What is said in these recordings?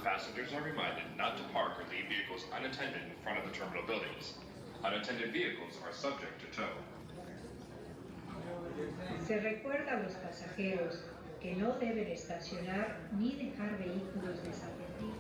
Passengers are reminded not to park or leave vehicles unattended in front of the terminal buildings. Unattended vehicles are subject to tow. Se recuerda a los pasajeros que no deben estacionar ni dejar vehículos desatendidos.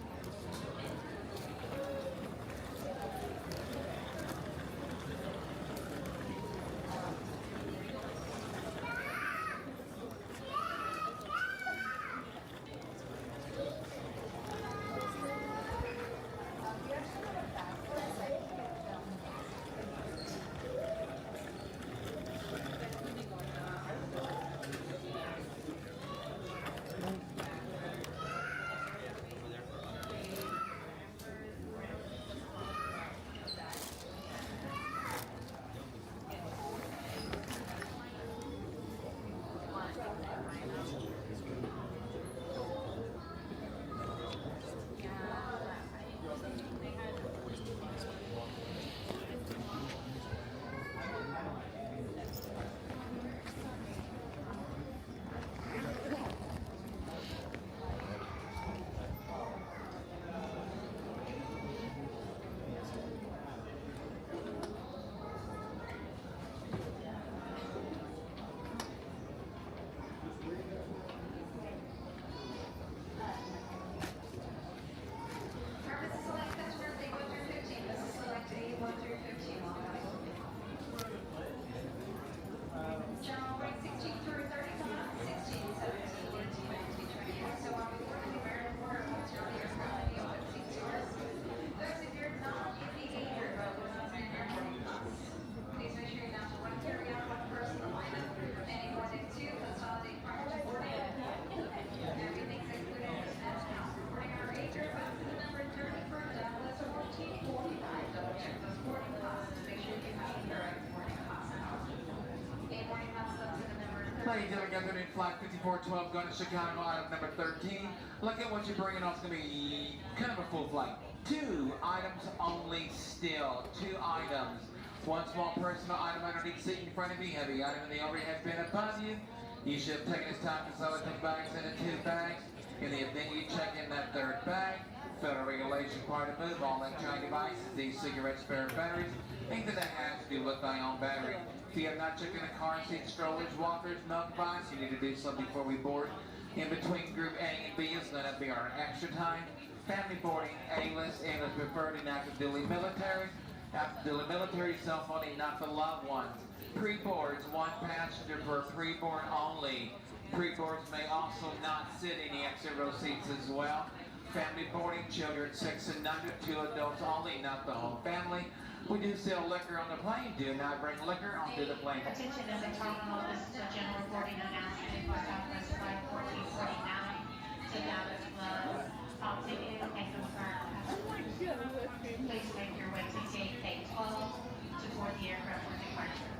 Ladies and gentlemen, flight 5412 going to Chicago, item number 13. Look at what you're bringing off. It's going to be kind of a full flight. 2 items only still. 2 items. 1 small personal item underneath seat in front of you. Heavy item in the overhead bin above you. You should have taken this time to select those bags into 2 bags. In the event you check in that 3rd bag, federal regulation part of move, all electronic devices, e-cigarettes, spare batteries, anything that has to do with thy own battery. If you have not checked in the car seat, strollers, walkers, milk box, you need to do so before we board. In between group A and B is going to be our extra time. Family boarding, A-list, A-list preferred in active duty military. Active duty military, cell phone, not for loved ones. Pre-boards, 1 passenger per pre-board only. Pre-boards may also not sit in the exit row seats as well. Family boarding, children 6 and under, 2 adults only, not the whole family. We do sell liquor on the plane. Do not bring liquor onto the plane. Attention in the terminal. This is a general boarding announcement for Southwest Flight 1449 to Dallas Club. All ticket and confirmed passengers. Please make your way to gate A12 to board the aircraft for departure.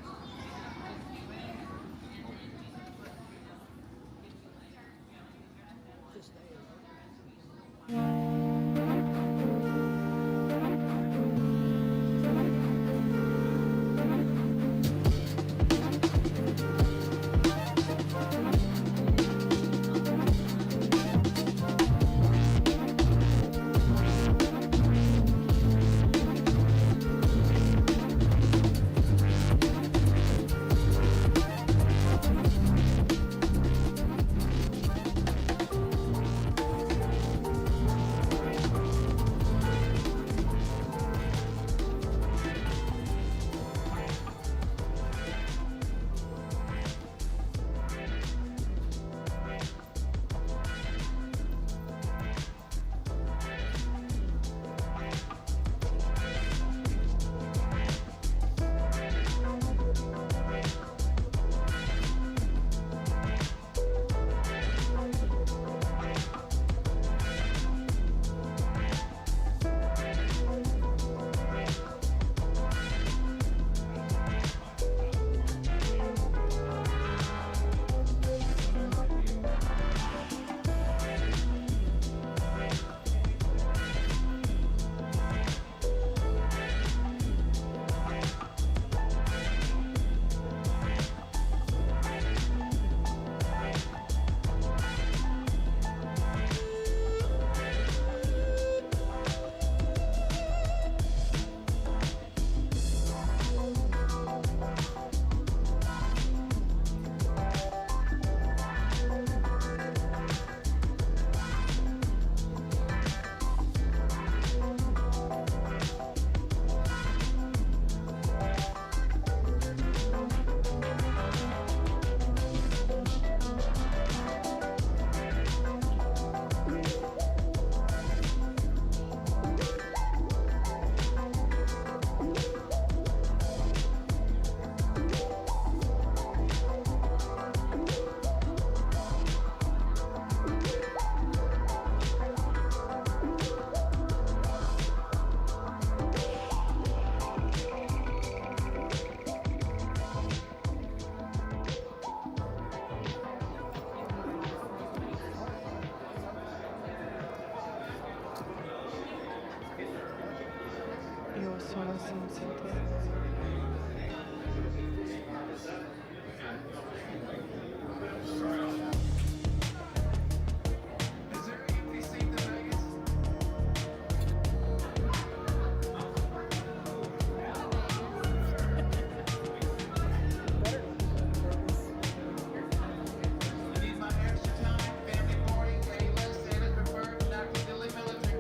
olsun anasını satayım. Is there an empty seat in Vegas? Need my extra time, family party, A-list, sailors preferred, not particularly military.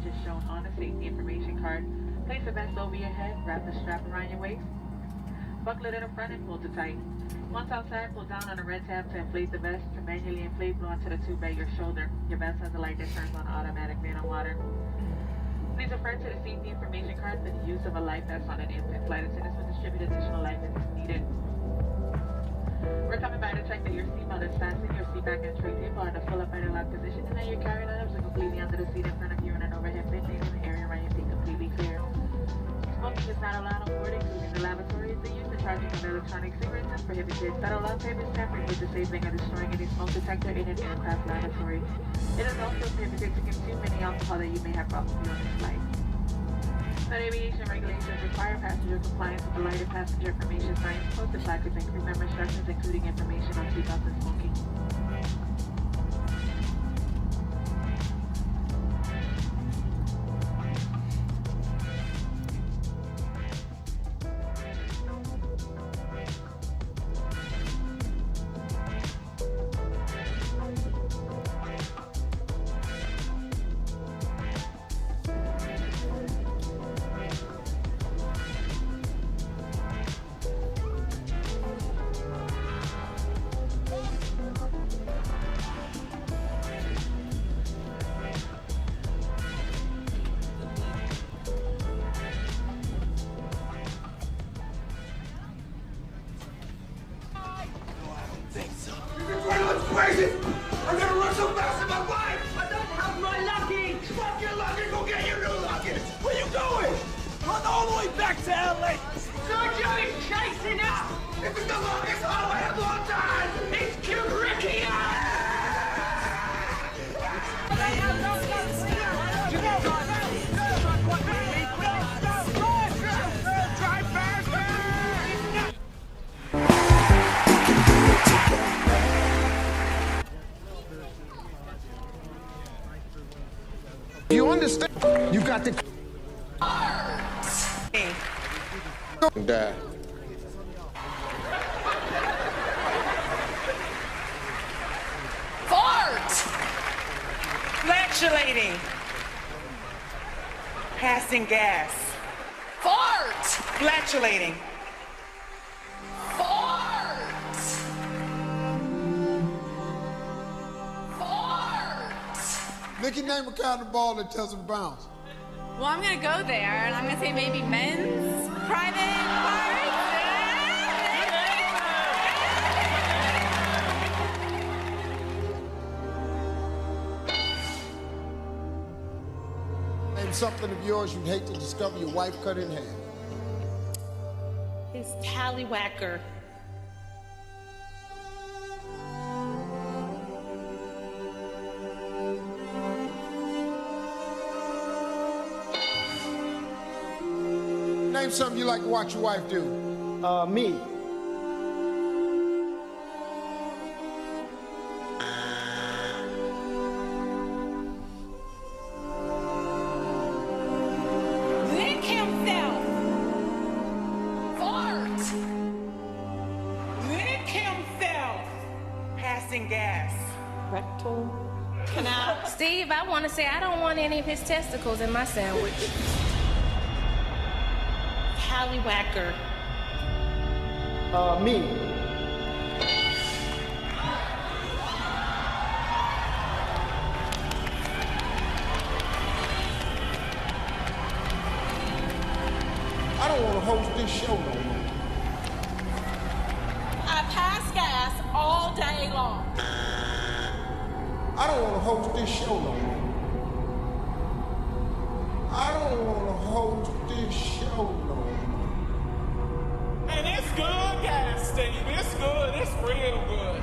messages shown on the safety information card. Place the vest over your head, wrap the strap around your waist, buckle it in the front and pull it tight. Once outside, pull down on the red tab to inflate the vest. To manually inflate, blow onto the tube at your shoulder. Your vest has a light that turns on automatically on water. Please refer to the safety information card for the use of a life vest on an infant. Flight attendants will distribute additional life vests if needed. We're coming by to check that your seatbelt is fastened, your seat back and tray table are in a full up and locked position, and that your carrying items are completely under the seat in front of you and an overhead bin, leaving the area around your feet completely clear. Smoking is not allowed on board, including the lavatories. The use and charging of electronic cigarettes is prohibited. Federal law prohibits tampering with, disabling, or destroying any smoke detector in an aircraft lavatory. It is also prohibited to consume any alcohol that you may have brought with you on this flight. But aviation regulations require passenger compliance with the lighted passenger information signs, posted placards, and crew member instructions, including information on seatbelts and smoking. Crazy! I'm gonna run so fast in my life! I don't have my luggage! Fuck your luggage! Go get your new luggage! Where you going? Run all the way back to LA! Sergio is chasing us! This is the longest hallway of all time! It's 𝒔𝒐𝒄𝒊𝒂𝒍𝒔! You understand? You got to. Die. Fart! Flatulating. Passing gas. Fart! Flatulating. Fart! Fart! Nikki, name a kind of ball that doesn't bounce. Well, I'm gonna go there, and I'm gonna say maybe men's private parts. Name something of yours you'd hate to discover your wife cut in half. His tallywhacker. Name something you like to watch your wife do. Me. Lick himself. Fart. Lick himself. Passing gas. Rectal canal. Steve, I want to say I don't want any of his testicles in my sandwich. Tallywhacker. Me. I don't want to host this show no more. I pass gas all day long. I don't want to host this show no more. I don't want to host this show no more. And it's good gas, Steve. It's good. It's real good.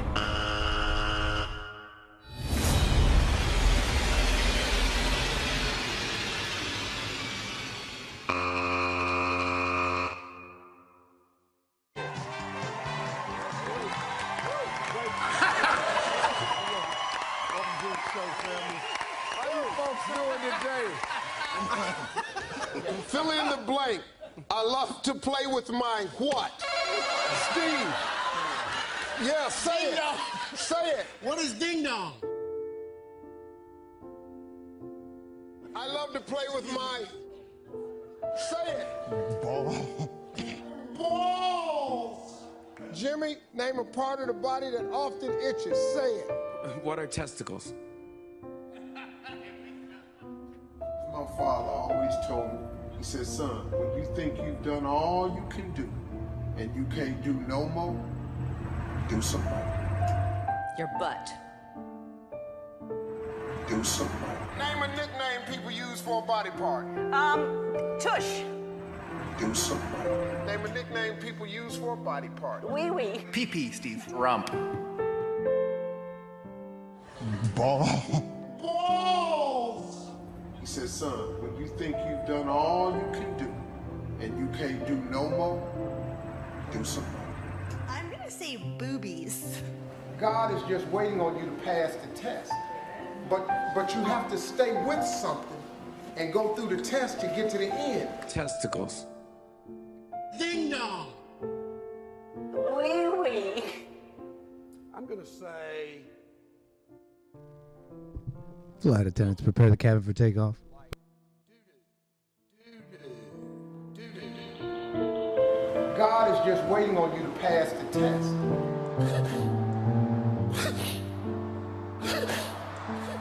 How you folks doing today? Fill in the blank. I love to play with my what? Steve. Yeah, say it. Say it. What is ding dong? I love to play with my... Say it. Balls. Jimmy, name a part of the body that often itches. Say it. What are testicles? My father always told me, he said, son, when you think you've done all you can do and you can't do no more, do some more. Your butt. Do some more. Name a nickname people use for a body part. Tush. Do some more. Name a nickname people use for a body part. Wee wee. Pee-pee, Steve. Rump. Balls. He said, son, when you think you've done all you can do and you can't do no more, do some more. I'm gonna say boobies. God is just waiting on you to pass the test. But you have to stay with something and go through the test to get to the end. Testicles. Ding dong. Wee wee. I'm gonna say... Flight attendants, prepare the cabin for takeoff. God is just waiting on you to pass the test.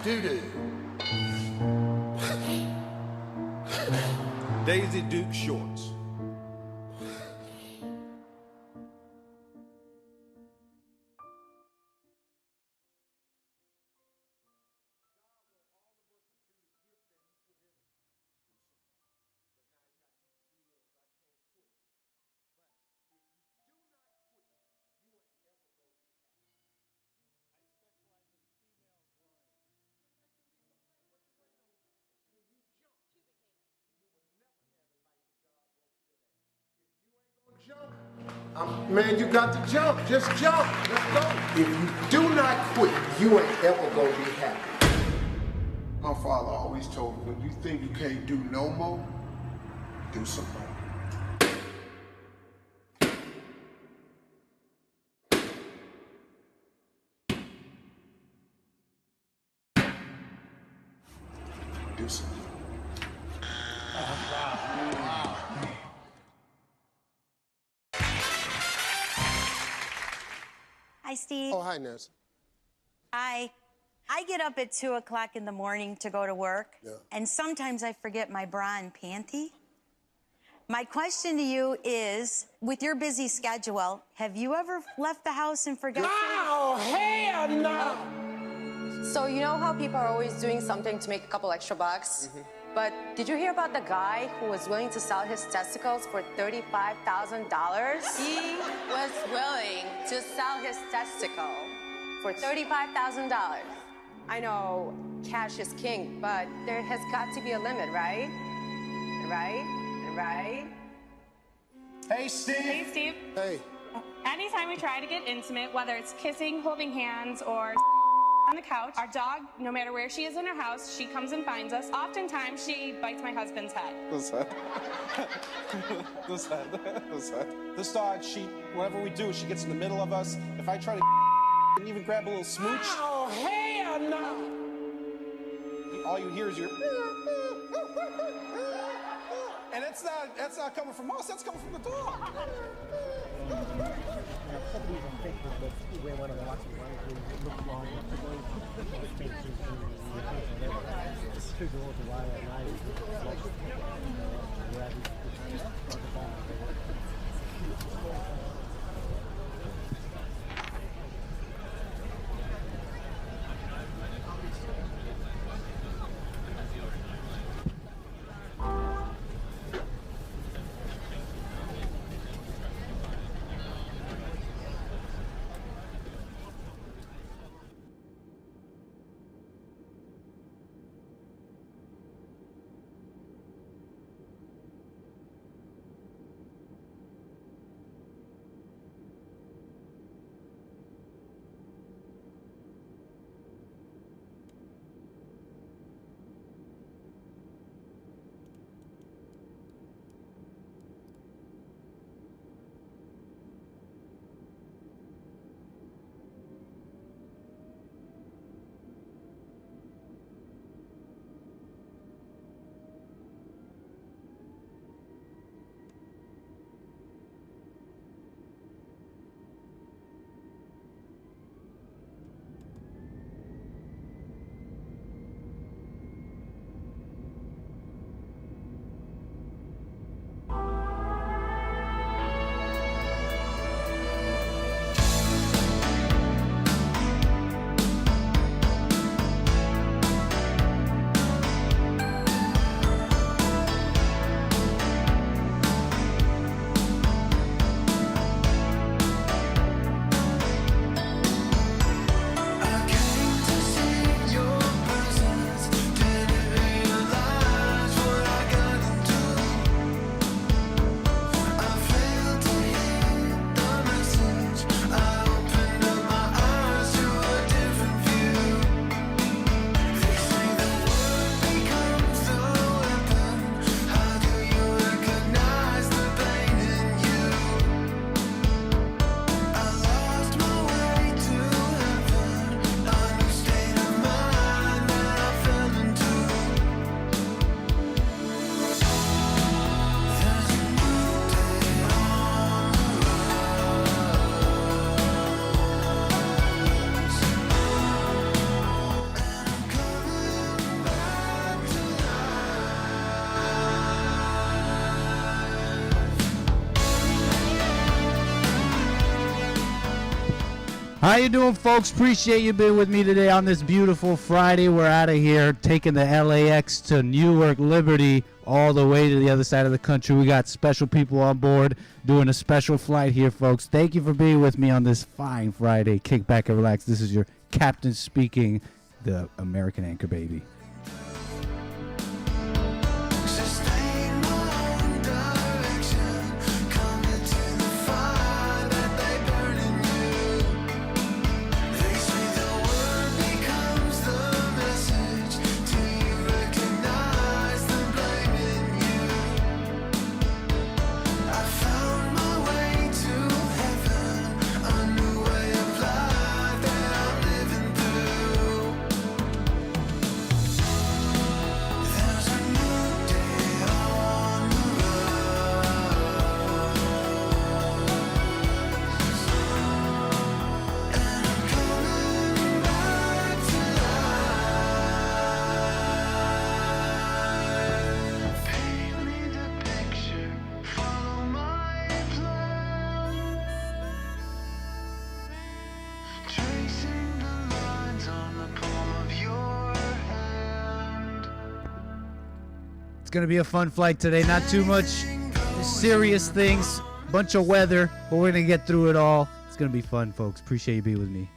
Doo-doo. Daisy Duke shorts. Man, you got to jump. Just jump. Let's go. If you do not quit, you ain't ever gonna be happy. My father always told me, when you think you can't do no more, do some more. Do some more. Hi, Steve. Oh, hi, Nancy. Hi. I get up at 2 o'clock in the morning to go to work, and sometimes I forget my bra and panty. My question to you is, with your busy schedule, have you ever left the house and forgot? Oh, hell no! So you know how people are always doing something to make a couple extra bucks? But did you hear about the guy who was willing to sell his testicles for $35,000? He was willing to sell his testicle for $35,000. I know cash is king, but there has got to be a limit, right? Right? Hey, Steve. Hey, Steve. Hey. Anytime we try to get intimate, whether it's kissing, holding hands, or on the couch, our dog, no matter where she is in her house, she comes and finds us. Oftentimes, she bites my husband's head. Listen. This dog, whatever we do, she gets in the middle of us. If I try to and even grab a little smooch. Oh, hell no! All you hear is your... And that's not coming from us, that's coming from the dog. How you doing, folks? Appreciate you being with me today on this beautiful Friday. We're out of here, taking the LAX to Newark Liberty, all the way to the other side of the country. We got special people on board doing a special flight here, folks. Thank you for being with me on this fine Friday. Kick back and relax. This is your captain speaking, the American Anchor Baby. It's going to be a fun flight today. Not too much serious things. Bunch of weather, but we're going to get through it all. It's going to be fun, folks. Appreciate you being with me.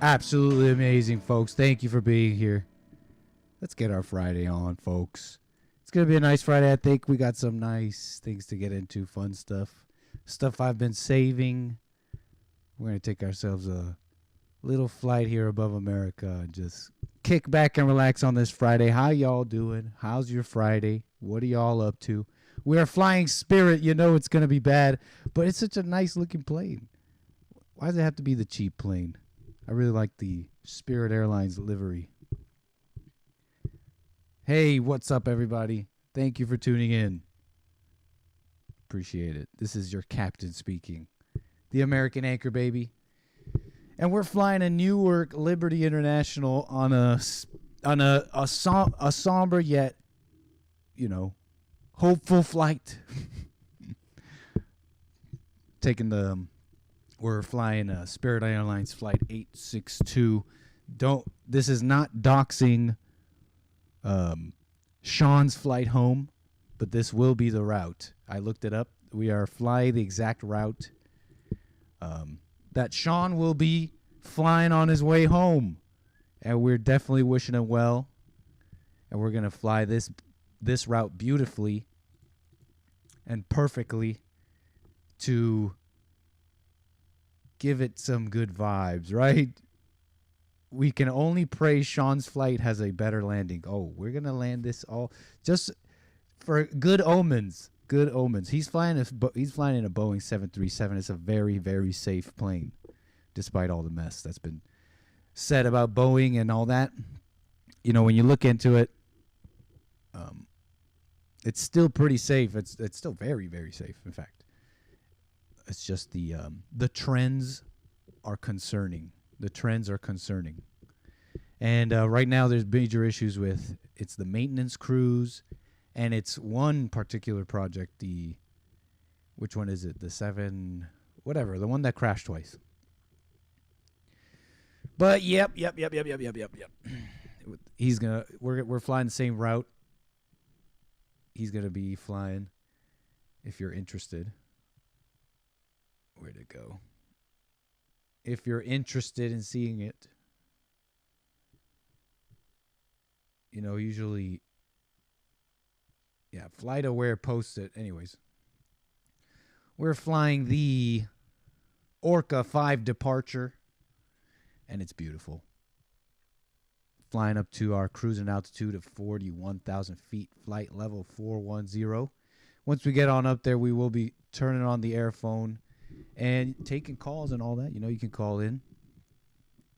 Absolutely amazing, folks. Thank you for being here. Let's get our Friday on, folks. It's going to be a nice Friday, I think. We got some nice things to get into, fun stuff. Stuff I've been saving. We're going to take ourselves a little flight here above America and just kick back and relax on this Friday. How y'all doing? How's your Friday? What are y'all up to? We are flying Spirit. You know it's going to be bad, but it's such a nice looking plane. Why does it have to be the cheap plane? I really like the Spirit Airlines livery. Hey, what's up, everybody? Thank you for tuning in. Appreciate it. This is your captain speaking, the American Anchor Baby. And we're flying a Newark Liberty International on a somber yet, hopeful flight. We're flying Spirit Airlines flight 862. This is not doxing Sean's flight home, but this will be the route. I looked it up. We are flying the exact route that Sean will be flying on his way home. And we're definitely wishing him well. And we're going to fly this route beautifully and perfectly to give it some good vibes, right? We can only pray Sean's flight has a better landing. Oh, we're going to land this all just for good omens. Good omens. He's flying in a Boeing 737. It's a very, very safe plane. despite all the mess that's been said about Boeing and all that. You know, when you look into it, it's still pretty safe. It's still very, very safe, in fact. It's just the trends are concerning. The trends are concerning. And right now there's major issues with it's the maintenance crews, and it's one particular project, which one is it? The 7, whatever, the one that crashed twice. But yep. We're flying the same route. He's gonna be flying. If you're interested, where'd it go? If you're interested in seeing it, you know, usually, yeah, FlightAware posts it. Anyways, we're flying the Orca 5 departure, and it's beautiful. Flying up to our cruising altitude of 41,000 feet, flight level 410. Once we get on up there, we will be turning on the airphone and taking calls and all that. You know, you can call in.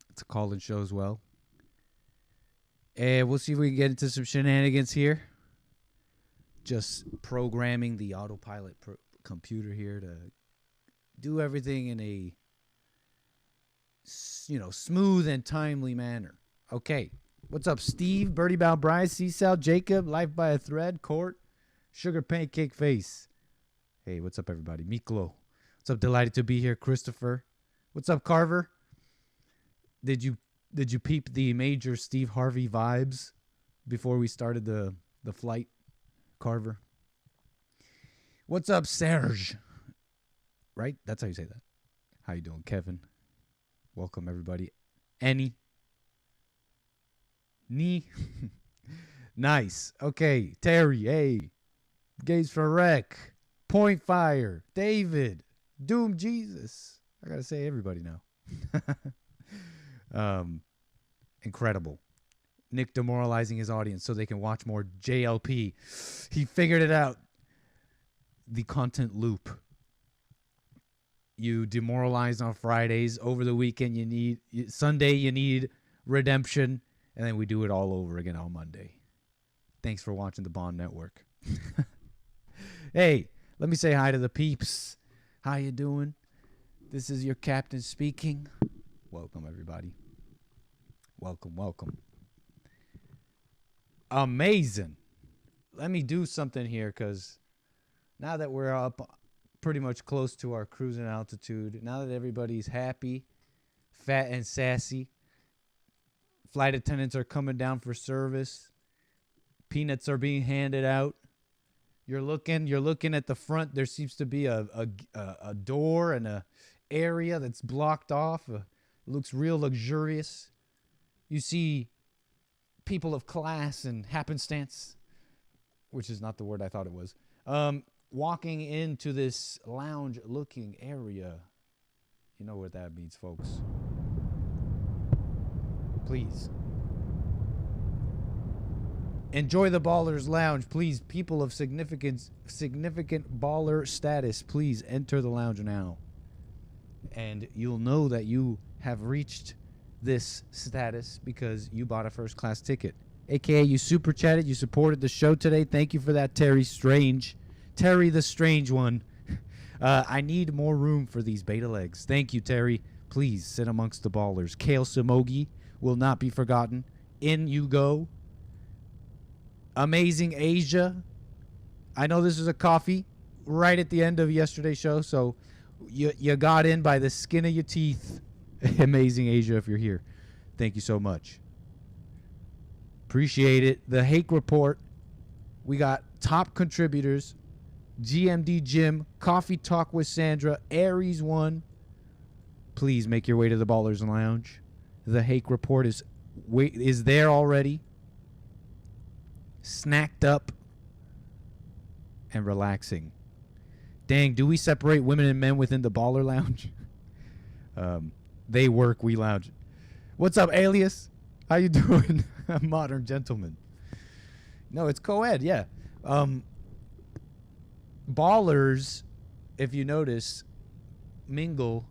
It's a call-in show as well. And we'll see if we can get into some shenanigans here. Just programming the autopilot computer here to do everything in a, you know, smooth and timely manner. Okay. What's up, Steve, 𝒏𝒊𝒄𝒌𝒔𝒕𝒓𝒆𝒂𝒎, 𝒔𝒐𝒄𝒊𝒂𝒍𝒔, Life by a Thread, Court, Sugar Pancake Face. Hey, what's up, everybody? Miklo. What's up? Delighted to be here, Christopher. What's up, Carver? Did you peep the major Steve Harvey vibes before we started the flight, Carver? What's up, Serge? Right? That's how you say that. How you doing, Kevin? Welcome, everybody. Annie. Nee. Nice. Okay. Terry. Hey. Gaze for Wreck. Point Fire. David. Doom Jesus. I gotta say everybody now. Incredible. Nick demoralizing his audience so they can watch more JLP. He figured it out. The content loop. You demoralize on Fridays. Over the weekend, Sunday you need redemption. And then we do it all over again on Monday. Thanks for watching the Bond Network. Hey, let me say hi to the peeps. How you doing? This is your captain speaking. Welcome, everybody. Welcome, welcome. Amazing. Let me do something here, because now that we're up pretty much close to our cruising altitude, now that everybody's happy, fat and sassy, flight attendants are coming down for service, peanuts are being handed out, you're looking at the front. There seems to be a door and a area that's blocked off. Looks real luxurious. You see people of class and happenstance, which is not the word I thought it was, walking into this lounge-looking area. You know what that means, folks. Please. Enjoy the Ballers Lounge. Please, people of significant baller status, please enter the lounge now. And you'll know that you have reached this status because you bought a first-class ticket. AKA, you super chatted, you supported the show today. Thank you for that, Terry Strange. Terry the Strange One. I need more room for these beta legs. Thank you, Terry. Please sit amongst the ballers. Kale Samogi will not be forgotten. In you go. Amazing Asia. I know this is a coffee right at the end of yesterday's show, so you got in by the skin of your teeth. Amazing Asia, if you're here. Thank you so much. Appreciate it. The Hake Report. We got top contributors. GMD Jim, Coffee Talk with Sandra, Aries 1. Please make your way to the Ballers Lounge. The Hake Report is there already. Snacked up and relaxing. Dang, do we separate women and men within the Baller Lounge? They work, we lounge. What's up, Alias? How you doing? Modern gentleman. No, it's co-ed, yeah. Ballers, if you notice, mingle,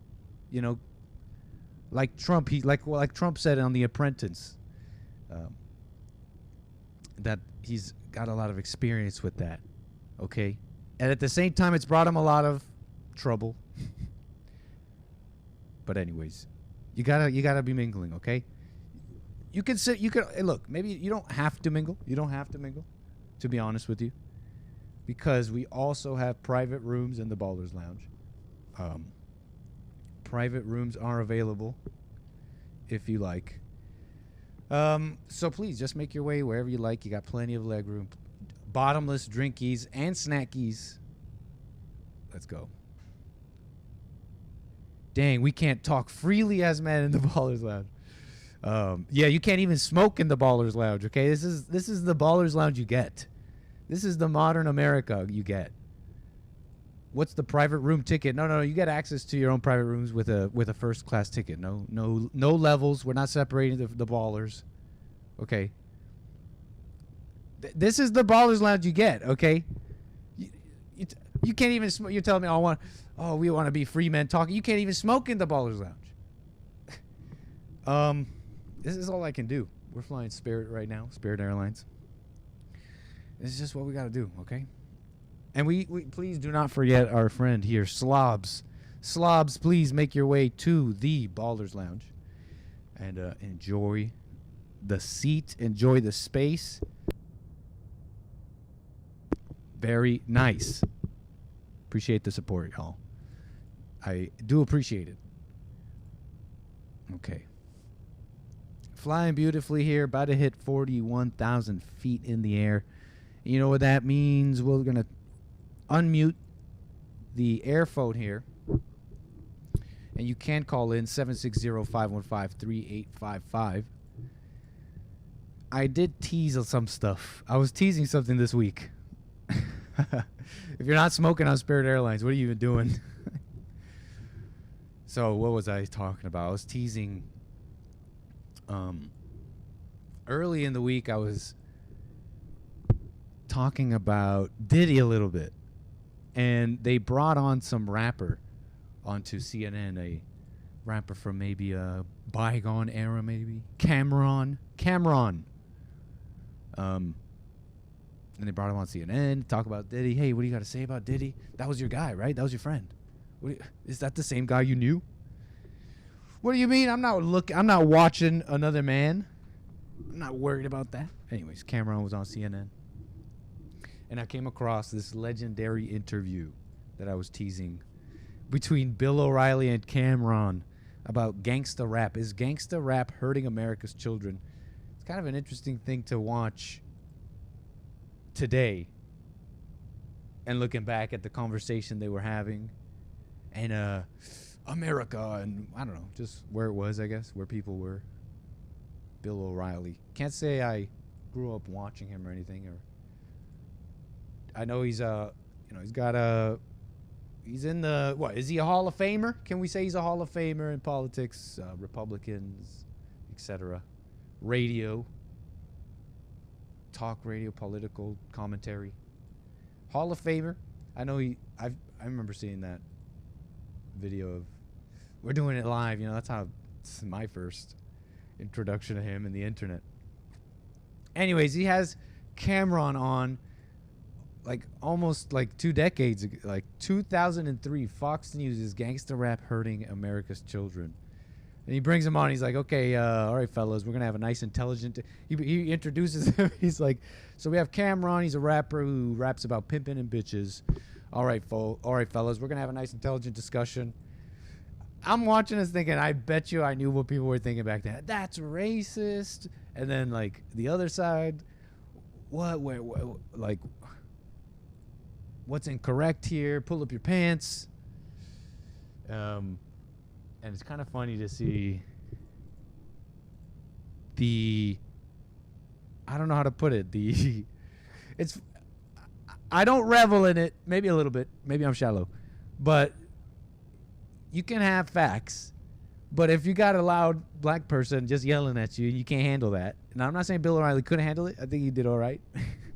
Like Trump, like Trump said on The Apprentice, that he's got a lot of experience with that. Okay, and at the same time, it's brought him a lot of trouble. But anyways, you gotta be mingling. Okay, you can sit. You can look. Maybe you don't have to mingle. You don't have to mingle. To be honest with you, because we also have private rooms in the Ballers Lounge. Private rooms are available if you like. So please just make your way wherever you like. You got plenty of leg room. Bottomless drinkies and snackies. Let's go. Dang, we can't talk freely as men in the Ballers Lounge. Yeah, you can't even smoke in the Ballers Lounge, okay? This is the Ballers Lounge you get. This is the modern America you get. What's the private room ticket? No, you get access to your own private rooms with a first class ticket. No levels. We're not separating the ballers. Okay. This is the Ballers Lounge you get, okay? You can't even smoke. You're telling me we want to be free men talking. You can't even smoke in the Ballers Lounge. This is all I can do. We're flying Spirit right now, Spirit Airlines. This is just what we got to do, okay? And we please do not forget our friend here, Slobs. Slobs, please make your way to the Ballers Lounge and enjoy the seat, enjoy the space. Very nice. Appreciate the support, y'all. I do appreciate it. Okay. Flying beautifully here, about to hit 41,000 feet in the air. You know what that means? We're going to unmute the air phone here. And you can call in 760-515-3855. I did tease some stuff. I was teasing something this week. If you're not smoking on Spirit Airlines, what are you even doing? So what was I talking about? I was teasing. Early in the week, I was talking about Diddy a little bit. And they brought on some rapper onto CNN, a rapper from maybe a bygone era, maybe. Cameron. And they brought him on CNN to talk about Diddy. Hey, what do you got to say about Diddy? That was your guy, right? That was your friend. Is that the same guy you knew? What do you mean? I'm not watching another man. I'm not worried about that. Anyways, Cameron was on CNN. And I came across this legendary interview that I was teasing between Bill O'Reilly and Cameron about gangsta rap. Is gangsta rap hurting America's children? It's kind of an interesting thing to watch today and looking back at the conversation they were having and America and I don't know, just where it was, I guess, where people were. Bill O'Reilly. Can't say I grew up watching him or anything, or I know he's he's in the, what, is he a Hall of Famer? Can we say he's a Hall of Famer in politics, Republicans, etc. Radio, talk radio, political commentary. Hall of Famer. I know I remember seeing that video of, we're doing it live, that's how it's my first introduction to him in the internet. Anyways, he has Cameron on like almost like 2 decades ago, like 2003. Fox News is gangsta rap hurting America's children. And he brings him on. He's like, okay, all right, fellas, we're going to have a nice, intelligent. He introduces him. He's like, so we have Cameron. He's a rapper who raps about pimping and bitches. All right, fellas, we're going to have a nice, intelligent discussion. I'm watching this thinking, I bet you I knew what people were thinking back then. That's racist. And then, like, the other side, what like, what's incorrect here? Pull up your pants. And it's kind of funny to see I don't know how to put it. I don't revel in it. Maybe a little bit. Maybe I'm shallow. But you can have facts. But if you got a loud black person just yelling at you, you can't handle that. And I'm not saying Bill O'Reilly couldn't handle it. I think he did all right.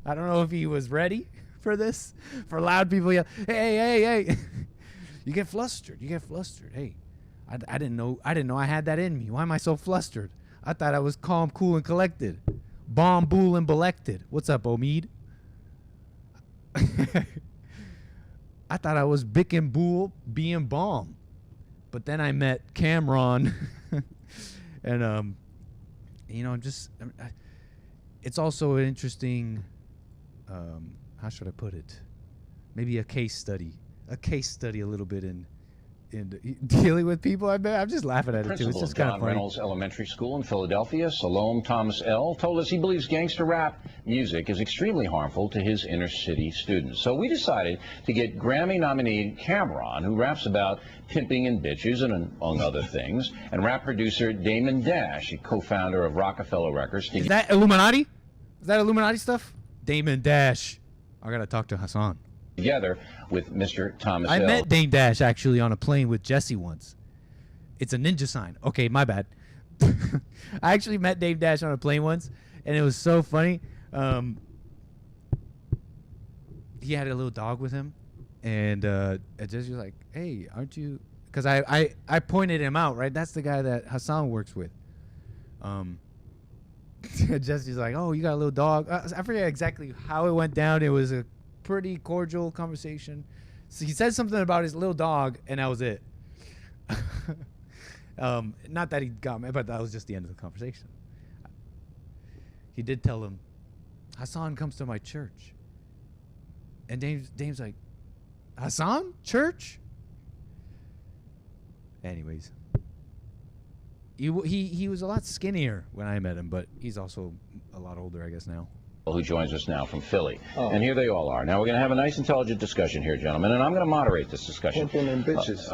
I don't know if he was ready for this. For loud people yell, hey. You get flustered. Hey. I didn't know I had that in me. Why am I so flustered? I thought I was calm, cool, and collected. Bomb, bool, and belected. What's up, Omid? I thought I was Bick and Bool being bomb. But then I met Cameron. And, it's also an interesting, how should I put it? Maybe a case study a little bit in dealing with people. I'm just laughing at it too. It's just kind of funny. Reynolds Elementary School in Philadelphia, Salome Thomas L., told us he believes gangster rap music is extremely harmful to his inner city students. So we decided to get Grammy nominee Cameron, who raps about pimping and bitches and among other things, and rap producer Damon Dash, a co-founder of Rockefeller Records. Is that Illuminati? Is that Illuminati stuff? Damon Dash. I gotta talk to Hassan. Together with Mr. Thomas I L. met Dame Dash actually on a plane with Jesse once. It's a ninja sign. Okay, my bad. I actually met Dame Dash on a plane once, and it was so funny. He had a little dog with him, and Jesse was like, "Hey, aren't you?" Because I pointed him out, right? That's the guy that Hassan works with. Jesse's like, "Oh, you got a little dog." I forget exactly how it went down. It was a pretty cordial conversation. So he said something about his little dog, and that was it. Not that he got me, but that was just the end of the conversation. He did tell him, Hassan comes to my church. And Dame's like, Hassan? Church? Anyways. He was a lot skinnier when I met him, but he's also a lot older, I guess, now. Who joins us now from Philly. And here they all are. Now we're going to have a nice, intelligent discussion here, gentlemen, and I'm going to moderate this discussion. Pimping and bitches.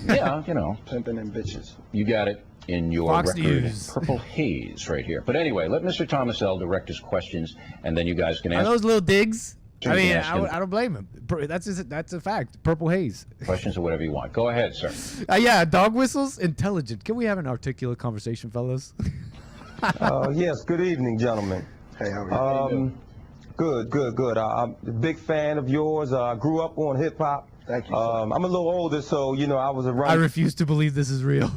Yeah, you know. Pimping and bitches. You got it in your Fox record, News. Purple Haze, right here. But anyway, let Mr. Thomas L. direct his questions, and then you guys can Are answer. those little digs? I mean, Ask I don't blame him. That's a fact. Purple Haze. Questions or whatever you want. Go ahead, sir. Yeah, dog whistles, intelligent. Can we have an articulate conversation, fellas? Yes, good evening, gentlemen. Hey, how are you? Good. I'm a big fan of yours. I grew up on hip-hop. Thank you, I'm a little older, so, you know, I was I around refuse to believe this is real.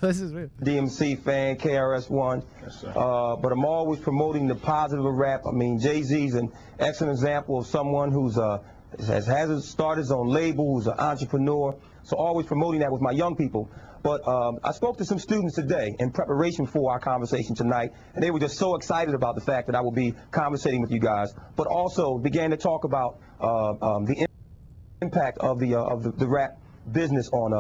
This is real. DMC fan, KRS-One. Yes, sir. But I'm always promoting the positive of rap. I mean, Jay-Z's an excellent example of someone who's has started his own label, who's an entrepreneur. So always promoting that with my young people. But I spoke to some students today in preparation for our conversation tonight, and they were just so excited about the fact that I will be conversating with you guys, but also began to talk about the impact of the rap business on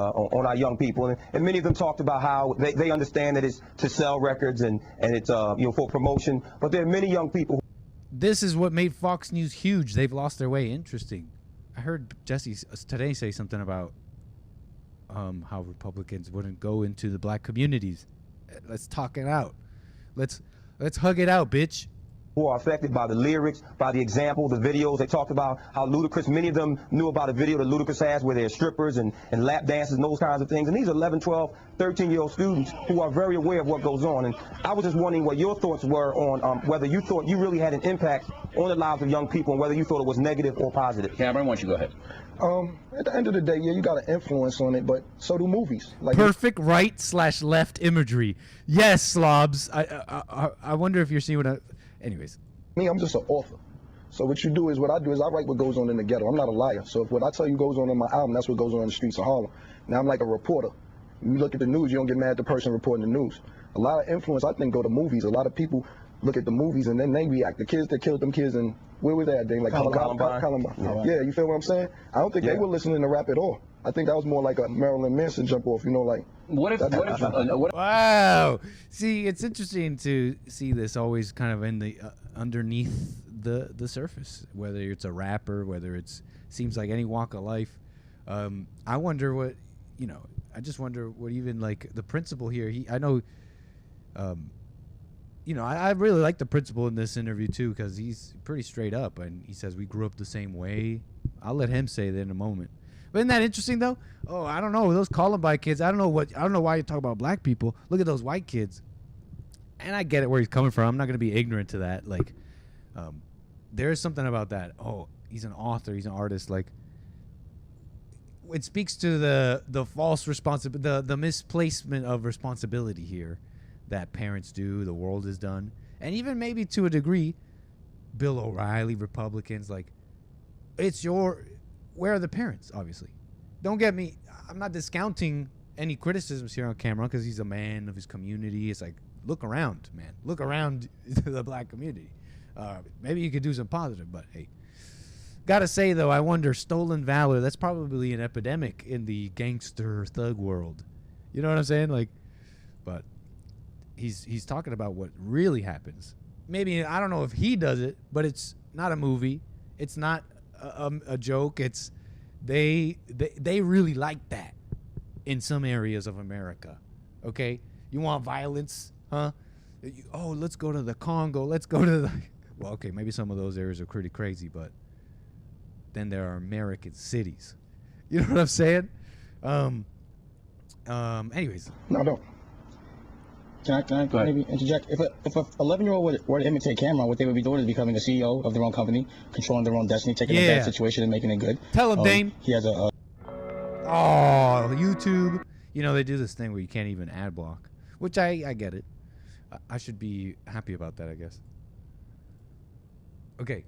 our young people, and many of them talked about how they understand that it's to sell records and it's for promotion, but there are many young people. This is what made Fox News huge. They've lost their way. Interesting. I heard Jesse today say something about how Republicans wouldn't go into the black communities. Let's talk it out. Let's hug it out, bitch. Who are affected by the lyrics, by the example, the videos. They talked about how Ludacris, many of them knew about a video that Ludacris has where there's strippers and lap dances and those kinds of things. And these are 11, 12, 13-year-old students who are very aware of what goes on. And I was just wondering what your thoughts were on whether you thought you really had an impact on the lives of young people and whether you thought it was negative or positive. Cameron, why don't you go ahead? At the end of the day, yeah, you got an influence on it, but so do movies. Like Perfect right/left imagery. Yes, slobs. I wonder if you're seeing what I... Anyways. Me, I'm just an author. So what I do is I write what goes on in the ghetto. I'm not a liar. So if what I tell you goes on in my album, that's what goes on in the streets of Harlem. Now I'm like a reporter. When you look at the news, you don't get mad at the person reporting the news. A lot of influence, I think, go to movies. A lot of people look at the movies and then they react. The kids that killed them kids, and where was that? They like Columbine. Yeah, you feel what I'm saying? I don't think they were listening to rap at all. I think that was more like a Marilyn Manson jump off, like. Wow. See, it's interesting to see this always kind of in the underneath the surface, whether it's a rapper, whether it's seems like any walk of life. I wonder what, I just wonder what even like the principal here, I know, I really like the principal in this interview too, because he's pretty straight up and he says we grew up the same way. I'll let him say that in a moment. But isn't that interesting though? Oh, I don't know, those Columbine kids. I don't know why you talk about black people. Look at those white kids. And I get it where he's coming from. I'm not gonna be ignorant to that. Like, there is something about that. Oh, he's an author. He's an artist. Like, it speaks to the false responsibility, the misplacement of responsibility here that parents do, the world has done, and even maybe to a degree, Bill O'Reilly, Republicans, like, where are the parents, obviously? Don't get me, I'm not discounting any criticisms here on camera because he's a man of his community. It's like, look around, man. Look around the black community. Maybe you could do some positive, but hey. Gotta say, though, I wonder, stolen valor, that's probably an epidemic in the gangster thug world. You know what I'm saying? Like, but he's talking about what really happens. Maybe, I don't know if he does it, but it's not a movie. It's not a joke. It's they really like that in some areas of America. Okay? You want violence, huh? Oh, let's go to the Congo. Let's go to the... Well, okay, maybe some of those areas are pretty crazy, but then there are American cities. You know what I'm saying? Anyways. No. Can I maybe interject? If a 11-year-old were to imitate Cameron, what they would be doing is becoming a CEO of their own company, controlling their own destiny, taking a bad situation and making it good. Tell him, Dame. He has a... Oh, YouTube. You know, they do this thing where you can't even ad block, which I get it. I should be happy about that, I guess. Okay.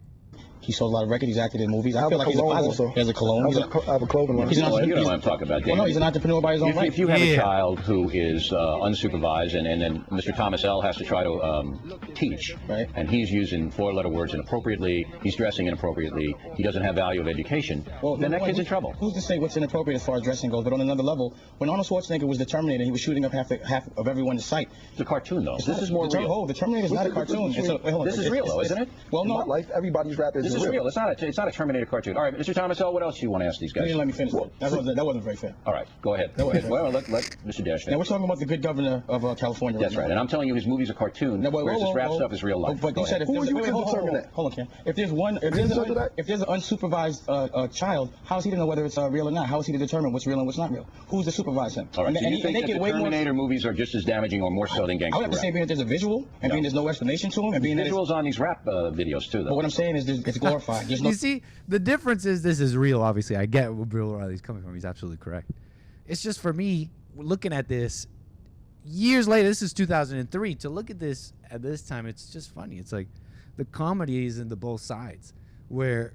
He sold a lot of records. He's acted in movies. I feel like he's a positive. He has a cologne. I have a clothing line. You know what I'm talking about, Dave. Well, no, he's an entrepreneur by his own right. If you have a child who is unsupervised, and then Mr. Thomas L. has to try to teach, right, and he's using four-letter words inappropriately, he's dressing inappropriately, he doesn't have value of education, then that kid's in trouble. Who's to say what's inappropriate as far as dressing goes? But on another level, when Arnold Schwarzenegger was the Terminator, he was shooting up half of everyone in sight. It's a cartoon, though. This is more real. The Terminator is not a cartoon. This is real, though, isn't it? Well, no. Life, everybody's rap is This is real. It's not a Terminator cartoon. All right, Mr. Thomas L., what else do you want to ask these guys? You didn't let me finish. That wasn't very fair. All right, go ahead. Well, let Mr. Dash finish. Now, we're talking about the good governor of California. That's right, and I'm telling you his movie's a cartoon, whereas this rap stuff is real life. But you said if there's hold on, Cam. If there's an unsupervised child, how is he to know whether it's real or not? How is he to determine what's real and what's not real? Who's to supervise him? All right, so you think that the Terminator movies are just as damaging or more so than gangster I would have to say being that there's a visual, and being there's no explanation to him, and being visuals on these rap videos too, though. But what I'm saying is it's glorified. You see, the difference is this is real, obviously. I get where Bill O'Reilly's coming from. He's absolutely correct. It's just for me, looking at this years later, this is 2003, to look at this at this time, it's just funny. It's like the comedy is in the both sides, where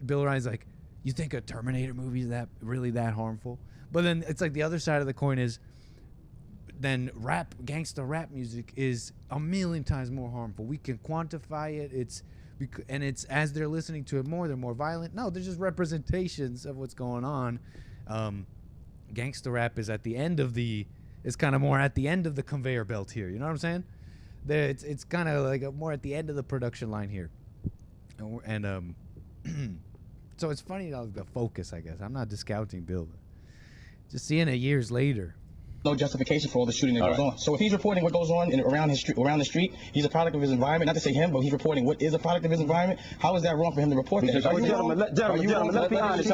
Bill O'Reilly's like, you think a Terminator movie is really that harmful? But then it's like the other side of the coin is then gangsta rap music is a million times more harmful. We can quantify it. It's as they're listening to it more, they're more violent. No, they're just representations of what's going on. Gangsta rap is it's kind of more at the end of the conveyor belt here. You know what I'm saying? It's kind of like more at the end of the production line here. And so it's funny, the focus, I guess. I'm not discounting Bill. Just seeing it years later. No justification for all the shooting that goes on. So if he's reporting what goes on around the street, he's a product of his environment. Not to say him, but he's reporting what is a product of his environment. How is that wrong for him to report that? Gentlemen, let's be honest.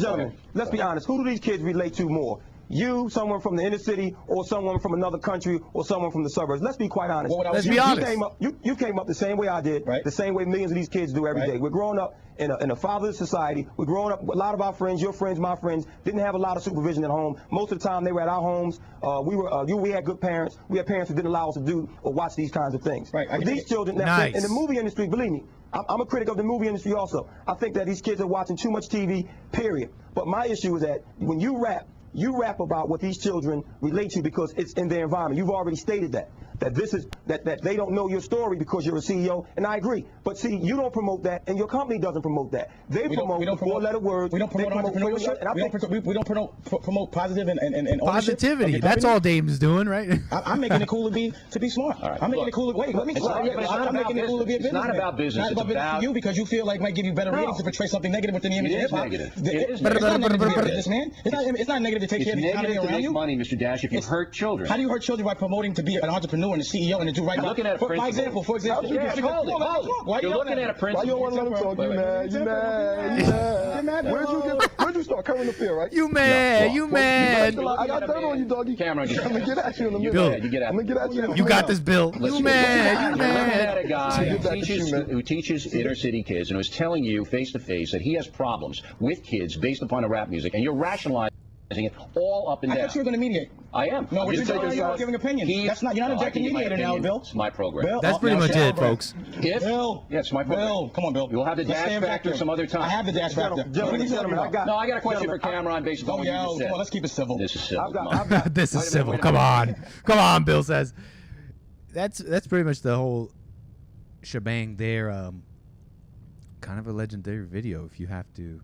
Gentlemen, let's be honest. Who do these kids relate to more? You, someone from the inner city, or someone from another country, or someone from the suburbs? Let's be quite honest. Let's be honest. You came up the same way I did, the same way millions of these kids do every day. We're growing up in a fatherless society. We're growing up, a lot of our friends, your friends, my friends, didn't have a lot of supervision at home. Most of the time they were at our homes. We had good parents. We had parents who didn't allow us to do or watch these kinds of things. But these children, in the movie industry, believe me, I'm a critic of the movie industry also. I think that these kids are watching too much TV, period. But my issue is that when you rap about what these children relate to because it's in their environment. You've already stated that they don't know your story because you're a CEO, and I agree. But see, you don't promote that, and your company doesn't promote that. They promote four-letter words. We don't promote entrepreneurship. We don't promote positive and positivity. That's all Dame's doing, right? I'm making it cool to be smart. Right, I'm making it cool. Wait, let me. I'm making it cool to be a businessman. It's not about business. It's about business for you because you feel like it might give you better ratings to portray something negative within the image of hip hop. It's not negative to be a businessman. It's not negative to take care of the economy around you. It's negative to make money, Mr. Dash, if you hurt children. How do you hurt children by promoting to be an entrepreneur and a CEO and to do right by? For example, you're looking at a principle. Why you don't want to let him talk? You mad? Where'd you did you start? Current affair, right? You mad? Yeah, you mad? I got done on you, doggy. Cameron, I'm gonna get at you in a minute. Bill, you get I'm gonna get at you in a minute. You got this, Bill. You mad? You You're looking at a mad? guy who teaches inner city kids and who's telling you face to face that he has problems with kids based upon the rap music, and you're rationalizing it all up and down. I thought you were going to mediate. I am. No, what you're doing, you're giving opinions. That's not. You're not objecting mediator now, Bill. It's my program. Bill, That's pretty much it, folks. Bill. Yeah, it's my program. Bill, come on, Bill. You'll have the Let's stay dash factor objective. some other time. I have the dash factor. Gentlemen, I got a question for Cameron based on what you just said. Come on, let's keep it civil. This is civil. This is civil. Come on. Come on, Bill says. That's pretty much the whole shebang there. Kind of a legendary video, if you have to,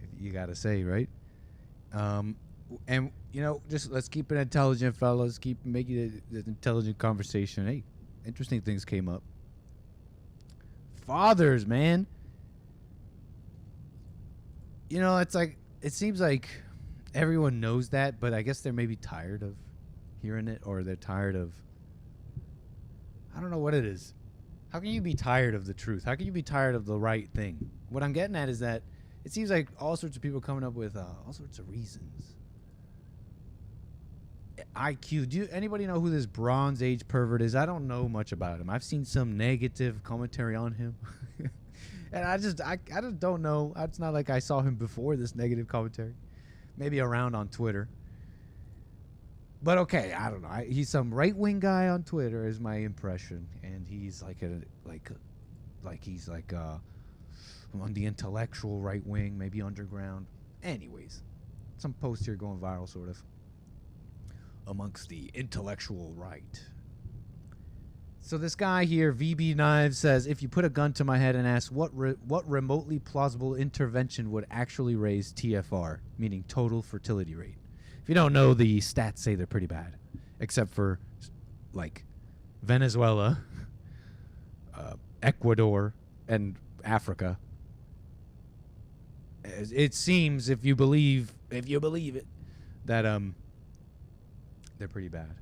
if you got to say, right? And, you know, just let's keep it intelligent, fellas. Keep making it an intelligent conversation. Hey, interesting things came up. Fathers, man. You know, it's like, it seems like everyone knows that, but I guess they're maybe tired of hearing it, or they're tired of, I don't know what it is. How can you be tired of the truth? How can you be tired of the right thing? What I'm getting at is that it seems like all sorts of people coming up with all sorts of reasons. IQ. Do anybody know who this Bronze Age pervert is? I don't know much about him. I've seen some negative commentary on him. And I just don't know. It's not like I saw him before this negative commentary. Maybe around on Twitter. But okay, I don't know. He's some right-wing guy on Twitter is my impression, and he's he's on the intellectual right wing, maybe underground. Anyways, some posts here going viral, sort of, amongst the intellectual right. So this guy here, VB Knives, says, if you put a gun to my head and ask what remotely plausible intervention would actually raise TFR, meaning total fertility rate. If you don't know, the stats say they're pretty bad, except for like Venezuela, Ecuador, and Africa. It seems, if you believe it, that they're pretty bad.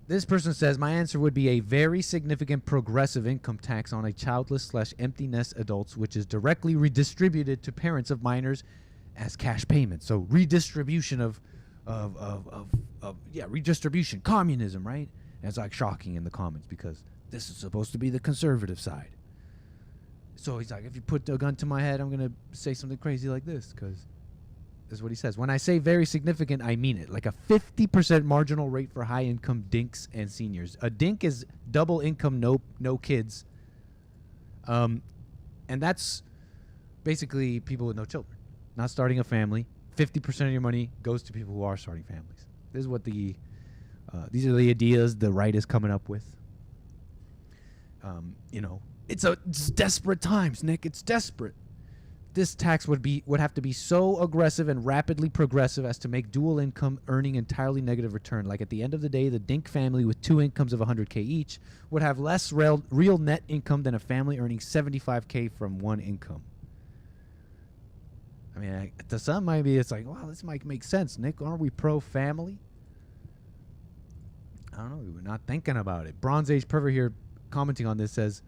This person says, my answer would be a very significant progressive income tax on a childless/empty nest adults, which is directly redistributed to parents of minors as cash payments. So redistribution of redistribution, communism, right? And it's like shocking in the comments because this is supposed to be the conservative side. So he's like, if you put a gun to my head, I'm going to say something crazy like this, because this is what he says. When I say very significant, I mean it. Like a 50% marginal rate for high-income dinks and seniors. A dink is double income, no kids. And that's basically people with no children. Not starting a family. 50% of your money goes to people who are starting families. This is what these are the ideas the right is coming up with. You know, it's desperate times, Nick. It's desperate. This tax would have to be so aggressive and rapidly progressive as to make dual income earning entirely negative return. Like at the end of the day, the dink family with 2 incomes of $100K each would have less real net income than a family earning $75K from one income. I mean, to some maybe it's like, wow, this might make sense, Nick. Aren't we pro-family? I don't know. We're not thinking about it. Bronze Age pervert here commenting on this says,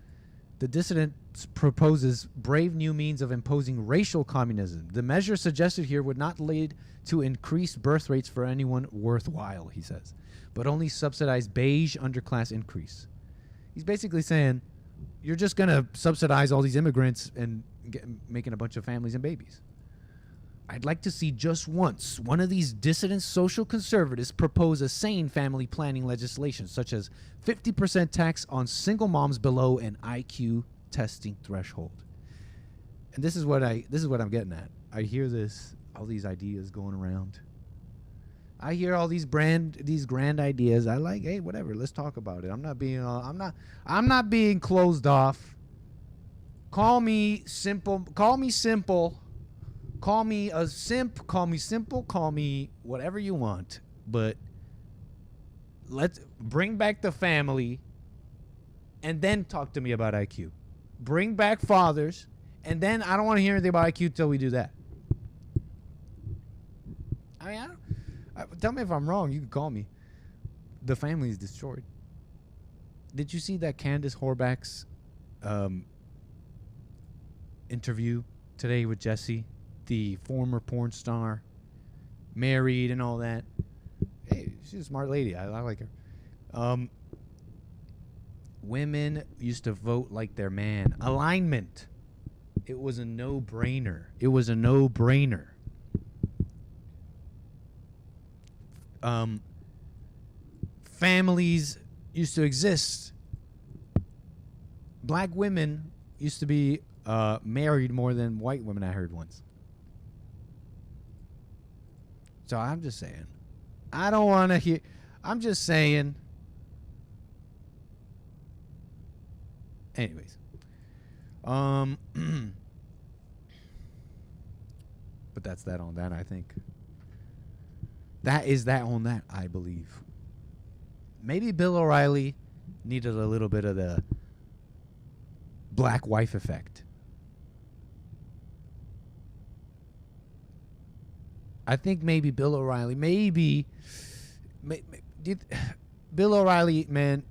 the dissident proposes brave new means of imposing racial communism. The measure suggested here would not lead to increased birth rates for anyone worthwhile, he says, but only subsidize beige underclass increase. He's basically saying, you're just going to subsidize all these immigrants and making a bunch of families and babies. I'd like to see just once one of these dissident social conservatives propose a sane family planning legislation, such as 50% tax on single moms below an IQ testing threshold. And this is what I'm getting at. I hear all these ideas going around. I hear all these grand ideas. I like, hey, whatever, let's talk about it. I'm not being closed off. Call me simple. Call me a simp, call me simple, call me whatever you want. But let's bring back the family and then talk to me about IQ. Bring back fathers, and then I don't want to hear anything about IQ till we do that. I mean, tell me if I'm wrong. You can call me. The family is destroyed. Did you see that Candace Horback's interview today with Jesse the former porn star, married and all that. Hey, she's a smart lady. I like her. Women used to vote like their man. Alignment. It was a no-brainer. It was a no-brainer. Families used to exist. Black women used to be married more than white women, I heard once. So I'm just saying. I don't want to hear. I'm just saying. Anyways. But that's that on that, I think. That is that on that, I believe. Maybe Bill O'Reilly needed a little bit of the black wife effect. I think maybe Bill O'Reilly, Bill O'Reilly, man,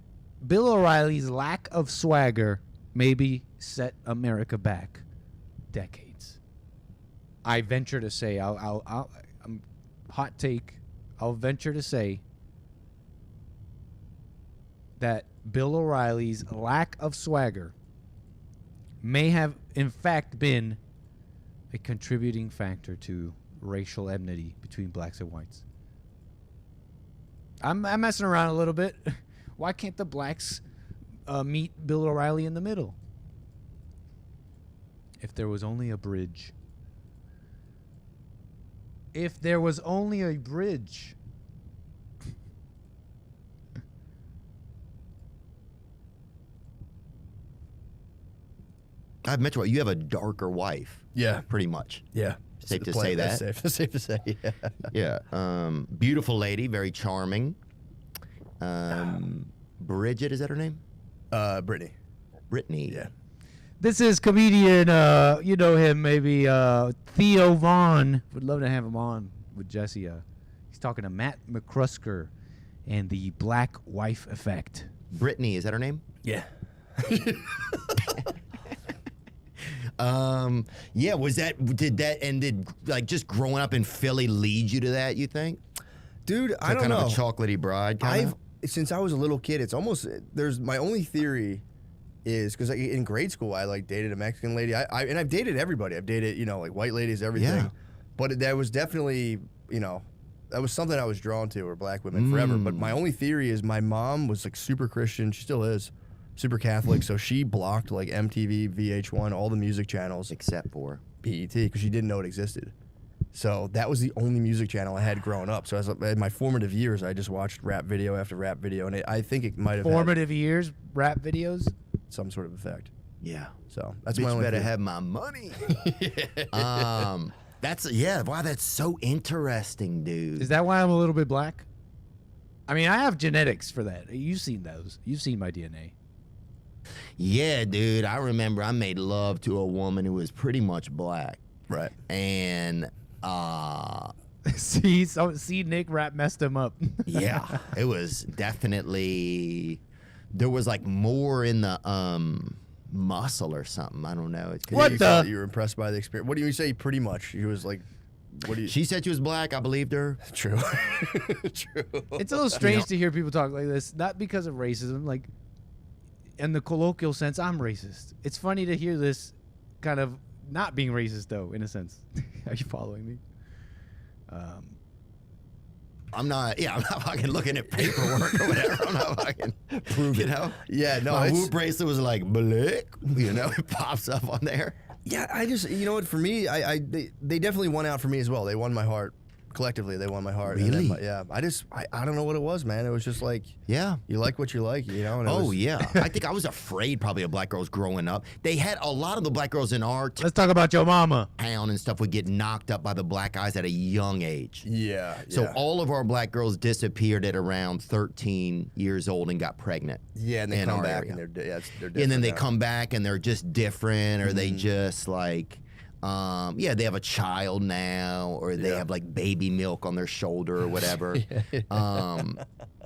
Bill O'Reilly's lack of swagger maybe set America back decades. I venture to say, I'm hot take. I'll venture to say that Bill O'Reilly's lack of swagger may have, in fact, been a contributing factor to racial enmity between blacks and whites. I'm messing around a little bit. Why can't the blacks meet Bill O'Reilly in the middle? If there was only a bridge. If there was only a bridge. I've met you have a darker wife. Yeah. Pretty much. Yeah. Safe to say that. Safe to say, yeah. Yeah. Beautiful lady, very charming. Bridget, is that her name? Brittany. Brittany. Yeah. This is comedian, you know him maybe, Theo Vaughn. Would love to have him on with Jesse. He's talking to Matt McCrusker and the black wife effect. Brittany, is that her name? Yeah. Yeah, did like just growing up in Philly lead you to that, you think? Dude, I don't know. Kind of a chocolatey bride, since I was a little kid, it's almost, my only theory is, because in grade school, I like dated a Mexican lady. And I've dated everybody. I've dated, like white ladies, everything. Yeah. But that was definitely, that was something I was drawn to, or black women forever. But my only theory is my mom was like super Christian. She still is. Super Catholic, so she blocked like MTV, VH1, all the music channels except for BET, because she didn't know it existed. So that was the only music channel I had growing up. So in my formative years, I just watched rap video after rap video, and I think it might have formative years, rap videos, some sort of effect. Yeah. So that's Bitch my only better theory. have my money. Wow, that's so interesting, dude. Is that why I'm a little bit black? I mean, I have genetics for that. You've seen those. You've seen my DNA. Yeah, dude. I remember I made love to a woman who was pretty much black. Right. And see, Nick rap messed him up. Yeah, it was definitely, there was like more in the muscle or something. I don't know. You were impressed by the experience. What do you say? Pretty much. She was like, she said she was black. I believed her. True. True. It's a little strange to hear people talk like this, not because of racism, like in the colloquial sense, I'm racist. It's funny to hear this kind of not being racist, though, in a sense. Are you following me? I'm not fucking looking at paperwork or whatever. I'm not fucking prove it. Yeah, no. My Whoop bracelet was like, blick. It pops up on there. Yeah, I just, what, for me, they definitely won out for me as well. They won my heart. Collectively, they won my heart. Really? Yeah. I don't know what it was, man. It was just like, yeah, you like what you like, And yeah. I think I was afraid probably of black girls growing up. They had a lot of the black girls in our Let's talk about your mama. Town and stuff would get knocked up by the black guys at a young age. Yeah. So all of our black girls disappeared at around 13 years old and got pregnant. Yeah, and they come back and they're different. And then they now. come back and they're just different, or they just like Yeah, they have a child now, or they have like baby milk on their shoulder or whatever.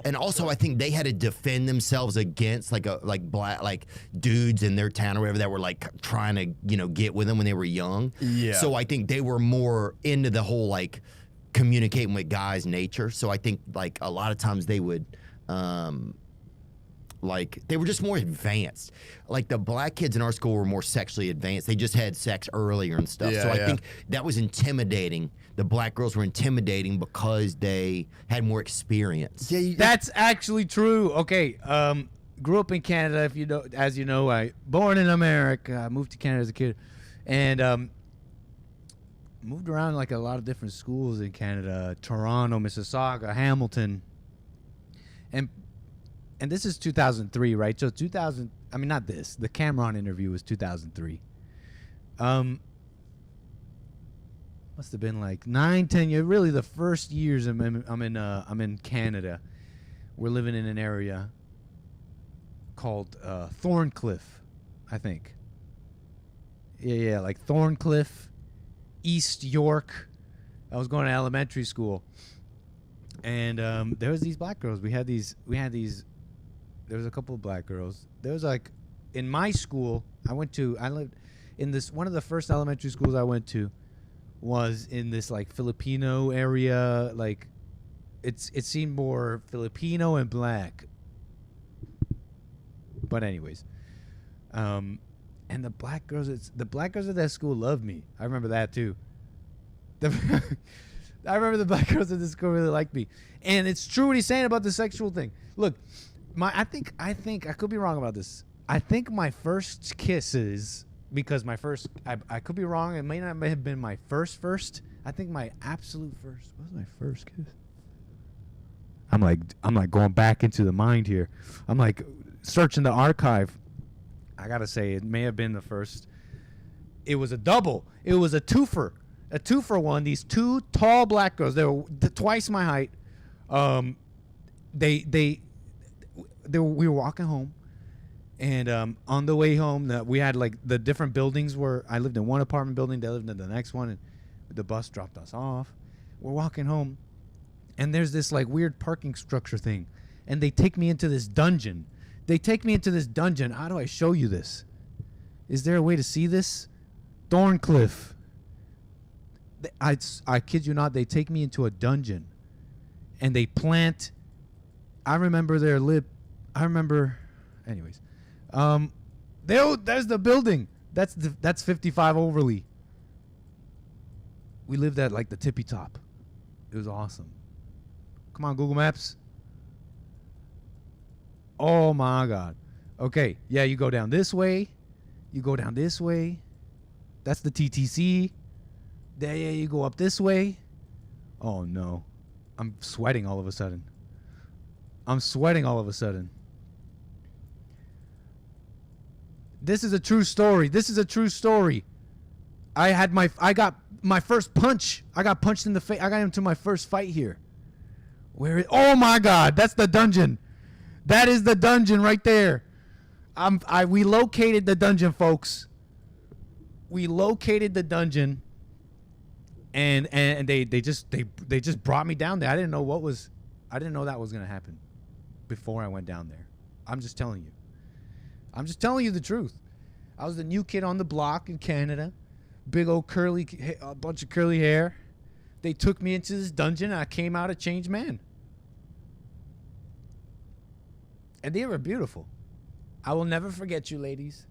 And also, I think they had to defend themselves against like black dudes in their town or whatever that were like trying to get with them when they were young. Yeah. So I think they were more into the whole like communicating with guys nature. So I think like a lot of times they would. Like they were just more advanced. Like the black kids in our school were more sexually advanced. They just had sex earlier and stuff. Yeah, so I yeah. think that was intimidating. The black girls were intimidating because they had more experience. Yeah, That's actually true. Okay, grew up in Canada. If you know, as you know, I born in America. Moved to Canada as a kid, and moved around like a lot of different schools in Canada: Toronto, Mississauga, Hamilton, and this is 2003, right? So 2000. I mean, not this. The Cameron interview was 2003. Must have been like 9-10 years. Really, the first years I'm in Canada. We're living in an area called Thorncliffe, I think. Yeah, like Thorncliffe, East York. I was going to elementary school, and there was these black girls. We had these. There was a couple of black girls. There was like, in my school, I lived in this, one of the first elementary schools I went to was in this like Filipino area. Like it seemed more Filipino and black. But anyways, and the black girls at that school loved me. I remember that too. I remember the black girls at this school really liked me. And it's true what he's saying about the sexual thing. Look, I think I could be wrong about this. I think my first kisses, because my first, I could be wrong. It may not have been my first. I think my absolute first. What was my first kiss? I'm like going back into the mind here. I'm like searching the archive. I gotta say, it may have been the first. It was a double. It was a twofer. A 2-for-1. These two tall black girls. They were twice my height. We were walking home, and on the way home, we had like the different buildings where I lived in one apartment building, they lived in the next one, and the bus dropped us off. We're walking home, and there's this like weird parking structure thing, and they take me into this dungeon. How do I show you this? Is there a way to see this? Thorncliffe. I kid you not, they take me into a dungeon, and they plant. I remember, anyways. There's the building. That's 55 Overlea. We lived at like the tippy top. It was awesome. Come on, Google Maps. Oh my God. Okay, yeah, you go down this way. That's the TTC. There, yeah, you go up this way. Oh no. I'm sweating all of a sudden. This is a true story. I got my first punch. I got punched in the face. I got into my first fight here. Oh my God, that's the dungeon. That is the dungeon right there. We located the dungeon, folks. We located the dungeon, and they just brought me down there. I didn't know that was gonna happen before I went down there. I'm just telling you the truth. I was the new kid on the block in Canada, big old a bunch of curly hair. They took me into this dungeon, and I came out a changed man. And they were beautiful. I will never forget you, ladies.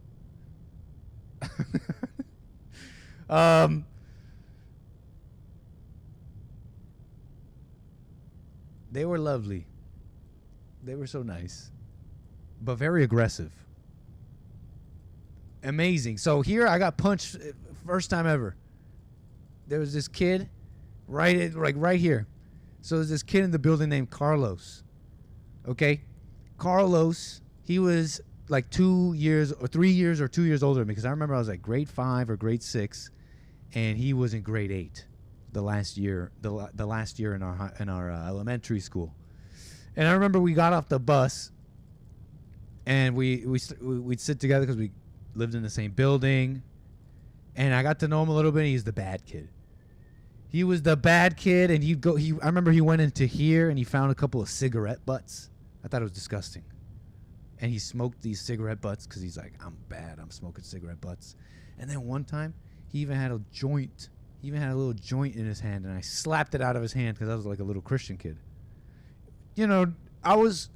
They were lovely. They were so nice, but very aggressive. Amazing. So here I got punched first time ever. There was this kid right here. So there's this kid in the building named Carlos. Okay? Carlos, he was like 2 years or 3 years or 2 years older than me, because I remember I was like grade 5 or grade 6, and he was in grade 8 the last year in our elementary school. And I remember we got off the bus, and we'd sit together because we lived in the same building, And I got to know him a little bit. He's the bad kid. He was the bad kid, and I remember he went into here and he found a couple of cigarette butts. I thought it was disgusting. And he smoked these cigarette butts because he's like, I'm bad. I'm smoking cigarette butts. And then one time, he even had a joint. He even had a little joint in his hand, and I slapped it out of his hand because I was like a little Christian kid. You know, I was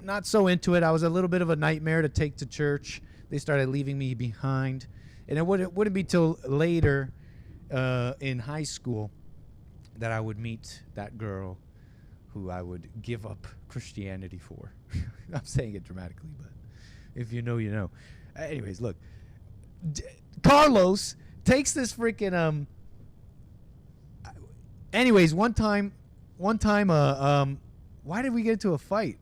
not so into it. I was a little bit of a nightmare to take to church. They started leaving me behind. And it wouldn't be till later in high school that I would meet that girl who I would give up Christianity for. I'm saying it dramatically, but if you know, you know. Anyways, look. Carlos takes this freaking anyways, one time why did we get into a fight?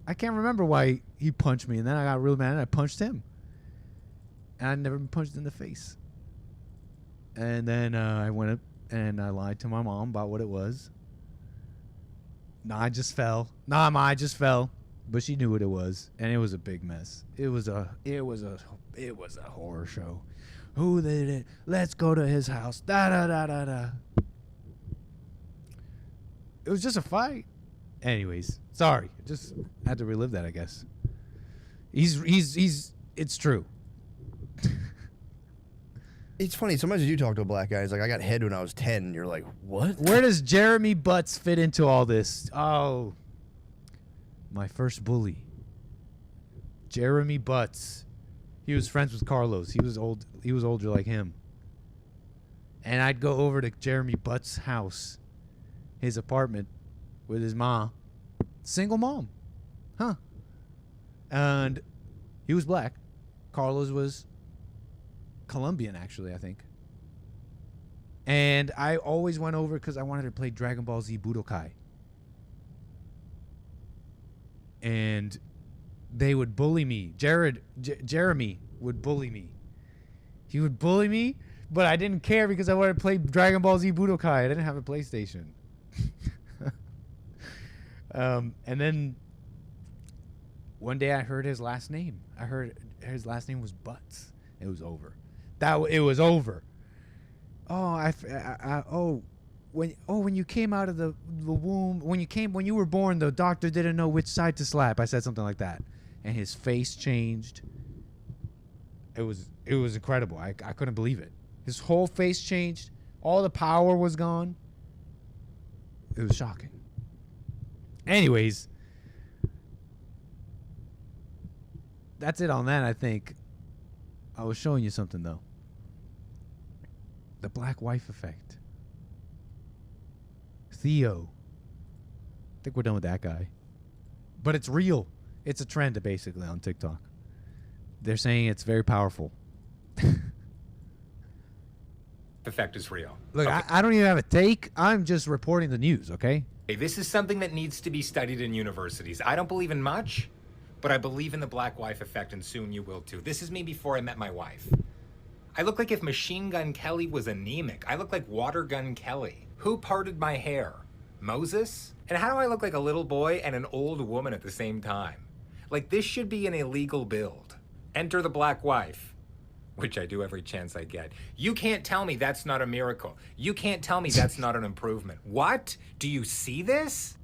I can't remember why he punched me, and then I got really mad and I punched him. And I'd never been punched in the face. And then I went up and I lied to my mom about what it was. Nah, I just fell. But she knew what it was, and it was a big mess. It was a horror show. Who did it? Let's go to his house. Da da da da da. It was just a fight. Anyways, sorry. Just had to relive that, I guess. It's true. It's funny. Sometimes you talk to a black guy. He's like, I got head when I was 10. And you're like, what? Where does Jeremy Butts fit into all this? Oh, my first bully. Jeremy Butts. He was friends with Carlos. He was old. He was older like him. And I'd go over to Jeremy Butts' house, his apartment, with his mom. Single mom. Huh. And he was black. Carlos was Colombian, actually, I think. And I always went over because I wanted to play Dragon Ball Z Budokai. And they would bully me. Jeremy would bully me. He would bully me, but I didn't care because I wanted to play Dragon Ball Z Budokai. I didn't have a PlayStation. And then one day I heard his last name. I heard his last name was Butts. It was over. It was over. When you came out of the womb, when you were born, the doctor didn't know which side to slap. I said something like that, and his face changed. It was incredible. I couldn't believe it. His whole face changed. All the power was gone. It was shocking. Anyways, that's it on that, I think. I was showing you something, though. The black wife effect. Theo. I think we're done with that guy. But it's real. It's a trend, basically, on TikTok. They're saying it's very powerful. Effect is real. Look, Okay. I don't even have a take. I'm just reporting the news, okay? This is something that needs to be studied in universities. I don't believe in much, but I believe in the black wife effect, and soon you will too. This is me before I met my wife. I look like if Machine Gun Kelly was anemic. I look like Water Gun Kelly. Who parted my hair? Moses? And how do I look like a little boy and an old woman at the same time? Like, this should be an illegal build. Enter the black wife. Which I do every chance I get. You can't tell me that's not a miracle. You can't tell me that's not an improvement. What? Do you see this?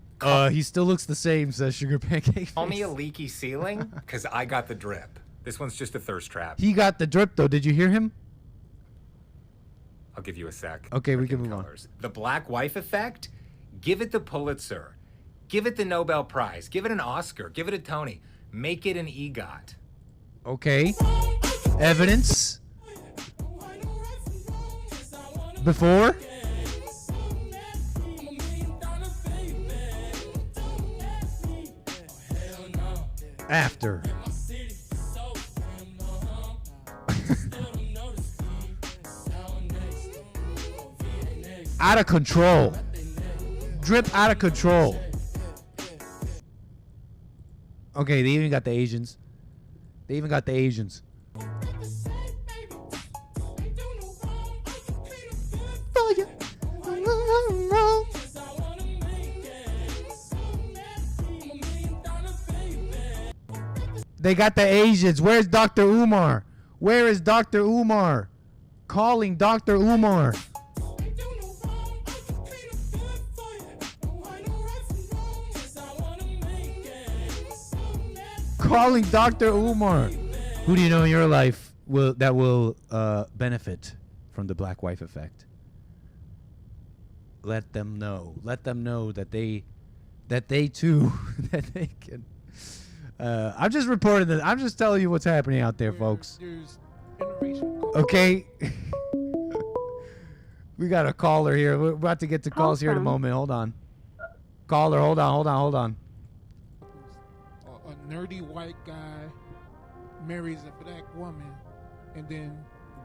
He still looks the same, says Sugar Pancake. Call me a leaky ceiling? Because I got the drip. This one's just a thirst trap. He got the drip, though. Did you hear him? I'll give you a sec. Okay, we can move on. The black wife effect? Give it the Pulitzer. Give it the Nobel Prize. Give it an Oscar. Give it a Tony. Make it an EGOT. Okay. Evidence. Before. After. Out of control. Drip out of control. Okay, they even got the Asians. They even got the Asians. They got the Asians. Where's Dr. Umar? Where is Dr. Umar? calling Dr. Umar. Calling Dr. Umar. Who do you know in your life that will benefit from the black wife effect? Let them know. Let them know that they too that they can. I'm just reporting that. I'm just telling you what's happening out there, folks. Okay. We got a caller here. We're about to get to calls here in a moment. Hold on. Caller, hold on. A nerdy white guy marries a black woman, and then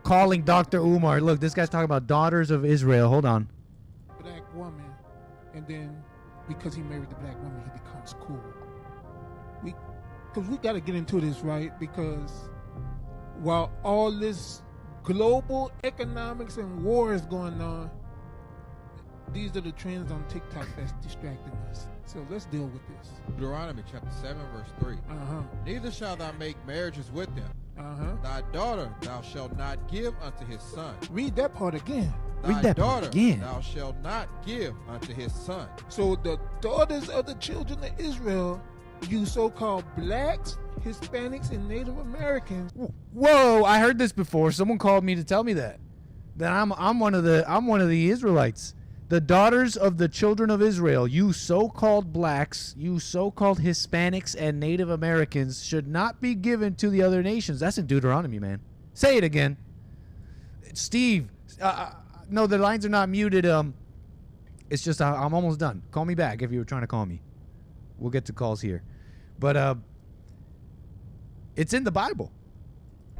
Calling Dr. Umar. Look, this guy's talking about daughters of Israel. Hold on. black woman, and then because he married the black woman, he becomes cool. Because we got to get into this, right? Because while all this global economics and war is going on, these are the trends on TikTok that's distracting us. So let's deal with this. Deuteronomy chapter 7 verse 3. Neither shalt thou make marriages with them. Thy daughter thou shalt not give unto his son. Read that part again. Thy daughter thou shalt not give unto his son. So the daughters of the children of Israel, you so-called blacks, Hispanics, and Native Americans. Whoa! I heard this before. Someone called me to tell me that I'm one of the Israelites. The daughters of the children of Israel, you so-called blacks, you so-called Hispanics, and Native Americans should not be given to the other nations. That's in Deuteronomy, man. Say it again. Steve, no, the lines are not muted. It's just I'm almost done. Call me back if you were trying to call me. We'll get to calls here. But it's in the Bible.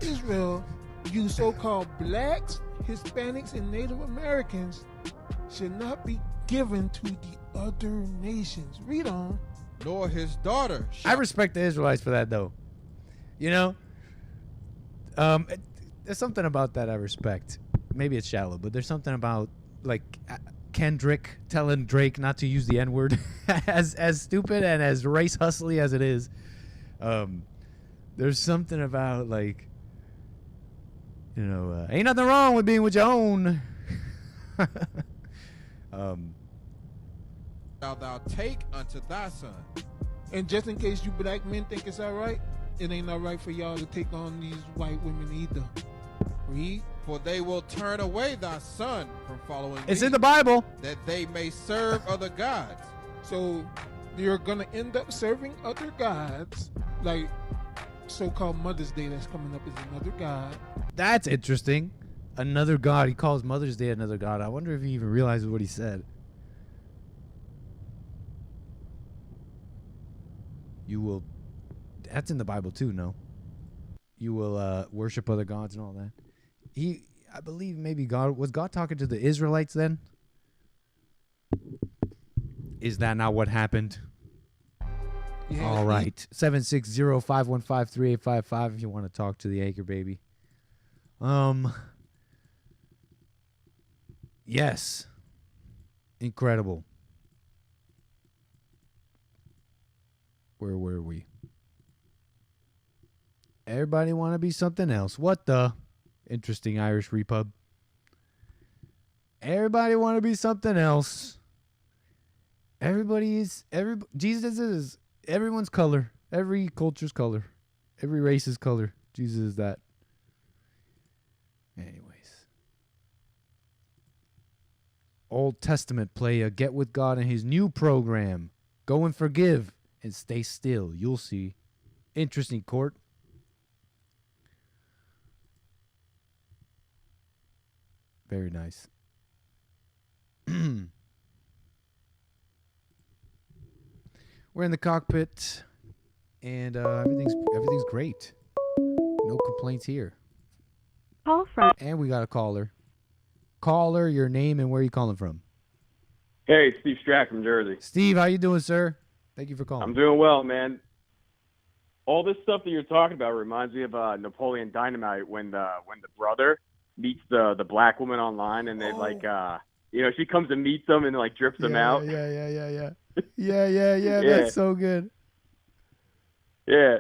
Israel, you so-called blacks, Hispanics, and Native Americans should not be given to the other nations. Read on. Nor his daughter. I respect the Israelites for that, though. You know, there's something about that I respect. Maybe it's shallow, but there's something about like Kendrick telling Drake not to use the N-word, as stupid and as race hustly as it is. There's something about like, you know, ain't nothing wrong with being with your own. Shalt thou take unto thy son. And just in case you black men think it's all right, it ain't all right for y'all to take on these white women either. Read. For they will turn away thy son from following It's me, in the Bible. that they may serve other gods. So you're gonna end up serving other gods, like so-called Mother's Day that's coming up is another god. That's interesting. Another god. He calls Mother's Day another god. I wonder if he even realizes what he said. You will. That's in the Bible too, no? You will worship other gods and all that. I believe maybe God was God talking to the Israelites then? Is that not what happened? Yeah, all right. 760-515-3855 if you want to talk to the Acre baby. Yes. Incredible. Where were we? Everybody want to be something else. What the? Interesting Irish repub. Everybody want to be something else. Jesus is everyone's color. Every culture's color. Every race's color. Jesus is that. Anyways. Old Testament player, get with God in his new program. Go and forgive and stay still. You'll see. Interesting court. Very nice. We're in the cockpit, and everything's great. No complaints here. Call from. And we got a caller. Caller, your name and where you calling from? Hey, Steve Strack from Jersey. Steve, how you doing, sir? Thank you for calling. I'm doing well, man. All this stuff that you're talking about reminds me of Napoleon Dynamite when the brother meets the black woman online, and they she comes and meets them and like drips them out. Yeah. Yeah. That's so good. Yeah,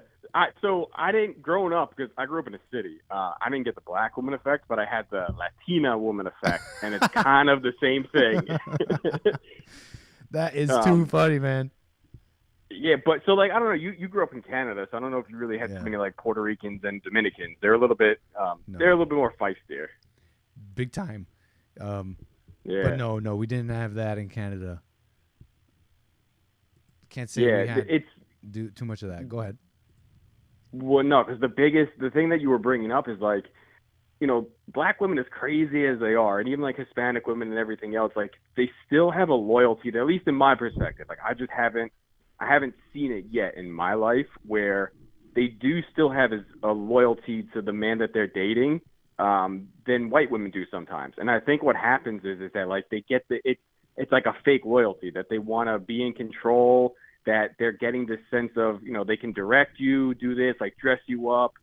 So I didn't growing up because I grew up in a city. I didn't get the black woman effect, but I had the Latina woman effect, and it's kind of the same thing. That is too funny, man. Yeah, but so like I don't know. You grew up in Canada, so I don't know if you really had too many like Puerto Ricans and Dominicans. They're a little bit they're a little bit more feistier. Big time. Yeah. But no, we didn't have that in Canada. Can't say we had do too much of that. Go ahead. Well, no, because the thing that you were bringing up is like, black women, as crazy as they are, and even like Hispanic women and everything else, like they still have a loyalty to, at least in my perspective. Like I haven't seen it yet in my life where they do still have a loyalty to the man that they're dating than white women do sometimes. And I think what happens is that like they get it's like a fake loyalty that they want to be in control, that they're getting this sense of, they can direct you, do this, like dress you up,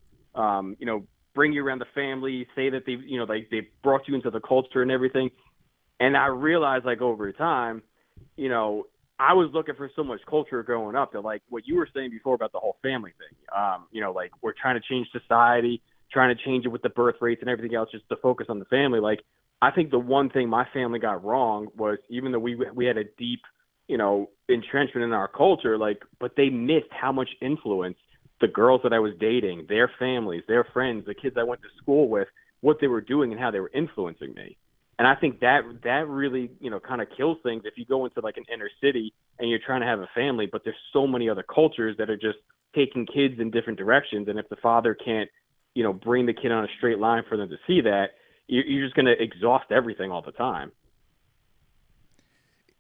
bring you around the family, say that they've brought you into the culture and everything. And I realized like over time, I was looking for so much culture growing up that like what you were saying before about the whole family thing, like we're trying to change society, trying to change it with the birth rates and everything else, just to focus on the family. Like, I think the one thing my family got wrong was, even though we had a deep, entrenchment in our culture, like, but they missed how much influence the girls that I was dating, their families, their friends, the kids I went to school with, what they were doing and how they were influencing me. And I think that really, kind of kills things if you go into like an inner city and you're trying to have a family, but there's so many other cultures that are just taking kids in different directions. And if the father can't, bring the kid on a straight line for them to see that, you're just going to exhaust everything all the time.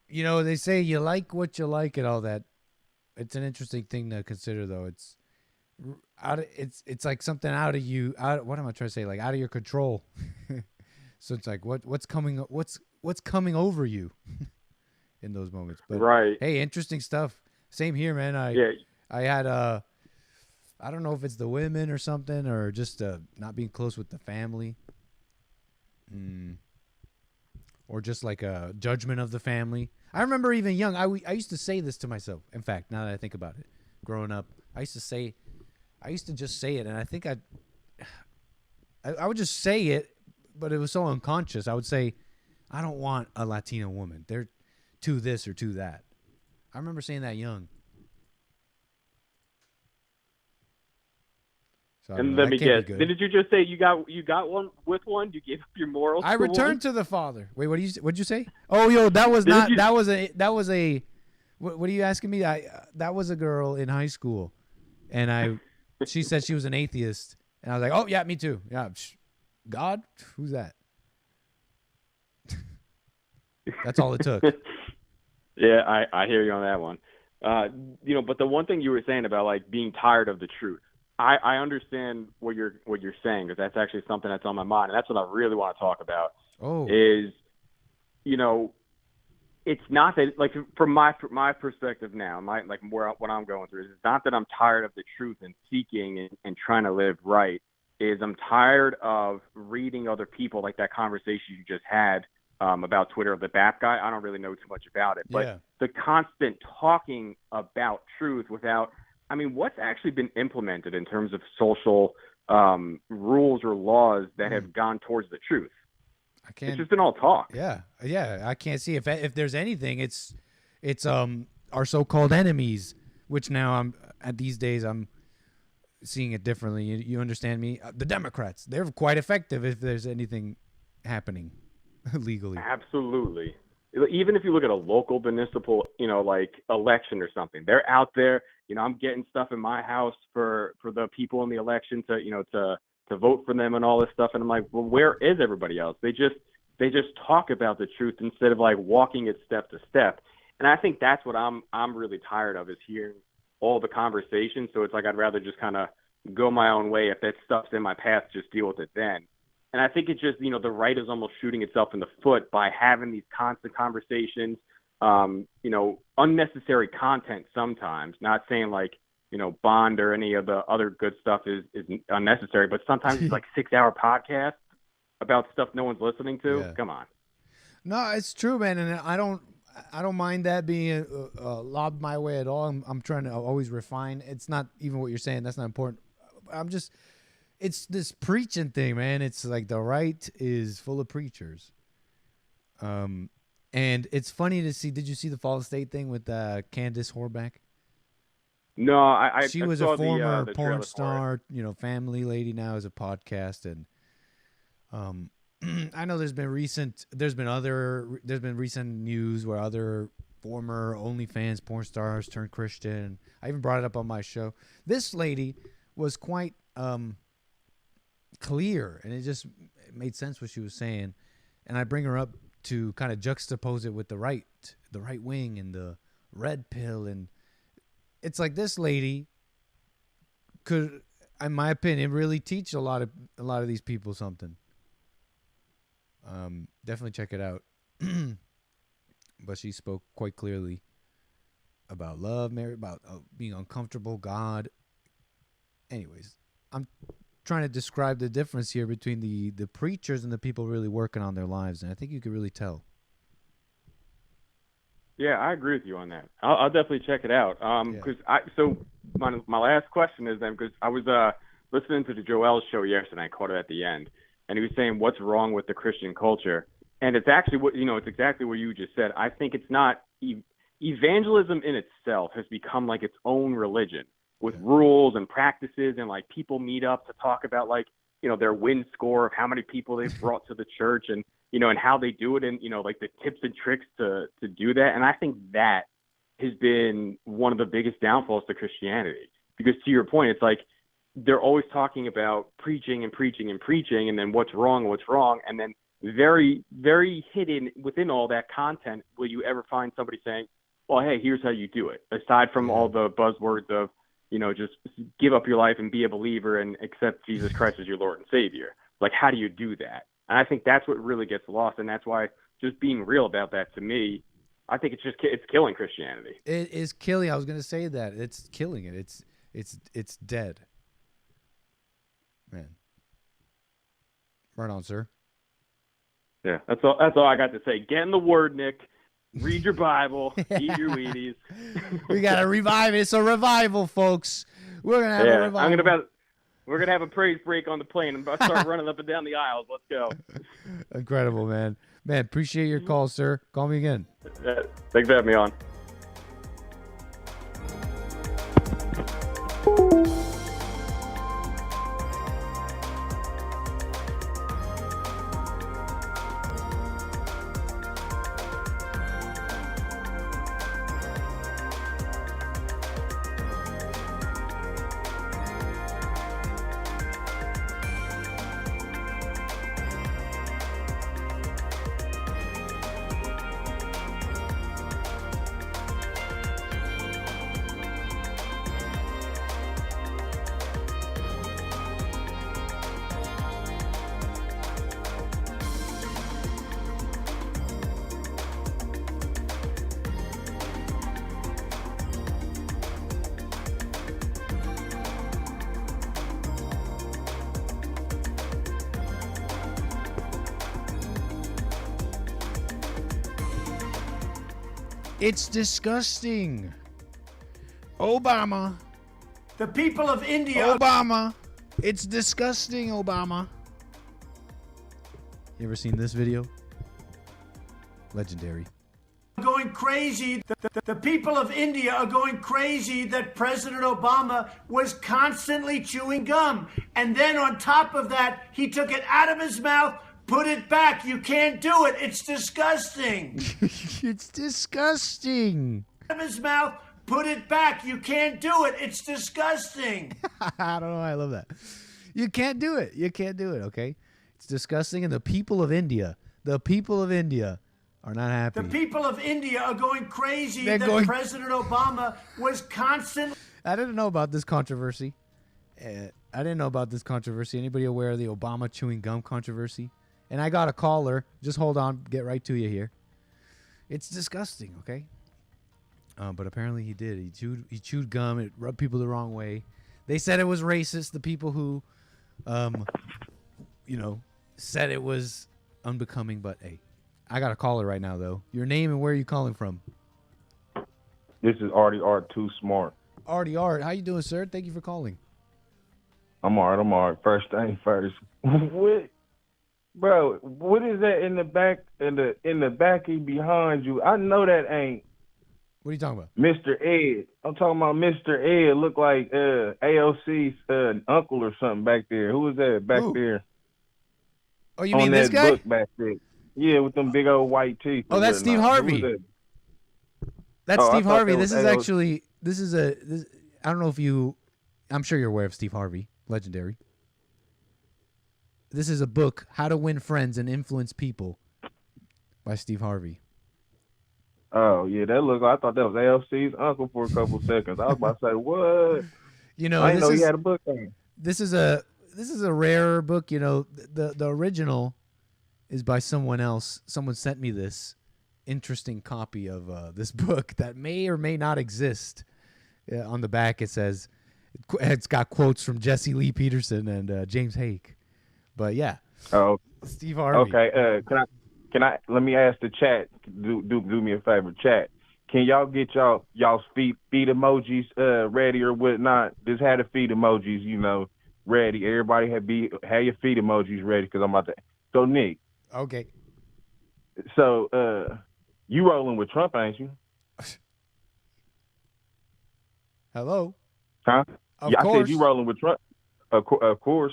They say you like what you like and all that. It's an interesting thing to consider, though. It's like something out of you. What am I trying to say? Like out of your control. So it's like what's coming over you in those moments. But right. Hey, interesting stuff. Same here, man. I had I don't know if it's the women or something, or just not being close with the family. Or just like a judgment of the family. I remember even young, I used to say this to myself. In fact, now that I think about it, growing up, I used to just say it, and I think I would just say it, but it was so unconscious. I would say, I don't want a Latino woman. They're too this or too that. I remember saying that young. So and let me guess, didn't you just say you got one with one? You gave up your morals? I returned to the father. Wait, what'd you say? Oh, yo, that was not. That was a. What are you asking me? That was a girl in high school, and she said she was an atheist, and I was like, oh yeah, me too. Yeah, God, who's that? That's all it took. Yeah, I hear you on that one. But the one thing you were saying about like being tired of the truth, I understand what you're saying, because that's actually something that's on my mind, and that's what I really want to talk about. Is it's not that, like, from my perspective now, what I'm going through is, it's not that I'm tired of the truth and seeking and trying to live right. Is I'm tired of reading other people, like that conversation you just had about Twitter of the BAP guy. I don't really know too much about it, but the constant talking about truth without, what's actually been implemented in terms of social rules or laws that have gone towards the truth? It's just been all talk. Yeah. I can't see if there's anything. It's our so-called enemies, which now these days I'm seeing it differently. You understand me? The Democrats, they're quite effective if there's anything happening legally. Absolutely. Even if you look at a local municipal, like election or something, they're out there. I'm getting stuff in my house for the people in the election to vote for them and all this stuff. And I'm like, well, where is everybody else? They just talk about the truth instead of like walking it step to step. And I think that's what I'm really tired of, is hearing all the conversations. So it's like, I'd rather just kind of go my own way. If that stuff's in my path, just deal with it then. And I think it's just, the right is almost shooting itself in the foot by having these constant conversations, unnecessary content sometimes. Not saying like, Bond or any of the other good stuff is unnecessary, but sometimes it's like 6-hour podcasts about stuff no one's listening to. Yeah. Come on. No, it's true, man. And I don't mind that being lobbed my way at all. I'm trying to always refine. It's not even what you're saying. That's not important. It's this preaching thing, man. It's like the right is full of preachers. And it's funny to see. Did you see the Fall State thing with Candace Horback? No, She I was saw a former the porn trailer for it. star, family lady. Now as a podcast, and I know there's been recent news where other former OnlyFans porn stars turned Christian. I even brought it up on my show. This lady was quite clear, and it made sense what she was saying. And I bring her up to kind of juxtapose it with the right wing and the red pill, and it's like this lady could, in my opinion, really teach a lot of these people something. Definitely check it out. But she spoke quite clearly about love, marriage, about being uncomfortable, God. Anyways, I'm trying to describe the difference here between the preachers and the people really working on their lives, and I think you could really tell. Yeah, I agree with you on that. I'll definitely check it out. So my last question is then, because I was listening to the Joel show yesterday, I caught it at the end, and he was saying what's wrong with the Christian culture, and it's actually it's exactly what you just said. I think it's not evangelism in itself has become like its own religion with rules and practices, and like people meet up to talk about like their win score of how many people they've brought to the church, and and how they do it, and like the tips and tricks to do that. And I think that has been one of the biggest downfalls to Christianity, because to your point, it's like they're always talking about preaching and preaching and preaching, and then what's wrong, and then very, very hidden within all that content will you ever find somebody saying, well, hey, here's how you do it, aside from all the buzzwords of just give up your life and be a believer and accept Jesus Christ as your Lord and Savior. Like, how do you do that? And I think that's what really gets lost, and that's why just being real about that, to me, I think it's killing Christianity. It is killing. I was going to say that. It's killing it. It's dead. Man. Right on, sir. Yeah, that's all I got to say. Get in the Word, Nick. Read your Bible. Eat your Wheaties. We got to revive it. It's a revival, folks. We're going to have a revival. We're going to have a praise break on the plane. I'm about to start running up and down the aisles. Let's go. Incredible, man. Man, appreciate your call, sir. Call me again. Thanks for having me on. It's disgusting. Obama. The people of India. Obama. It's disgusting, Obama. You ever seen this video? Legendary. Going crazy. The people of India are going crazy that President Obama was constantly chewing gum. And then on top of that, he took it out of his mouth, put it back. You can't do it. It's disgusting. It's disgusting. Out of his mouth, put it back. You can't do it. It's disgusting. I don't know. I love that. You can't do it. You can't do it, okay? It's disgusting. And the people of India are not happy. The people of India are going crazy President Obama was constantly... I didn't know about this controversy. Anybody aware of the Obama chewing gum controversy? And I got a caller. Just hold on. Get right to you here. It's disgusting, okay? But apparently he did. He chewed gum. It rubbed people the wrong way. They said it was racist. The people who, said it was unbecoming. But hey, I got a caller right now, though. Your name and where are you calling from? This is Artie Art Too Smart. Artie Art, how you doing, sir? Thank you for calling. I'm all right. First thing first. What, bro? What is that in the back? In the backy behind you? I know that ain't. What are you talking about? Mr. Ed. I'm talking about Mr. Ed. Look like AOC's uncle or something back there. Who is that back there? Oh, you mean this guy? Book back there. Yeah, with them big old white teeth. Oh, that's Steve Harvey. That's Steve Harvey. This is actually, I don't know if I'm sure you're aware of Steve Harvey, legendary. This is a book, How to Win Friends and Influence People by Steve Harvey. Oh, yeah, I thought that was ALC's uncle for a couple seconds. I was about to say, what? You know, I didn't know he had a book on. This is a rare book, you know. The original is by someone else. Someone sent me this interesting copy of this book that may or may not exist. On the back it says it's got quotes from Jesse Lee Peterson and James Hake. But yeah. Oh, Steve Harvey. Okay, can I let me ask the chat, do me a favor, chat. Can y'all get y'all's feet emojis ready or whatnot? Just have the feet emojis, you know, ready. Everybody have your feet emojis ready because I'm about to. So Nick. Okay. So you rolling with Trump, ain't you? Hello. Huh? Of I course. said you rolling with Trump. Of course.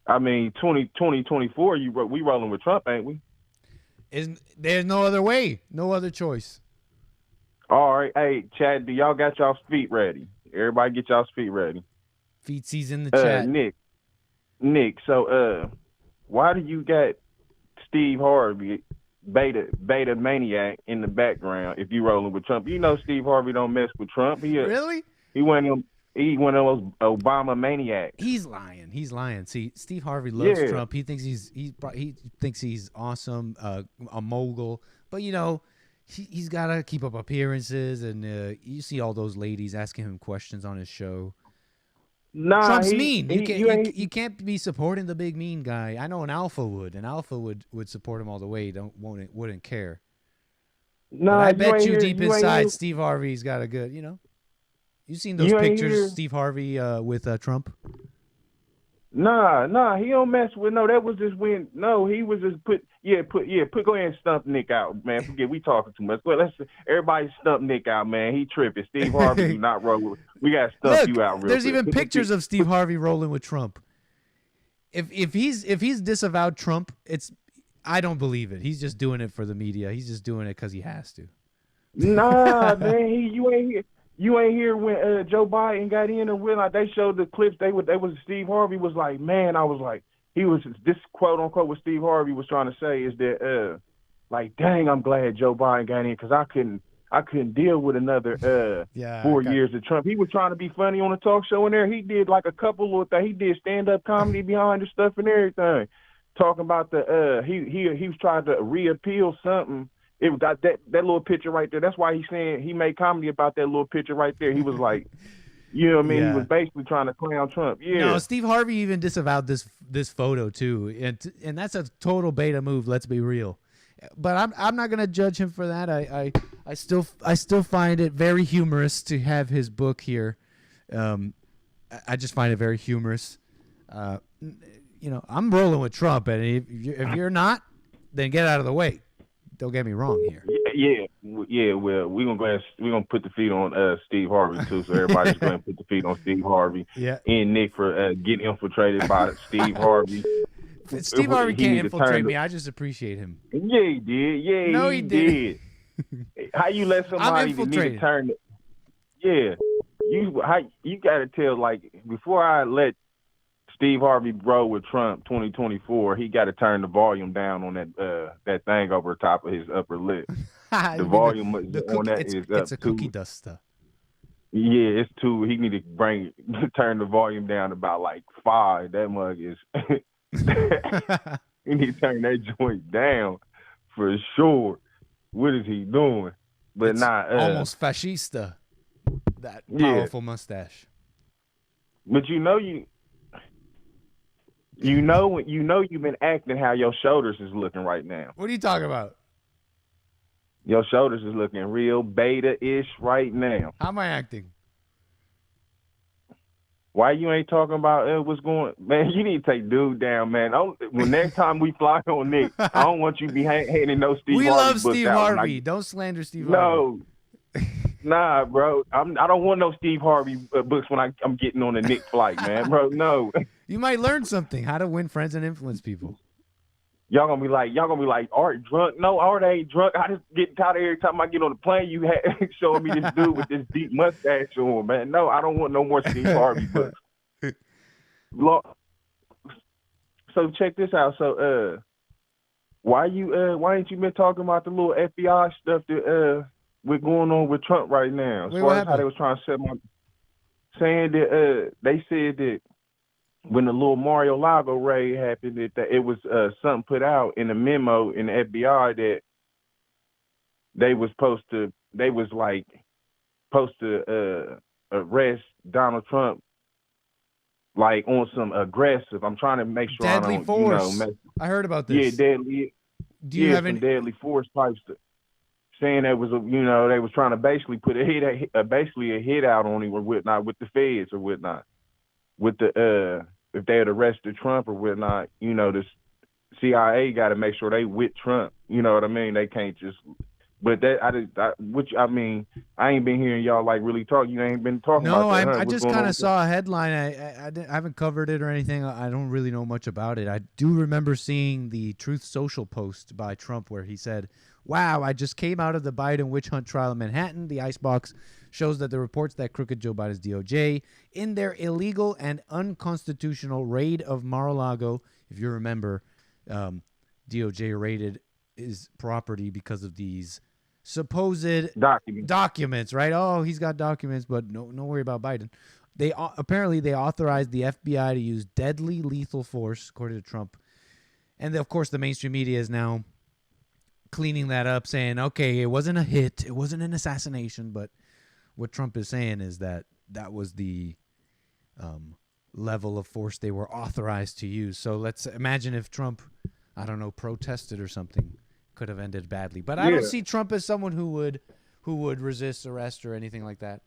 I mean, 2024, we rolling with Trump, ain't we? There's no other way, no other choice. All right, hey, Chad, do y'all got y'all's feet ready? Everybody get y'all's feet ready. Feetsies in the chat. Nick, so why do you got Steve Harvey, beta maniac, in the background if you rolling with Trump? You know Steve Harvey don't mess with Trump. Really? He one of those Obama maniacs. He's lying. See, Steve Harvey loves Trump. He thinks he thinks he's awesome, a mogul. But you know, he's got to keep up appearances, and you see all those ladies asking him questions on his show. Nah, Trump's mean. You can't be supporting the big mean guy. I know an alpha would. An alpha would support him all the way. Wouldn't care. Nah, but I bet you hear, deep inside, Steve Harvey's got a good, you know. You seen those pictures of Steve Harvey with Trump? Nah, he don't mess with that was just when he was just go ahead and stump Nick out, man. Forget we talking too much. But everybody stump Nick out, man. He tripping. Steve Harvey do not roll with. We gotta stump you out real there's quick. Even pictures of Steve Harvey rolling with Trump. If he's disavowed Trump, I don't believe it. He's just doing it for the media. He's just doing it because he has to. Nah, man, you ain't here when Joe Biden got in, or when they showed the clips. They was Steve Harvey was like, man, I was like, he was this quote unquote what Steve Harvey was trying to say is that like, dang, I'm glad Joe Biden got in because I couldn't deal with another 4 years of Trump. He was trying to be funny on a talk show in there. He did like a couple of things. He did stand up comedy behind the stuff and everything, talking about the he was trying to reappeal something. It got that little picture right there. That's why he's saying he made comedy about that little picture right there. He was like, you know what I mean? Yeah. He was basically trying to clown Trump. Yeah. No, Steve Harvey even disavowed this photo too, and that's a total beta move. Let's be real. But I'm not gonna judge him for that. I still find it very humorous to have his book here. I just find it very humorous. You know, I'm rolling with Trump, and if you're not, then get out of the way. Don't get me wrong here. Yeah. Well, we're gonna put the feet on Steve Harvey too. So everybody's going to put the feet on Steve Harvey. Yeah. And Nick for getting infiltrated by Steve Harvey. Steve Harvey can't infiltrate me. I just apprate him. Yeah, he did. Yeah, no, he did. How you let somebody need to turn? Yeah, you got to tell, like, before I let Steve Harvey roll with Trump 2024, he got to turn the volume down on that thing over the top of his upper lip. The volume on that is up. It's a cookie duster. Yeah, it's too. He need to turn the volume down about like 5. That mug is. He need to turn that joint down for sure. What is he doing? But it's not almost fascista. That powerful mustache. But you know You know you've been acting how your shoulders is looking right now. What are you talking about? Your shoulders is looking real beta-ish right now. How am I acting? Why you ain't talking about what's going? Man, you need to take dude down, man. When next time we fly on Nick, I don't want you to be handing no Steve We Harvey love books Steve out. Harvey. Don't slander Steve Harvey. No. Nah, bro. I don't want no Steve Harvey books when I'm getting on the Nick flight, man. Bro, no. You might learn something. How to win friends and influence people. Y'all gonna be like, Art drunk? No, Art ain't drunk. I just get tired of every time I get on the plane, you showing me this dude with this deep mustache on, man. No, I don't want no more Steve Harvey books. So check this out. So why ain't you been talking about the little FBI stuff that we're going on with Trump right now? As far as how they was trying to set my saying that they said that when the little Mar-a-Lago raid happened, that it was something put out in a memo in the FBI that they was supposed to arrest Donald Trump like on some aggressive. I'm trying to make sure deadly I don't, force. I heard about this. Yeah, deadly. Do you have any deadly force type stuff? Saying that was they was trying to basically put a hit out on him or whatnot with the feds or whatnot. With the if they had arrested Trump or whatnot, the CIA got to make sure they with Trump. You know what I mean? They can't just. But I ain't been hearing y'all like really talk. You ain't been talking about that. No, Huh? I just kind of saw a headline. I haven't covered it or anything. I don't really know much about it. I do remember seeing the Truth Social post by Trump where he said, "Wow, I just came out of the Biden witch hunt trial in Manhattan. The icebox shows that the reports that crooked Joe Biden's DOJ in their illegal and unconstitutional raid of Mar-a-Lago." If you remember, DOJ raided his property because of these supposed documents, right? Oh, he's got documents, but no worry about Biden. They apparently authorized the FBI to use deadly lethal force, according to Trump. And of course, the mainstream media is now cleaning that up, saying, okay, it wasn't a hit, it wasn't an assassination. But what Trump is saying is that was the level of force they were authorized to use. So let's imagine if Trump, I don't know, protested or something, could have ended badly. But I don't see Trump as someone who would resist arrest or anything like that.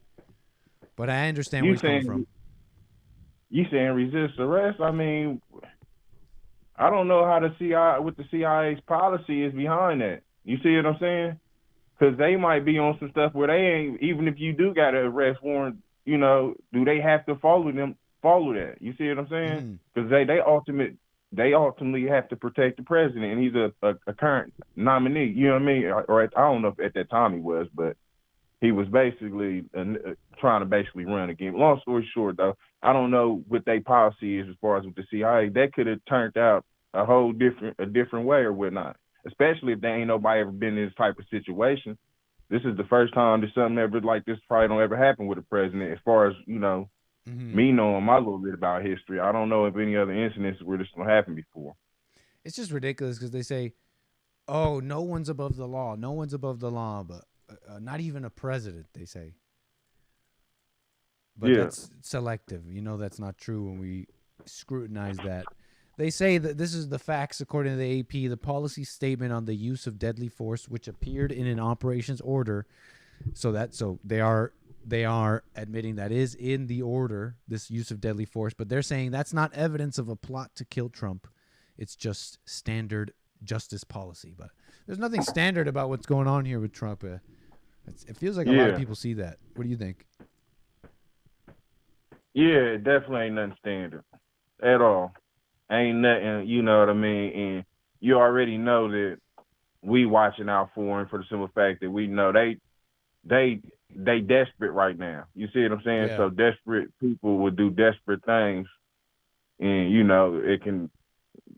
But I understand where he's coming from. You saying resist arrest? I mean, I don't know how the CIA's policy is behind that. You see what I'm saying? Because they might be on some stuff where they ain't. Even if you do got an arrest warrant, do they have to follow that? You see what I'm saying? Because they ultimately have to protect the president, and he's a current nominee. You know what I mean? Or I don't know if at that time he was, but he was basically trying to basically run a game. Long story short, though, I don't know what their policy is as far as with the CIA. That could have turned out a different way or whatnot. Especially if there ain't nobody ever been in this type of situation. This is the first time that something ever like this probably don't ever happen with a president. As far as me knowing my little bit about history, I don't know of any other incidents where this will happen before. It's just ridiculous because they say, "Oh, no one's above the law. No one's above the law," but not even a president. They say, but that's selective. That's not true when we scrutinize that. They say that this is the facts according to the AP. The policy statement on the use of deadly force, which appeared in an operations order, so they are admitting that is in the order, this use of deadly force, but they're saying that's not evidence of a plot to kill Trump. It's just standard justice policy. But there's nothing standard about what's going on here with Trump. It feels like a lot of people see that. What do you think? Yeah, it definitely ain't nothing standard at all. Ain't nothing, you know what I mean? And you already know that we watching out for him for the simple fact that we know they desperate right now. You see what I'm saying? Yeah. So desperate people would do desperate things, and it can.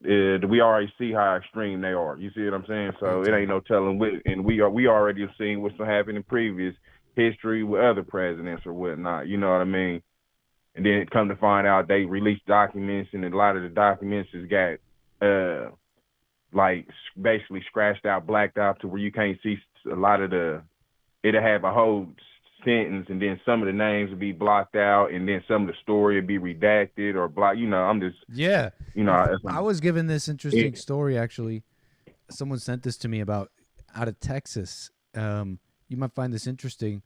We already see how extreme they are. You see what I'm saying? So it ain't no telling what. And we already have seen what's happened in previous history with other presidents or whatnot. You know what I mean? And then come to find out they released documents, and a lot of the documents has got like basically scratched out, blacked out to where you can't see a lot of the. It'll have a whole sentence, and then some of the names would be blocked out, and then some of the story would be redacted or blocked. You know, I'm just I was given this interesting story actually. Someone sent this to me about out of Texas. You might find this interesting,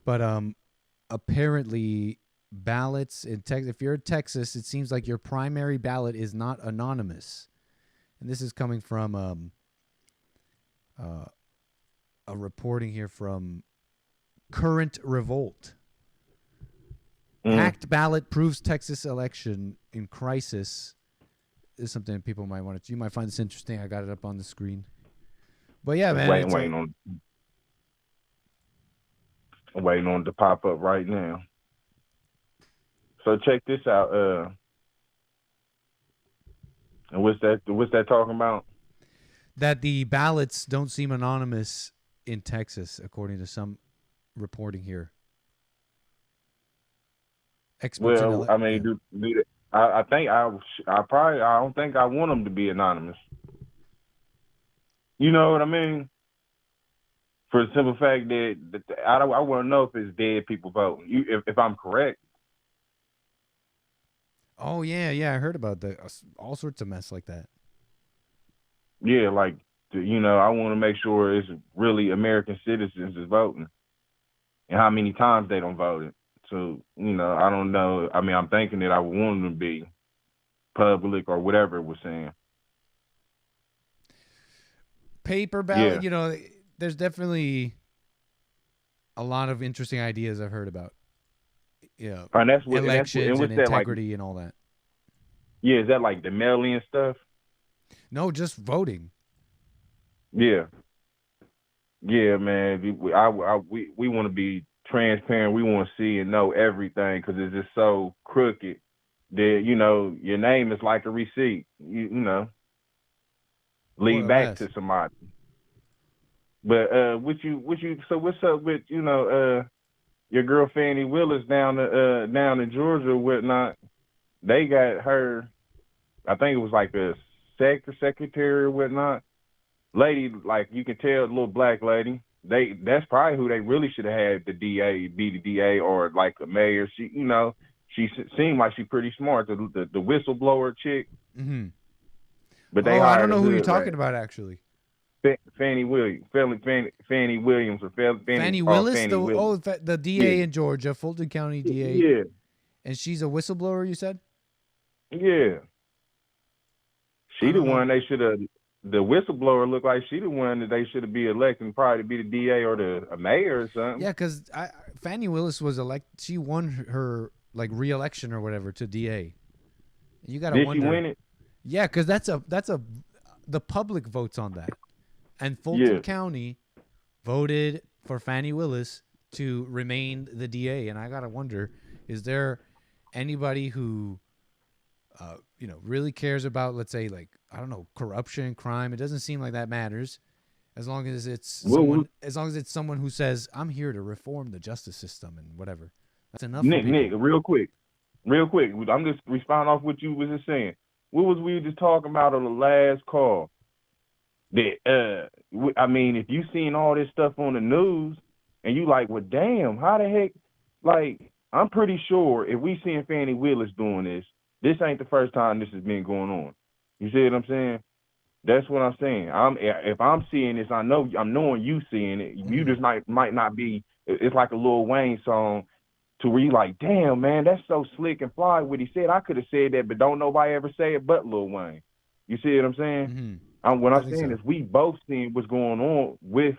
but apparently ballots in Texas. If you're in Texas, it seems like your primary ballot is not anonymous, and this is coming from a reporting here from Current Revolt. Hacked ballot proves Texas election in crisis. This is something people might want to. You might find this interesting. I got it up on the screen. But yeah, man, waiting on it to pop up right now. So check this out. And what's that talking about? That the ballots don't seem anonymous in Texas, according to some reporting here. Experts I mean, I think I don't think I want them to be anonymous. You know what I mean? For the simple fact that I want to know if it's dead people voting. If I'm correct. Oh yeah, I heard about that. All sorts of mess like that. Yeah, like I want to make sure it's really American citizens is voting, and how many times they don't vote it. So I don't know. I mean, I'm thinking that I would want them to be public or whatever it was saying. Paper ballot, there's definitely a lot of interesting ideas I've heard about. Yeah, and that's what elections and integrity like, and all that. Yeah, is that like the mail-in stuff? No, just voting. Yeah, man. We want to be transparent. We want to see and know everything because it's just so crooked that your name is like a receipt. Lead back to somebody. But so what's up with your girl Fannie Willis down in Georgia or whatnot? They got her, I think it was like a secretary or whatnot. Lady, like you can tell, the little black lady. That's probably who they really should have had the DA or like a mayor. She seemed like she's pretty smart. The whistleblower chick. Mm-hmm. But they I don't know who you're talking about actually. Fannie Williams or Fannie Willis. The DA in Georgia, Fulton County DA. Yeah. And she's a whistleblower, you said? Yeah. She the one they should have. The whistleblower looked like she the one that they should have be electing probably to be the DA or a mayor or something. Yeah, because Fannie Willis was elected. She won her re-election or whatever to DA. You got to wonder. Did she win it? Yeah, because the public votes on that, and Fulton County voted for Fannie Willis to remain the DA. And I gotta wonder, is there anybody who really cares about, let's say, like, I don't know, corruption, crime? It doesn't seem like that matters, as long as it's someone who says, I'm here to reform the justice system and whatever. That's enough. Nick, real quick, I'm just responding off what you was just saying. What was we just talking about on the last call? That I mean, if you seen all this stuff on the news and you like, well, damn, how the heck? Like, I'm pretty sure if we seeing Fannie Willis doing this ain't the first time this has been going on. You see what I'm saying? That's what I'm saying. If I'm seeing this, I'm knowing you seeing it. You just might not be. It's like a Lil Wayne song to where you like, damn, man, that's so slick and fly what he said. I could have said that, but don't nobody ever say it but Lil Wayne. You see what I'm saying? Mm-hmm. What I'm saying is we both seeing what's going on with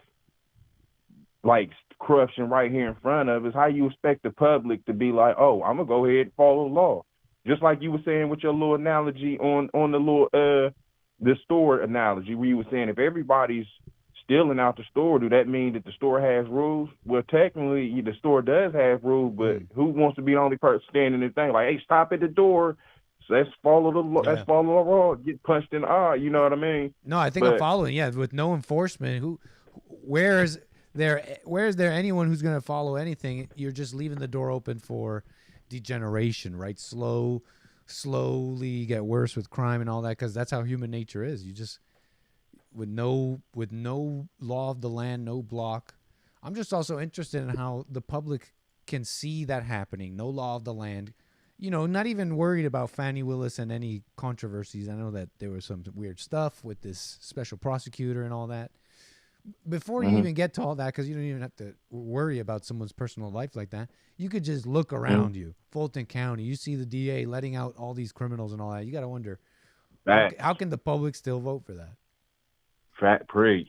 like corruption right here in front of us. How you expect the public to be like, oh, I'm gonna go ahead and follow the law? Just like you were saying with your little analogy on the little the store analogy, where you were saying if everybody's stealing out the store, do that mean that the store has rules? Well, technically, the store does have rules, but who wants to be the only person standing in the thing? Like, hey, stop at the door. So let's follow the law. Let's follow the law. Get punched in the eye. You know what I mean? No, I think I'm following. Yeah, with no enforcement, where is there anyone who's going to follow anything? You're just leaving the door open for degeneration, right? Slowly get worse with crime and all that, because that's how human nature is. You just with no law of the land, no block. I'm just also interested in how the public can see that happening. No law of the land. You know, not even worried about Fani Willis and any controversies. I know that there was some weird stuff with this special prosecutor and all that. Before you even get to all that, because you don't even have to worry about someone's personal life like that, you could just look around you. Fulton County, you see the DA letting out all these criminals and all that. You got to wonder, how can the public still vote for that? Fat preach.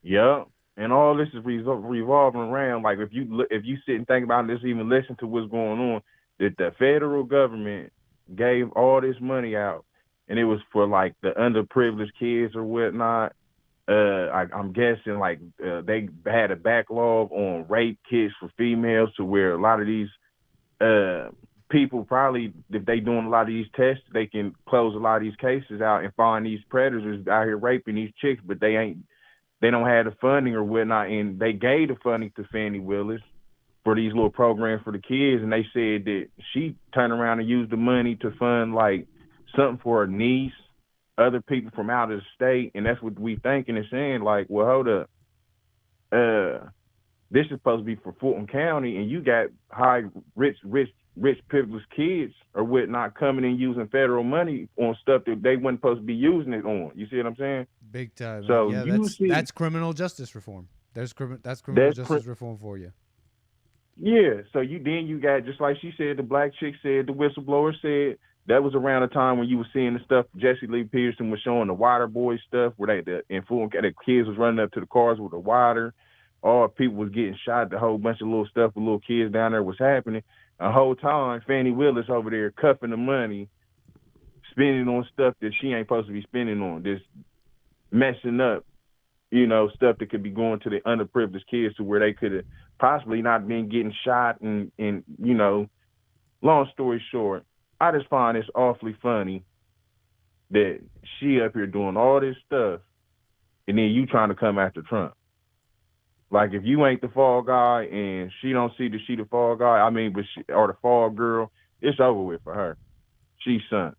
Yep. And all this is revolving around, like, if you sit and think about this, even listen to what's going on, that the federal government gave all this money out, and it was for, like, the underprivileged kids or whatnot. I'm guessing, like, they had a backlog on rape kits for females, to where a lot of these people probably, if they doing a lot of these tests, they can close a lot of these cases out and find these predators out here raping these chicks, but they don't have the funding or whatnot. And they gave the funding to Fani Willis for these little programs for the kids, and they said that she turned around and used the money to fund, like, something for her niece, other people from out of the state. And that's what we thinking and saying, like, well, hold up. This is supposed to be for Fulton County, and you got rich privileged kids or whatnot coming and using federal money on stuff that they weren't supposed to be using it on. You see what I'm saying? Big time. So yeah, that's criminal justice reform. That's criminal justice reform for you. Yeah. So you got, just like she said, the black chick said, the whistleblower said, that was around the time when you were seeing the stuff Jesse Lee Peterson was showing, the water boy stuff, where the kids was running up to the cars with the water. All people was getting shot. The whole bunch of little stuff with little kids down there was happening. The whole time, Fani Willis over there cuffing the money, spending on stuff that she ain't supposed to be spending on, just messing up, stuff that could be going to the underprivileged kids, to where they could have possibly not been getting shot. And long story short, I just find it's awfully funny that she up here doing all this stuff, and then you trying to come after Trump. Like, if you ain't the fall guy and she don't see that she the fall guy, or the fall girl, it's over with for her. She's son.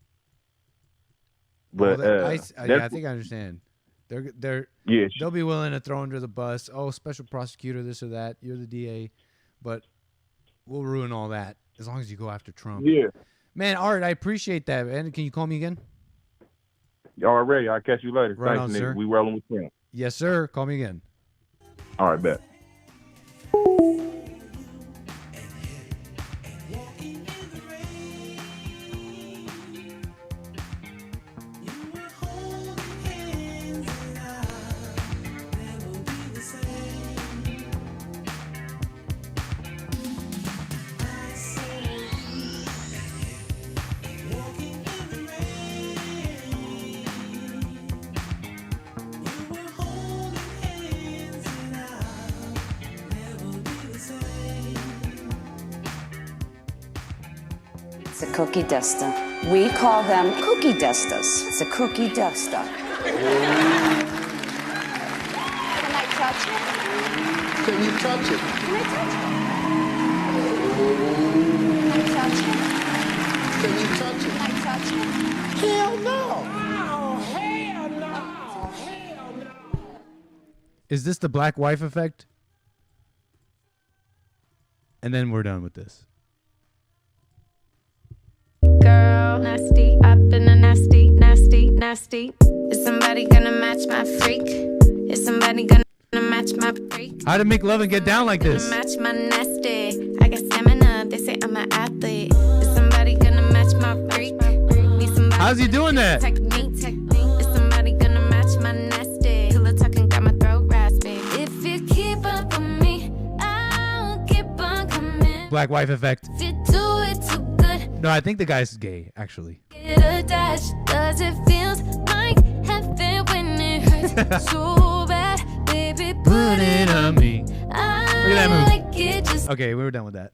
But I think I understand. They'll be willing to throw under the bus. Oh, special prosecutor, this or that. You're the DA, but we'll ruin all that as long as you go after Trump. Yeah. Man, Art, I appreciate that. And can you call me again? Already. I'll catch you later. Right Thanks, on, Nick. sir. We rolling with Trump. Yes, sir. Call me again. All right, bet. It's a cookie duster. We call them cookie dusters. It's a cookie duster. Can I touch it? Can you touch it? Can I touch it? Can I touch it? Can you touch it? Can I touch it? Hell no! Oh, hell no! Hell no! Is this the black wife effect? And then we're done with this. Girl, nasty, up in a nasty, nasty, nasty. Is somebody gonna match my freak? Is somebody gonna match my freak? How to make love and get down like this? Match my nasty. I got stamina. They say I'm an athlete. Is somebody gonna match my freak? Need somebody. How's he doing that? Technique. Is somebody gonna match my nasty? Pillow talking got my throat raspy. If you keep up with me, I'll keep on coming. Black wife effect. If you do it too good. No, I think the guy's gay, actually. Get a dash, does it feels like heaven when it hurts so bad, baby, put it on me. Look at that move. Like it just Okay, we were done with that.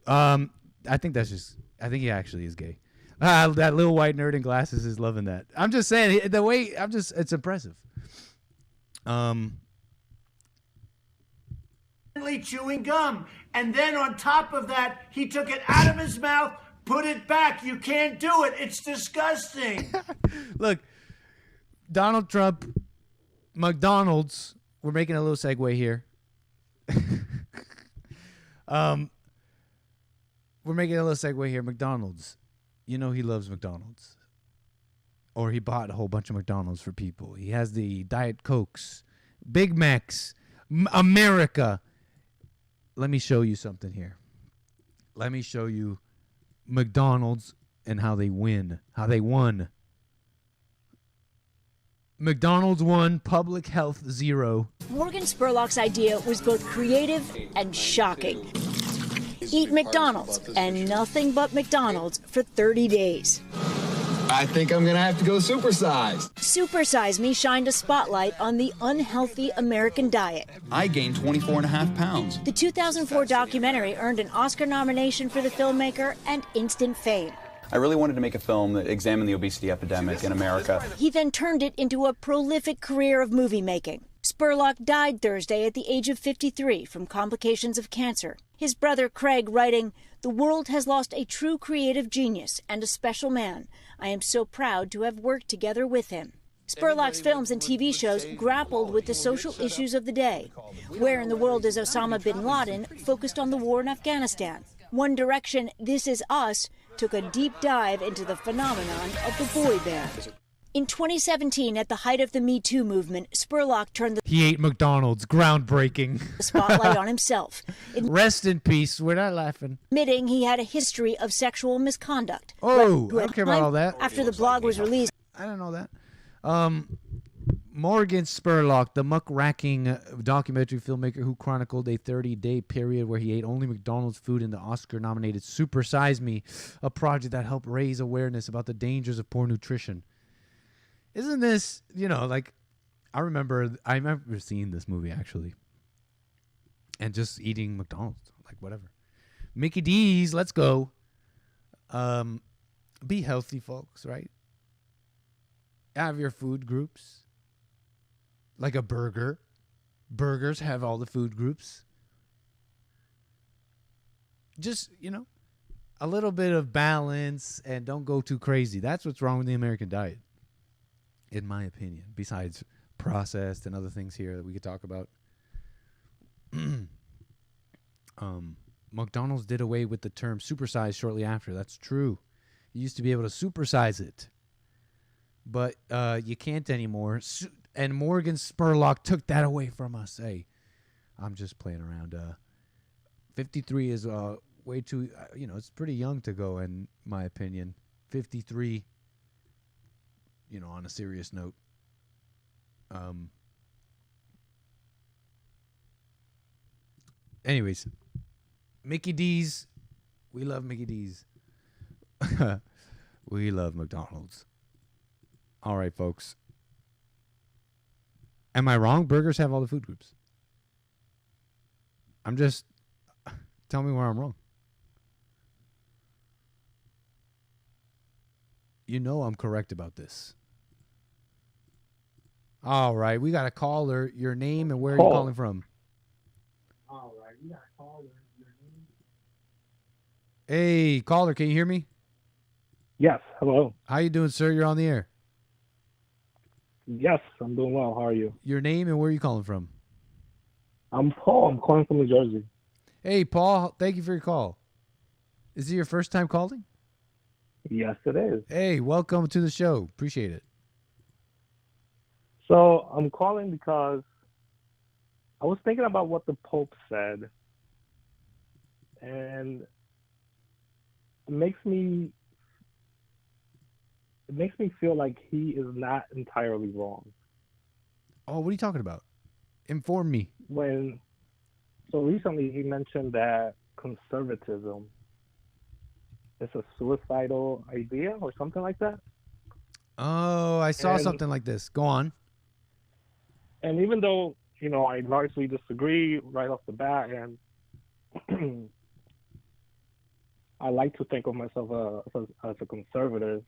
I think he actually is gay. That little white nerd in glasses is loving that. I'm just saying, it's impressive. Chewing gum, and then on top of that, he took it out of his mouth, put it back. You can't do it. It's disgusting. Look, Donald Trump, McDonald's. We're making a little segue here. We're making a little segue here. McDonald's. You know he loves McDonald's. Or he bought a whole bunch of McDonald's for people. He has the Diet Cokes, Big Macs, America. Let me show you something here. Let me show you McDonald's and how they win. How they won. McDonald's won, public health 0. Morgan Spurlock's idea was both creative and shocking. Eat McDonald's and nothing but McDonald's for 30 days. I think I'm gonna have to go supersized. Super Size Me shined a spotlight on the unhealthy American diet. I gained 24.5 pounds. The 2004 documentary earned an Oscar nomination for the filmmaker and instant fame. I really wanted to make a film that examined the obesity epidemic in America. He then turned it into a prolific career of movie making. Spurlock died Thursday at the age of 53 from complications of cancer. His brother Craig writing, "The world has lost a true creative genius and a special man. I am so proud to have worked together with him." Spurlock's films and TV shows grappled with the social issues of the day. Where in the World is Osama bin Laden focused on the war in Afghanistan. One Direction, This Is Us took a deep dive into the phenomenon of the boy band. In 2017, at the height of the Me Too movement, Spurlock turned He ate McDonald's. Groundbreaking. the spotlight on himself, Rest in peace. We're not laughing. admitting he had a history of sexual misconduct. Oh, Who I at don't care about all that. After the blog was released, I didn't know that. Morgan Spurlock, the muckraking documentary filmmaker who chronicled a 30-day period where he ate only McDonald's food in the Oscar-nominated Super Size Me, a project that helped raise awareness about the dangers of poor nutrition. Isn't this, like, I remember seeing this movie, actually, and just eating McDonald's, like, whatever. Mickey D's, let's go. Be healthy, folks, right? Have your food groups. Like a burger. Burgers have all the food groups. Just, a little bit of balance and don't go too crazy. That's what's wrong with the American diet, in my opinion, besides processed and other things here that we could talk about. McDonald's did away with the term supersize shortly after. That's true. You used to be able to supersize it, but you can't anymore. And Morgan Spurlock took that away from us. Hey, I'm just playing around. 53 is way too, it's pretty young to go, in my opinion. 53, on a serious note. Anyways, Mickey D's. We love Mickey D's. We love McDonald's. All right, folks. Am I wrong? Burgers have all the food groups. Tell me where I'm wrong. I'm correct about this. All right, we got a caller. Your name and where are you calling from? All right, we got a caller. Hey, caller, can you hear me? Yes, hello. How you doing, sir? You're on the air. Yes, I'm doing well. How are you? Your name and where are you calling from? I'm Paul. I'm calling from New Jersey. Hey, Paul. Thank you for your call. Is it your first time calling? Yes, it is. Hey, welcome to the show. Appreciate it. So I'm calling because I was thinking about what the Pope said, and it makes me feel like he is not entirely wrong. Oh, what are you talking about? Inform me. So recently he mentioned that conservatism is a suicidal idea or something like that. Oh, I saw something like this. Go on. And even though, I largely disagree right off the bat, and I like to think of myself as a conservative,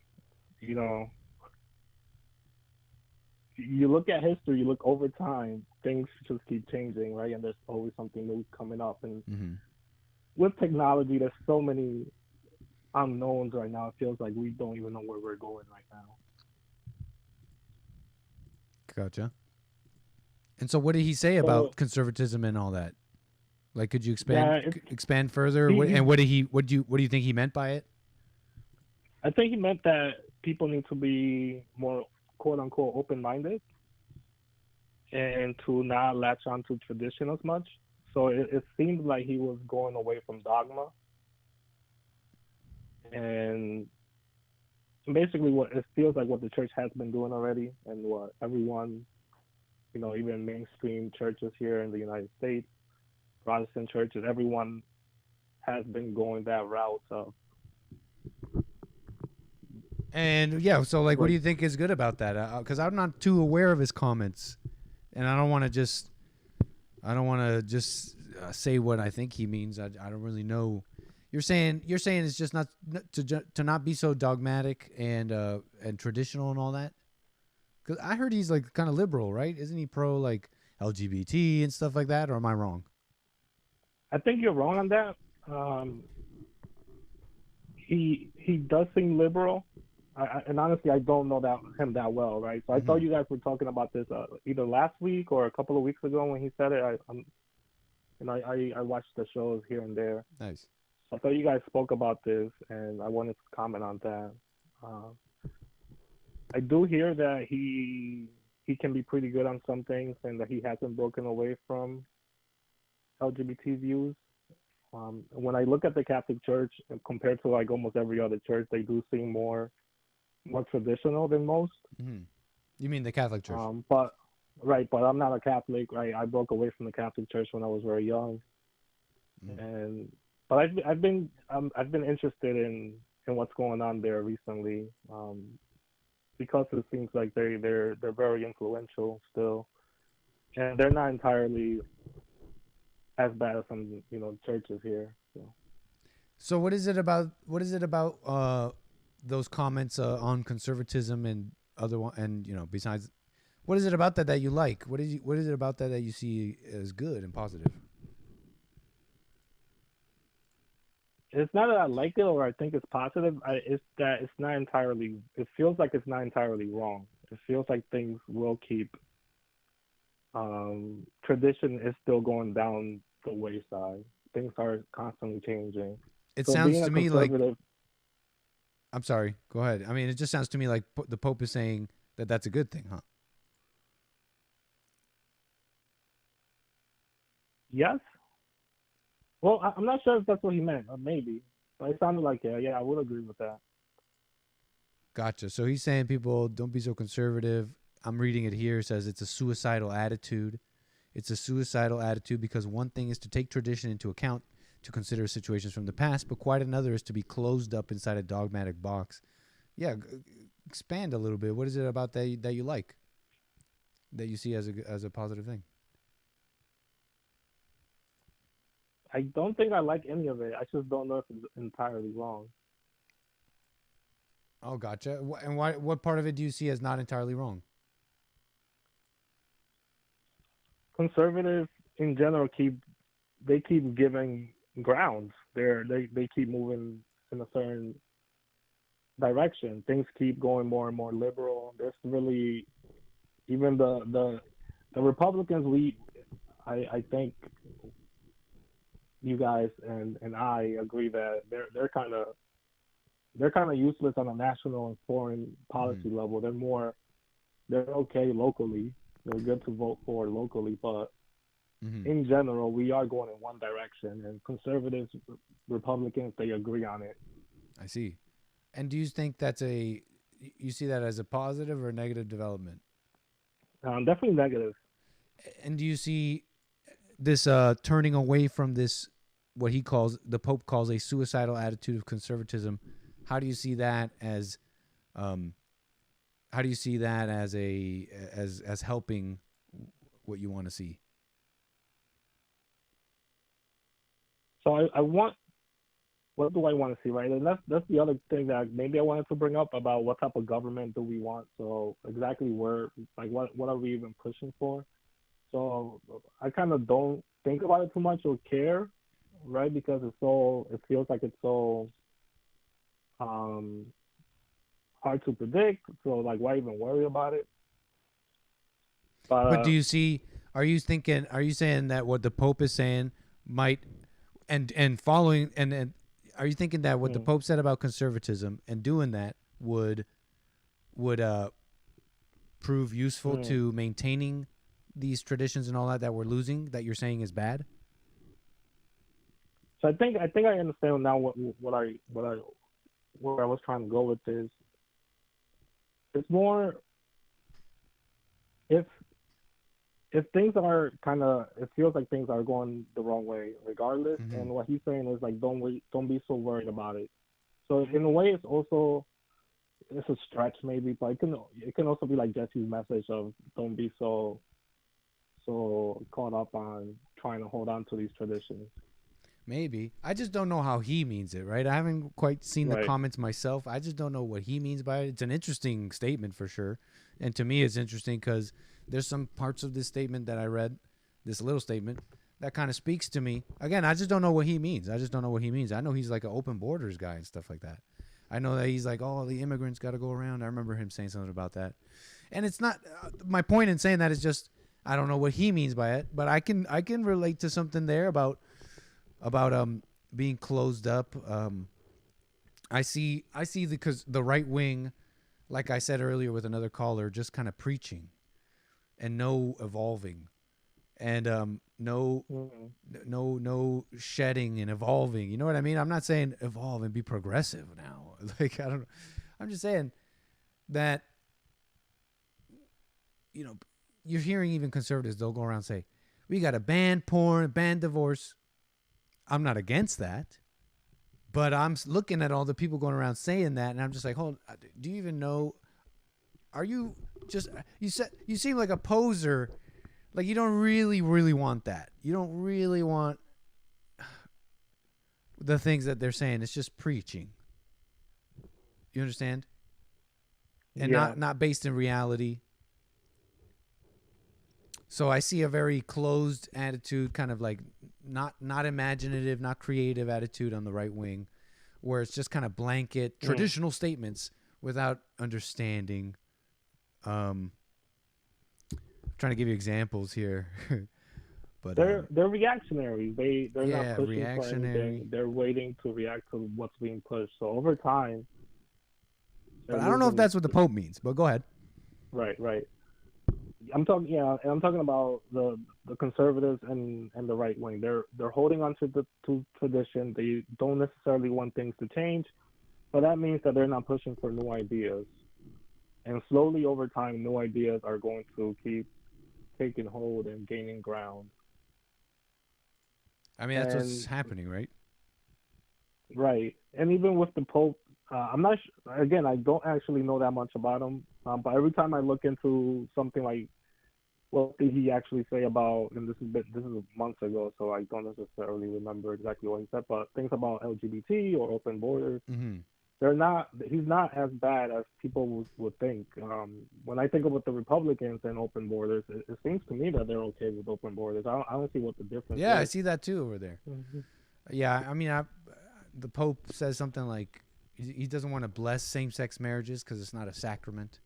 you look at history, you look over time, things just keep changing, right? And there's always something new coming up. And with technology, there's so many unknowns right now. It feels like we don't even know where we're going right now. Gotcha. And so what did he say about conservatism and all that? Like, could you expand Yeah, expand further? he- What do you think he meant by it? I think he meant that people need to be more quote unquote open minded and to not latch onto tradition as much. So it seemed like he was going away from dogma. And basically what it feels like what the church has been doing already and what everyone, even mainstream churches here in the United States, Protestant churches, everyone has been going that route of. And yeah, so like, what do you think is good about that? Because I'm not too aware of his comments, and I don't want to just say what I think he means. I don't really know. You're saying it's just not to not be so dogmatic and traditional and all that. Because I heard he's like kind of liberal, right? Isn't he pro like LGBT and stuff like that? Or am I wrong? I think you're wrong on that. He does seem liberal, and honestly, I don't know him that well, right? So I thought you guys were talking about this either last week or a couple of weeks ago when he said it. I watched the shows here and there. Nice. I thought you guys spoke about this, and I wanted to comment on that. I do hear that he can be pretty good on some things, and that he hasn't broken away from LGBT views. When I look at the Catholic Church compared to like almost every other church, they do seem more traditional than most. Mm-hmm. You mean the Catholic Church? But I'm not a Catholic. Right, I broke away from the Catholic Church when I was very young, but I've been interested in what's going on there recently, because it seems like they're very influential still, and they're not entirely as bad as some churches here. So what is it about those comments on conservatism and besides, what is it about that you like? What is it about that you see as good and positive? It's not that I like it or I think it's positive. It's that it's not entirely. It feels like it's not entirely wrong. It feels like things will keep. Tradition is still going down the wayside. Things are constantly changing. It So sounds being a to me like. conservative- I'm sorry. Go ahead. I mean, it just sounds to me like the Pope is saying that that's a good thing, huh? Yes. Well, I'm not sure if that's what he meant. Maybe. But it sounded like yeah, I would agree with that. Gotcha. So he's saying people don't be so conservative. I'm reading it here. It says it's a suicidal attitude. It's a suicidal attitude because one thing is to take tradition into account to consider situations from the past, but quite another is to be closed up inside a dogmatic box. Yeah, expand a little bit. What is it about that you like, that you see as a positive thing? I don't think I like any of it. I just don't know if it's entirely wrong. Oh, gotcha. And what part of it do you see as not entirely wrong? Conservatives in general keep giving grounds. They keep moving in a certain direction. Things keep going more and more liberal. There's really even the Republicans. I think you guys and I agree that they're kind of useless on a national and foreign policy level. They're okay locally. They're good to vote for locally, but in general, we are going in one direction. And conservatives, Republicans, they agree on it. I see. And do you think you see that as a positive or a negative development? Definitely negative. And do you see this turning away from this, what the Pope calls a suicidal attitude of conservatism? How do you see that as as helping what you want to see? So what do I want to see, right? And that's the other thing that maybe I wanted to bring up about what type of government do we want. So exactly what are we even pushing for? So I kind of don't think about it too much or care, right? Because it feels like it's so hard to predict. So like, why even worry about it? But do you see? Are you saying that what the Pope is saying might and following and are you thinking that what the Pope said about conservatism and doing that would prove useful to maintaining these traditions and all that we're losing, that you're saying is bad? So I think I understand now where I was trying to go with this. It's more if things are it feels like things are going the wrong way regardless, and what he's saying is like don't be so worried about it. So in a way, it's a stretch maybe, but it can also be like Jesse's message of don't be so caught up on trying to hold on to these traditions. Maybe. I just don't know how he means it, right? I haven't quite seen the comments myself. I just don't know what he means by it. It's an interesting statement for sure. And to me, it's interesting because there's some parts of this statement that I read, this little statement, that kind of speaks to me. Again, I just don't know what he means. I know he's like an open borders guy and stuff like that. I know that he's like, oh, the immigrants got to go around. I remember him saying something about that. And it's not, my point in saying that is just, I don't know what he means by it, but I can relate to something there about being closed up. I see the right wing, like I said earlier with another caller, just kind of preaching and no evolving and no shedding and evolving. You know what I mean? I'm not saying evolve and be progressive now. Like, I don't know. I'm just saying that, you know, you're hearing even conservatives, they'll go around and say, we got to ban porn, ban divorce. I'm not against that, but I'm looking at all the people going around saying that, and I'm just like, hold, do you even know? Are you just, you seem like a poser, like you don't really want that. You don't really want the things that they're saying. It's just preaching. You understand? And not based in reality. So I see a very closed attitude, kind of like not imaginative, not creative attitude on the right wing, where it's just kind of blanket traditional statements without understanding. Trying to give you examples here, but they're reactionary. They're not pushing for anything. They're waiting to react to what's being pushed. So over time. But I don't know if that's what the Pope means. But go ahead. Right. I'm talking about the conservatives and the right wing. They're holding on to tradition. They don't necessarily want things to change, but that means that they're not pushing for new ideas. And slowly over time, new ideas are going to keep taking hold and gaining ground. I mean, that's what's happening, right? Right. And even with the Pope, I'm not again, I don't actually know that much about him, but every time I look into something like what did he actually say about, and this is months ago, so I don't necessarily remember exactly what he said, but things about LGBT or open borders, he's not as bad as people would think. When I think about the Republicans and open borders, it seems to me that they're okay with open borders. I don't see what the difference is. Yeah, I see that too over there. Yeah, I mean, the Pope says something like he doesn't want to bless same-sex marriages because it's not a sacrament,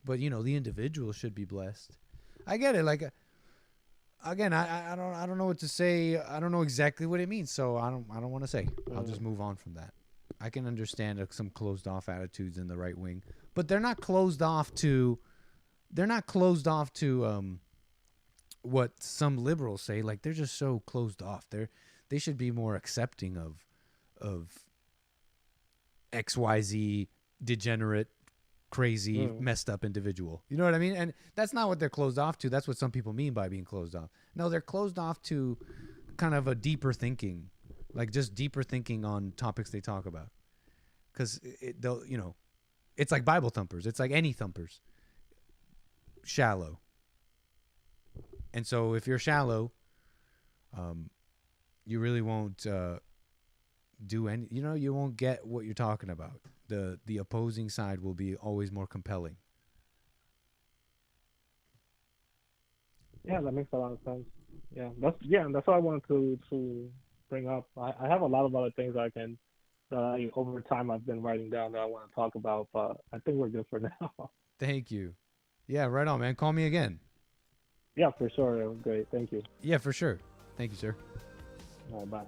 but you know, the individual should be blessed. I get it. Like, again, I don't know what to say. I don't know exactly what it means, so I don't want to say. I'll just move on from that. I can understand some closed off attitudes in the right wing, but they're not closed off to what some liberals say. Like, they're just so closed off. They should be more accepting of XYZ degenerate, crazy, messed up individual. You know what I mean? And that's not what they're closed off to. That's what some people mean by being closed off. No, they're closed off to kind of a deeper thinking, like just deeper thinking on topics they talk about. Because they'll, you know, it's like Bible thumpers. It's like any thumpers. Shallow. And so if you're shallow, you really won't do any, you know, you won't get what you're talking about. The opposing side will be always more compelling. Yeah, that makes a lot of sense. That's what I wanted to bring up. I have a lot of other things over time I've been writing down that I want to talk about, but I think we're good for now. Thank you. Yeah, right on, man. Call me again. Yeah, for sure. It was great. Thank you. Yeah, for sure. Thank you, sir. All right, bye.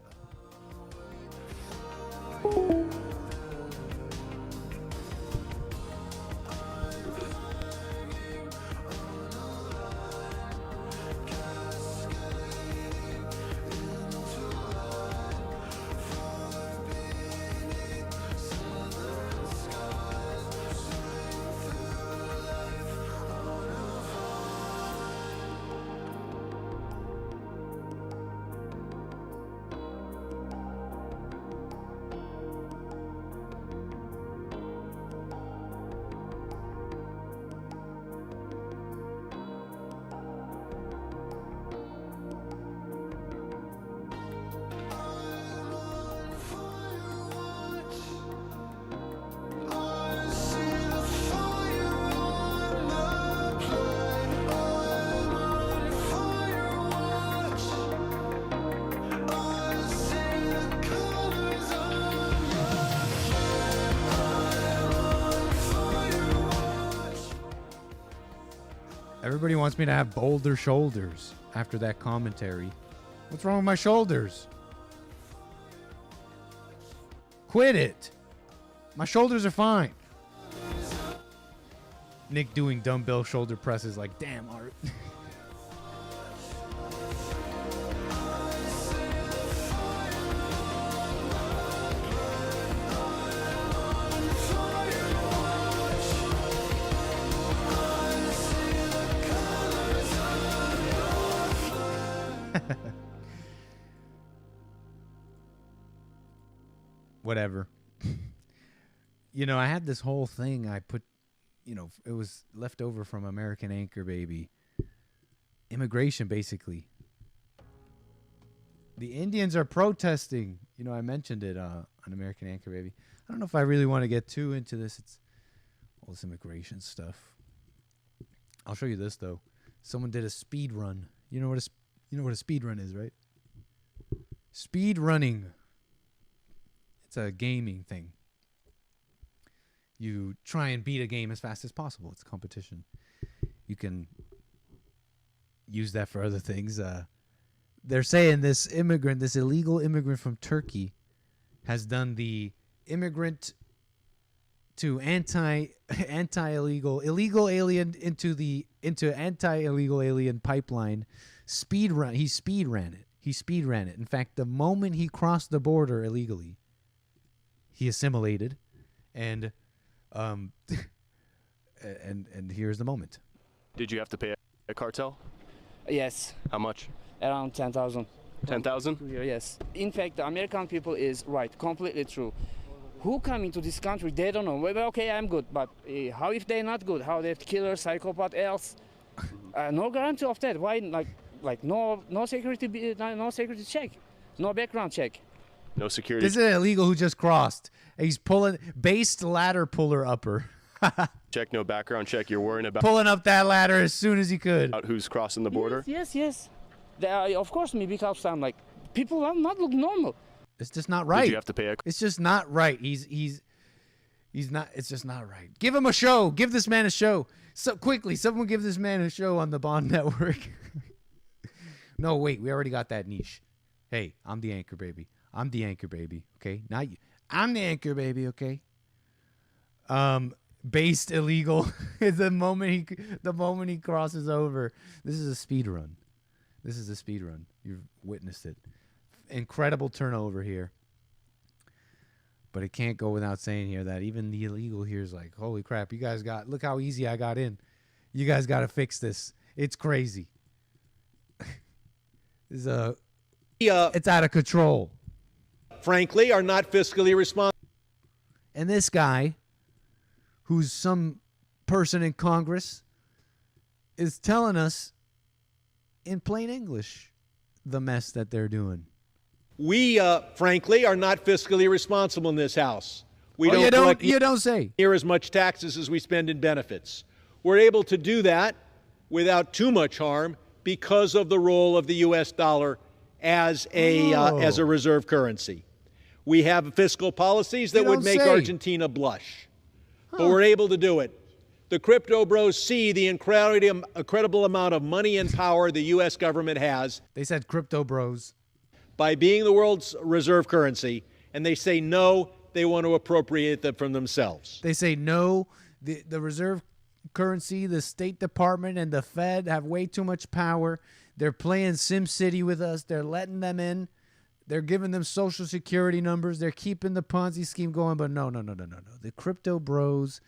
Everybody wants me to have bolder shoulders after that commentary. What's wrong with my shoulders? Quit it. My shoulders are fine. Nick doing dumbbell shoulder presses like, damn, Art. Whatever. You know, I had this whole thing I put, you know, it was left over from American Anchor Baby. Immigration, basically. The Indians are protesting. You know, I mentioned it on American Anchor Baby. I don't know if I really want to get too into this. It's all this immigration stuff. I'll show you this, though. Someone did a speed run. You know what a speed run is, right? Speed running. It's a gaming thing. You try and beat a game as fast as possible. It's a competition. You can use that for other things. They're saying this illegal immigrant from Turkey has done the immigrant to illegal alien into anti-illegal alien pipeline speed run. He speed ran it. In fact, the moment he crossed the border illegally, he assimilated, and here's the moment. Did you have to pay a cartel? Yes. How much? Around 10,000. 10,000? Yes. In fact, the American people is right, completely true. Who come into this country, they don't know. Well, okay, I'm good, but how if they're not good? How they killer, psychopath, else? No guarantee of that. Why, like no security, no security check, no background check. No security. This is an illegal who just crossed. He's pulling based ladder puller upper. Check, no background check. You're worrying about pulling up that ladder as soon as he could. Who's crossing the border? Yes. Of course, me because I'm like people are not look normal. It's just not right. Did you have to pay It's just not right. He's not. It's just not right. Give him a show. Give this man a show. So quickly, someone give this man a show on the Bond Network. No, wait. We already got that niche. Hey, I'm the anchor baby. Okay, not you. I'm the anchor baby. Okay. Based illegal is the moment he crosses over. This is a speed run. You've witnessed it. Incredible turnover here. But it can't go without saying here that even the illegal here is like, holy crap! Look how easy I got in. You guys got to fix this. It's crazy. It's out of control. Frankly, are not fiscally responsible. And this guy, who's some person in Congress, is telling us in plain English the mess that they're doing. We, frankly, are not fiscally responsible in this House. We you don't say. Near as much taxes as we spend in benefits. We're able to do that without too much harm because of the role of the U.S. dollar as a reserve currency. We have fiscal policies that would make Argentina blush, but we're able to do it. The crypto bros see the incredible amount of money and power the U.S. government has. They said crypto bros. by being the world's reserve currency, and they say no, they want to appropriate them from themselves. They say no, the reserve currency, the State Department, and the Fed have way too much power. They're playing SimCity with us. They're letting them in. They're giving them social security numbers. They're keeping the Ponzi scheme going. But no. The crypto bros,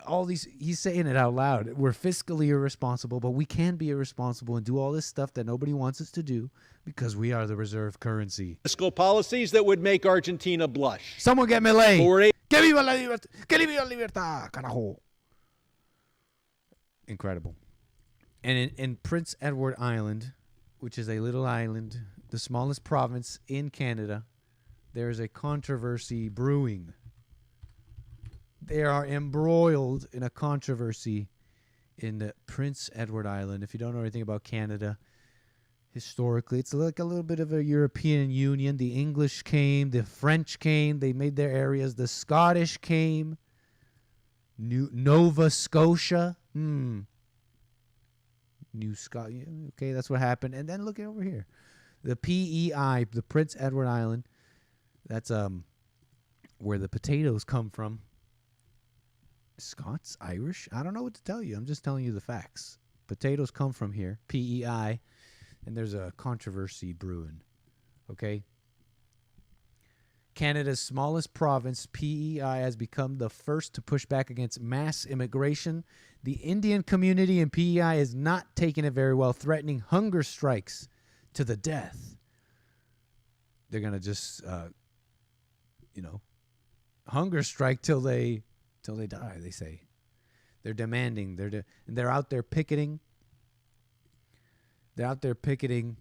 all these, he's saying it out loud. We're fiscally irresponsible, but we can be irresponsible and do all this stuff that nobody wants us to do because we are the reserve currency. Fiscal policies that would make Argentina blush. Someone get Milei. Que viva la libertad. Que viva la libertad, carajo. Incredible. And in Prince Edward Island, which is a little island, the smallest province in Canada, there is a controversy brewing. They are embroiled in a controversy in the Prince Edward Island. If you don't know anything about Canada, historically, it's like a little bit of a European Union. The English came, the French came, they made their areas. The Scottish came, Nova Scotia. New Scott. Okay, that's what happened. And then look over here. The PEI, the Prince Edward Island, that's where the potatoes come from. Scots, Irish? I don't know what to tell you. I'm just telling you the facts. Potatoes come from here, PEI, and there's a controversy brewing. Okay? Canada's smallest province, PEI, has become the first to push back against mass immigration. The Indian community in PEI is not taking it very well, threatening hunger strikes to the death. They're going to just, hunger strike till they die, they say. They're demanding. They're out there picketing. They're out there picketing.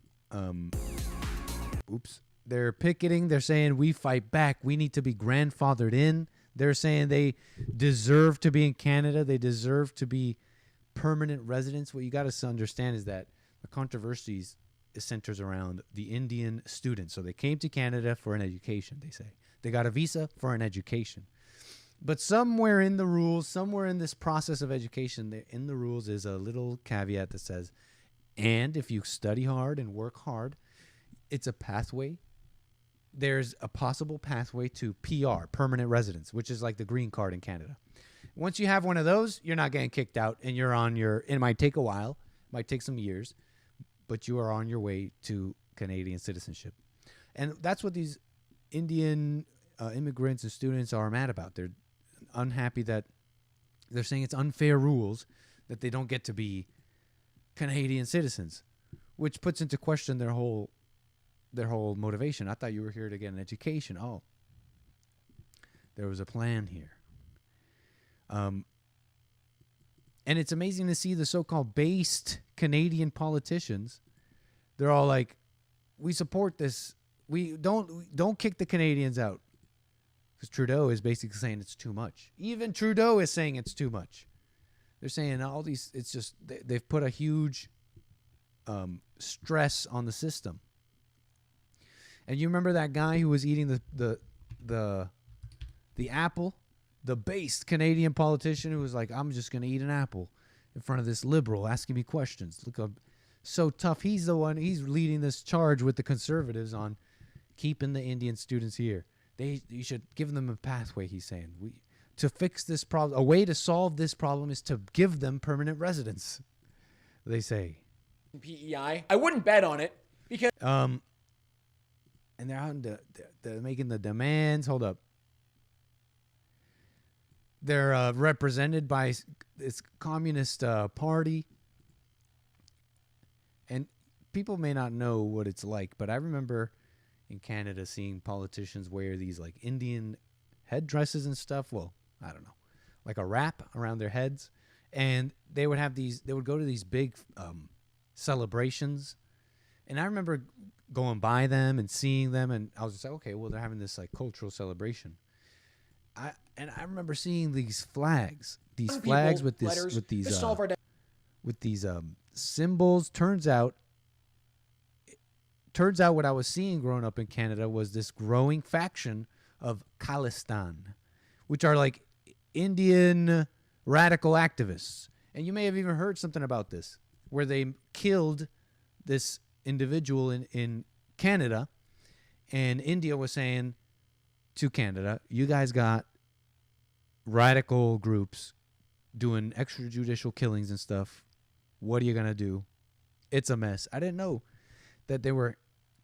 They're picketing. They're saying, we fight back. We need to be grandfathered in. They're saying they deserve to be in Canada. They deserve to be permanent residents. What you got to understand is that the controversies centers around the Indian students. So they came to Canada for an education, they say. They got a visa for an education. But somewhere in the rules, somewhere in this process of education, in the rules is a little caveat that says, and if you study hard and work hard, it's a pathway. There's a possible pathway to PR, permanent residence, which is like the green card in Canada. Once you have one of those, you're not getting kicked out, and you're on your, it might take a while, might take some years, but you are on your way to Canadian citizenship. And that's what these Indian immigrants and students are mad about. They're unhappy that they're saying it's unfair rules that they don't get to be Canadian citizens, which puts into question their whole motivation. I thought you were here to get an education. Oh, there was a plan here. And it's amazing to see the so-called based Canadian politicians. They're all like, we support this. We don't kick the Canadians out. Because Trudeau is basically saying it's too much. Even Trudeau is saying it's too much. They're saying all these, it's just, they've put a huge stress on the system. And you remember that guy who was eating the apple? The based Canadian politician who was like, I'm just going to eat an apple in front of this liberal asking me questions. Look up, so tough. He's the one, he's leading this charge with the conservatives on keeping the Indian students here. You should give them a pathway, he's saying. To fix this problem, a way to solve this problem is to give them permanent residence, they say. PEI. I wouldn't bet on it because... And they're out they're making the demands. Hold up. They're represented by this communist party. And people may not know what it's like, but I remember in Canada seeing politicians wear these like Indian headdresses and stuff. Well, I don't know, like a wrap around their heads. And they would have they would go to these big celebrations. And I remember going by them and seeing them, and I was just like, okay, well, they're having this like cultural celebration. I remember seeing these flags with these symbols. Turns out what I was seeing growing up in Canada was this growing faction of Khalistan, which are like Indian radical activists. And you may have even heard something about this, where they killed this individual in Canada, and India was saying to Canada, you guys got radical groups doing extrajudicial killings and stuff. What are you going to do? It's a mess. I didn't know that they were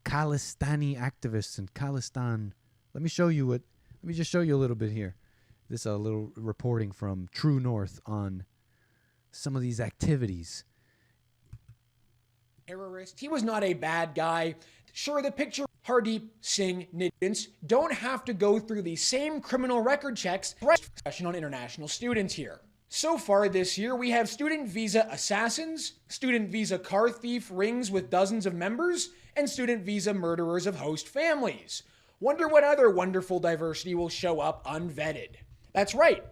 Khalistani activists in Khalistan. Let me just show you a little bit here. This is a little reporting from True North on some of these activities. Terrorist. He was not a bad guy. Sure, the picture Hardeep Singh Nijjar don't have to go through the same criminal record checks on international students here. So far this year, we have student visa assassins, student visa car thief rings with dozens of members, and student visa murderers of host families. Wonder what other wonderful diversity will show up unvetted. That's right.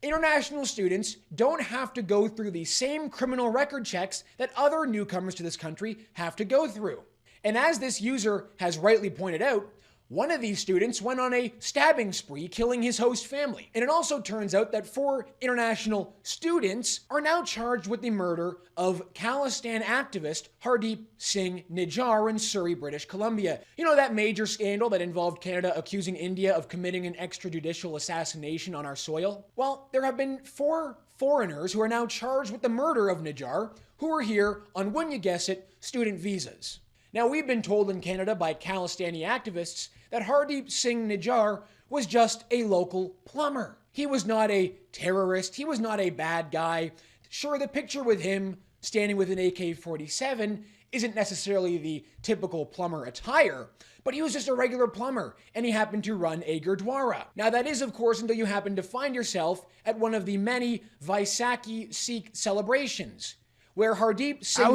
International students don't have to go through the same criminal record checks that other newcomers to this country have to go through. And as this user has rightly pointed out, one of these students went on a stabbing spree, killing his host family. And it also turns out that 4 international students are now charged with the murder of Khalistan activist Hardeep Singh Nijjar in Surrey, British Columbia. You know, that major scandal that involved Canada accusing India of committing an extrajudicial assassination on our soil? Well, there have been 4 foreigners who are now charged with the murder of Nijjar, who are here on, wouldn't you guess it, student visas. Now, we've been told in Canada by Khalistani activists that Hardeep Singh Nijjar was just a local plumber. He was not a terrorist. He was not a bad guy. Sure, the picture with him standing with an AK-47 isn't necessarily the typical plumber attire, but he was just a regular plumber, and he happened to run a gurdwara. Now, that is, of course, until you happen to find yourself at one of the many Vaisakhi Sikh celebrations, where Hardeep Singh... I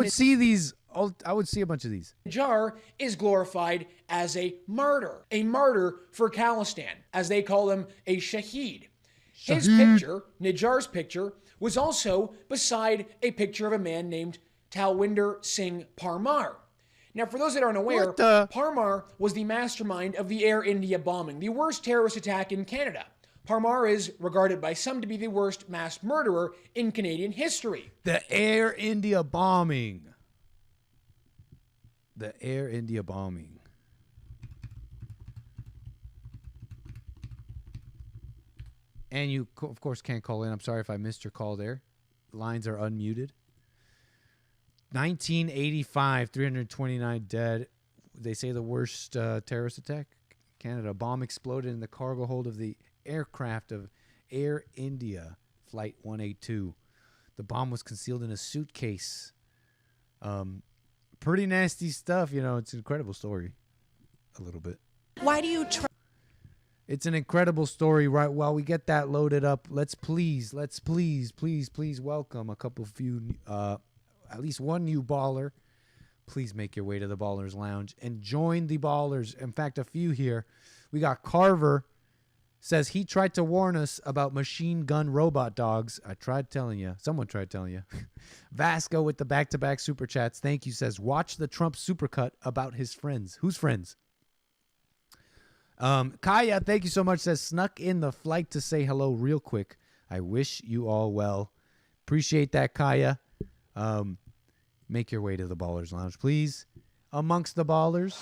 would see a bunch of these. Nijjar is glorified as a martyr for Khalistan, as they call him a shaheed. His picture, Nijjar's picture, was also beside a picture of a man named Talwinder Singh Parmar. Now, for those that aren't aware, Parmar was the mastermind of the Air India bombing, the worst terrorist attack in Canada. Parmar is regarded by some to be the worst mass murderer in Canadian history. The Air India bombing. The Air India bombing. And you, of course, can't call in. I'm sorry if I missed your call there. Lines are unmuted. 1985, 329 dead. They say the worst terrorist attack. Canada. A bomb exploded in the cargo hold of the aircraft of Air India Flight 182. The bomb was concealed in a suitcase. Pretty nasty stuff, you know. It's an incredible story. A little bit. Why do you It's an incredible story. Right, while we get that loaded up, let's please welcome a couple few, at least one new baller. Please make your way to the Ballers Lounge and join the Ballers. In fact, a few here. We got Carver. Says he tried to warn us about machine gun robot dogs. I tried telling you. Someone tried telling you. Vasco with the back-to-back super chats. Thank you. Says, watch the Trump supercut about his friends. Whose friends? Kaya, thank you so much. Says, snuck in the flight to say hello real quick. I wish you all well. Appreciate that, Kaya. Make your way to the Ballers Lounge, please. Amongst the Ballers.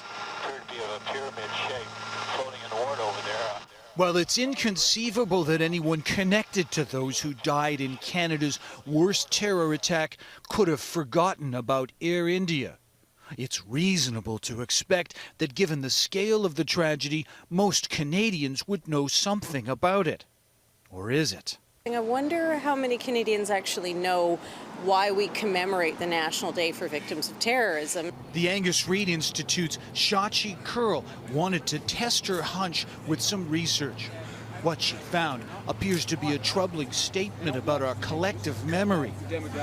Well, it's inconceivable that anyone connected to those who died in Canada's worst terror attack could have forgotten about Air India. It's reasonable to expect that given the scale of the tragedy, most Canadians would know something about it. Or is it? I wonder how many Canadians actually know why we commemorate the National Day for Victims of Terrorism. The Angus Reid Institute's 𝒔𝒐𝒄𝒊𝒂𝒍𝒔 Curl wanted to test her hunch with some research. What she found appears to be a troubling statement about our collective memory,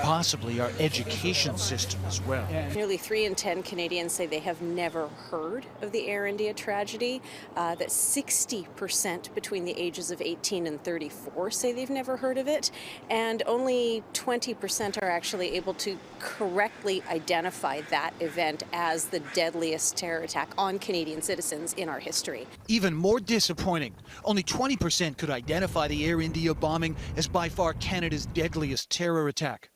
possibly our education system as well. Nearly 3 in 10 Canadians say they have never heard of the Air India tragedy. That 60% between the ages of 18 and 34 say they've never heard of it. And only 20% are actually able to correctly identify that event as the deadliest terror attack on Canadian citizens in our history. Even more disappointing, only 20% could identify the Air India bombing as by far Canada's deadliest terror attack.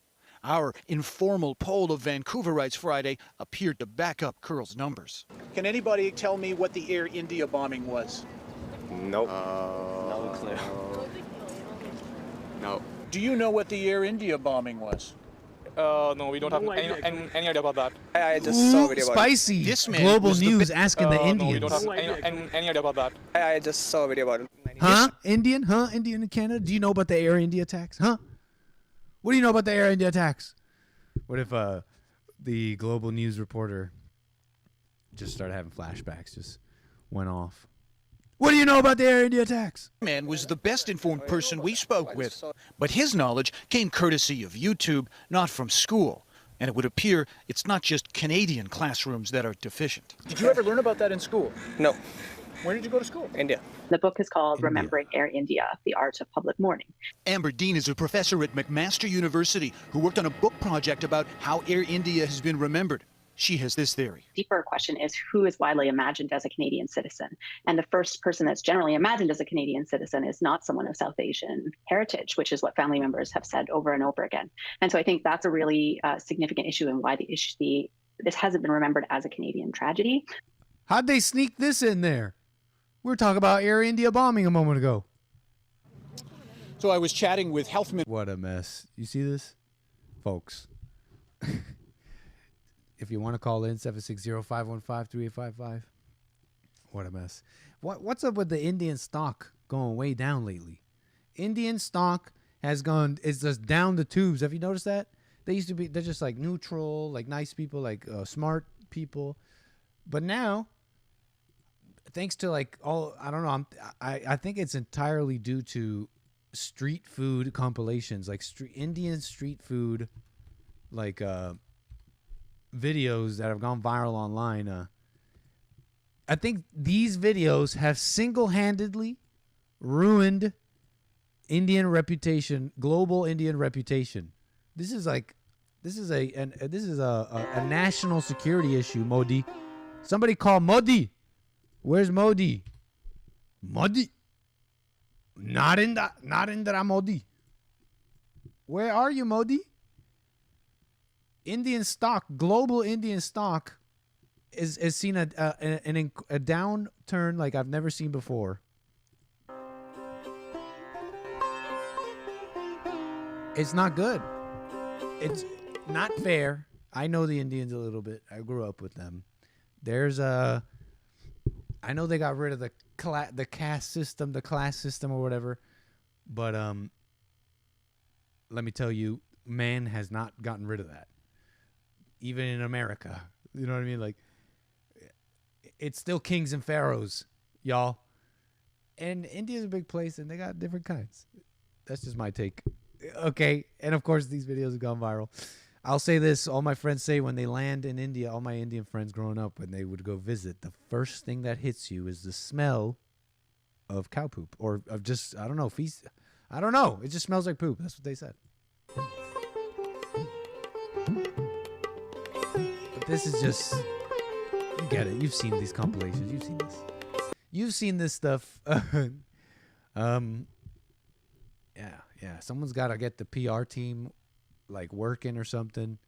Our informal poll of Vancouverites Friday appeared to back up Curl's numbers. Can anybody tell me what the Air India bombing was? Nope. No clue. No. Do you know what the Air India bombing was? No, we don't have any idea about that. I just saw a video about it. Spicy. Global News asking the Indians. No, we don't have any idea about that. I just saw a video about it. Huh? Indian? Huh? Indian in Canada? Do you know about the Air India attacks? Huh? What do you know about the Air India attacks? What if the Global News reporter just started having flashbacks, just went off? What do you know about the Air India attacks? Man was the best informed person we spoke with, but his knowledge came courtesy of YouTube, not from school. And it would appear it's not just Canadian classrooms that are deficient. Did you ever learn about that in school? No. Where did you go to school? India. The book is called Remembering Air India, The Art of Public Mourning. Amber Dean is a professor at McMaster University who worked on a book project about how Air India has been remembered. She has this theory. Deeper question is who is widely imagined as a Canadian citizen? And the first person that's generally imagined as a Canadian citizen is not someone of South Asian heritage, which is what family members have said over and over again. And so I think that's a really significant issue and why this hasn't been remembered as a Canadian tragedy. How'd they sneak this in there? We were talking about Air India bombing a moment ago. So I was chatting with health minister. What a mess. You see this? Folks. If you want to call in, 760-515-3855. What a mess. What's up with the Indian stock going way down lately? Indian stock is just down the tubes. Have you noticed that? They're just like neutral, like nice people, like smart people. But now, thanks to like I don't know, I think it's entirely due to street food compilations, like Indian street food, like videos that have gone viral online. I think these videos have single-handedly ruined Indian reputation, global Indian reputation. This is a national security issue, Modi. Somebody call Modi. Where's Modi? Modi. Narendra Modi. Where are you, Modi? Indian stock, global Indian stock, is seen a downturn like I've never seen before. It's not good. It's not fair. I know the Indians a little bit. I grew up with them. I know they got rid of the caste system, the class system or whatever, but let me tell you, man has not gotten rid of that. Even in America, you know what I mean? Like, it's still kings and pharaohs, y'all. And India's a big place, and they got different kinds. That's just my take. Okay, and of course, these videos have gone viral. I'll say this. All my friends say when they land in India, all my Indian friends growing up, when they would go visit, the first thing that hits you is the smell of cow poop. Or of just, I don't know, feces. I don't know. It just smells like poop. That's what they said. But this is just, you get it. You've seen these compilations. You've seen this. You've seen this stuff. Yeah. Someone's got to get the PR team like working or something,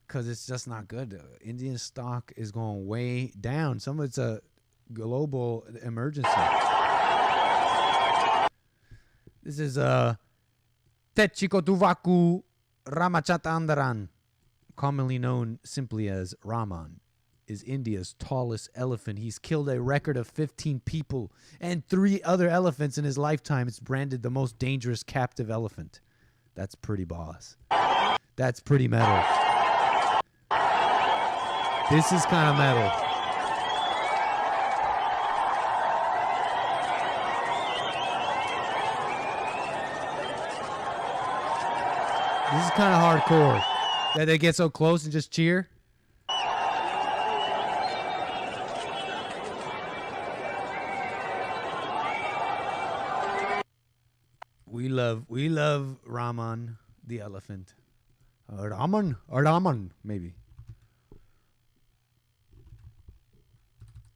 because it's just not good. Indian stock is going way down. Some of it's a global emergency. This is 𝒏𝒊𝒄𝒌𝒔𝒕𝒓𝒆𝒂𝒎, commonly known simply as Raman, is India's tallest elephant. He's killed a record of 15 people and 3 other elephants in his lifetime. It's branded the most dangerous captive elephant. That's pretty boss. That's pretty metal. This is kind of metal. This is kind of hardcore. That they get so close and just cheer. We love Raman the elephant. Raman, maybe.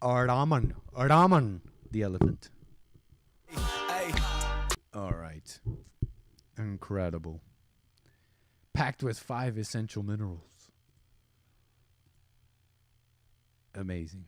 Raman the elephant. All right. Incredible. packed with 5 essential minerals. Amazing.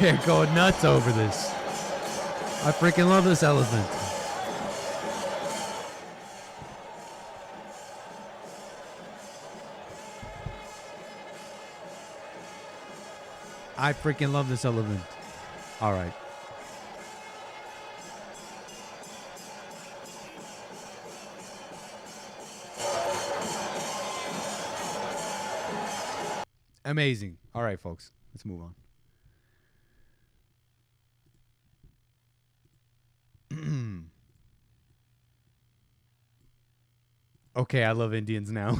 They're going nuts over this. I freaking love this elephant. I freaking love this elephant. All right. Amazing. All right, folks. Let's move on. Okay, I love Indians now.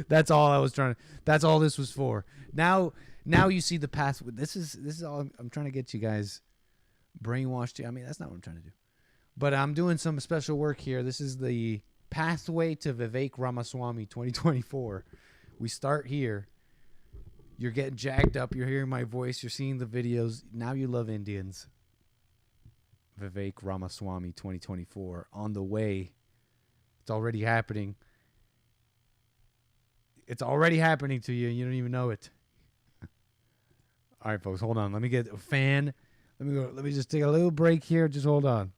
that's all I was trying to. That's all this was for. Now you see the path. This is all I'm trying to get you guys brainwashed. I mean, that's not what I'm trying to do. But I'm doing some special work here. This is the pathway to Vivek Ramaswamy 2024. We start here. You're getting jacked up. You're hearing my voice. You're seeing the videos. Now you love Indians. Vivek Ramaswamy 2024 on the way. It's already happening. It's already happening to you. You don't even know it. All right, folks, hold on. Let me get a fan. Let me just take a little break here. Just hold on.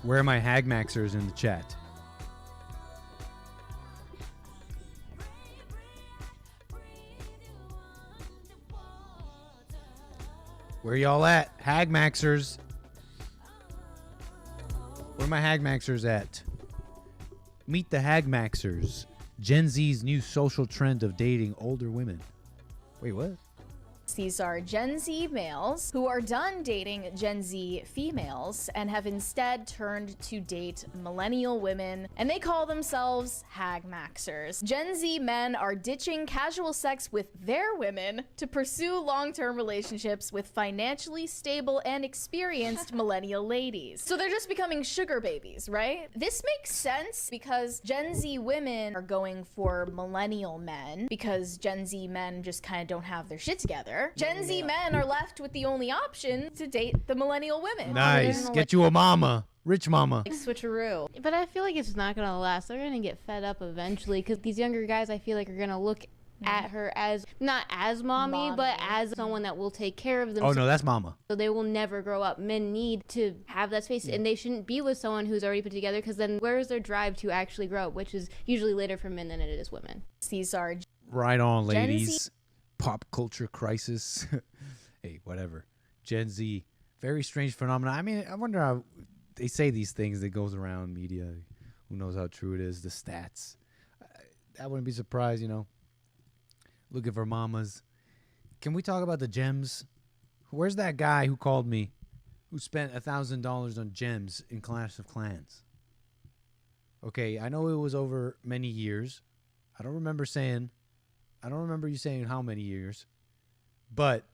Where are my Hagmaxers in the chat? Where y'all at? Hagmaxers. Where my Hagmaxers at? Meet the Hagmaxers. Gen Z's new social trend of dating older women. Wait, what? These are Gen Z males who are done dating Gen Z females and have instead turned to date millennial women, and they call themselves Hagmaxers. Gen Z men are ditching casual sex with their women to pursue long-term relationships with financially stable and experienced millennial ladies. So they're just becoming sugar babies, right? This makes sense because Gen Z women are going for millennial men because Gen Z men just kind of don't have their shit together. Gen Z men are left with the only option to date the millennial women. Nice. Get you a mama. Rich mama. Like switcheroo. But I feel like it's not going to last. They're going to get fed up eventually because these younger guys, I feel like, are going to look at her as, not as mommy, but as someone that will take care of themselves. Oh, no, that's mama. So they will never grow up. Men need to have that space, and they shouldn't be with someone who's already put together, because then where is their drive to actually grow up, which is usually later for men than it is women. Caesar. Right on, Gen ladies. Z- Pop culture crisis. Hey, whatever. Gen Z, very strange phenomenon. I mean, I wonder how they say these things that goes around media. Who knows how true it is? The stats. I wouldn't be surprised, you know. Looking for mamas. Can we talk about the gems? Where's that guy who called me who spent $1,000 on gems in Clash of Clans? Okay, I know it was over many years. I don't remember you saying how many years. But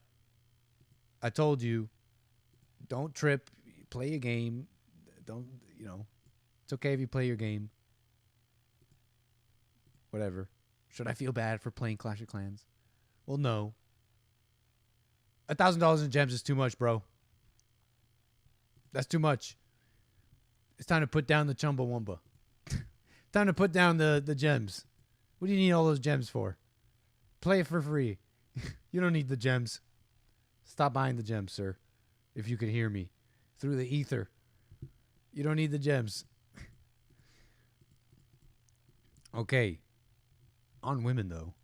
I told you, don't trip. Play a game. Don't, you know, it's okay if you play your game. Whatever. Should I feel bad for playing Clash of Clans? Well, no. $1,000 in gems is too much, bro. That's too much. It's time to put down the Chumbawamba. Time to put down the gems. What do you need all those gems for? Play it for free. You don't need the gems. Stop buying the gems, sir. If you could hear me through the ether. You don't need the gems. Okay. On women, though.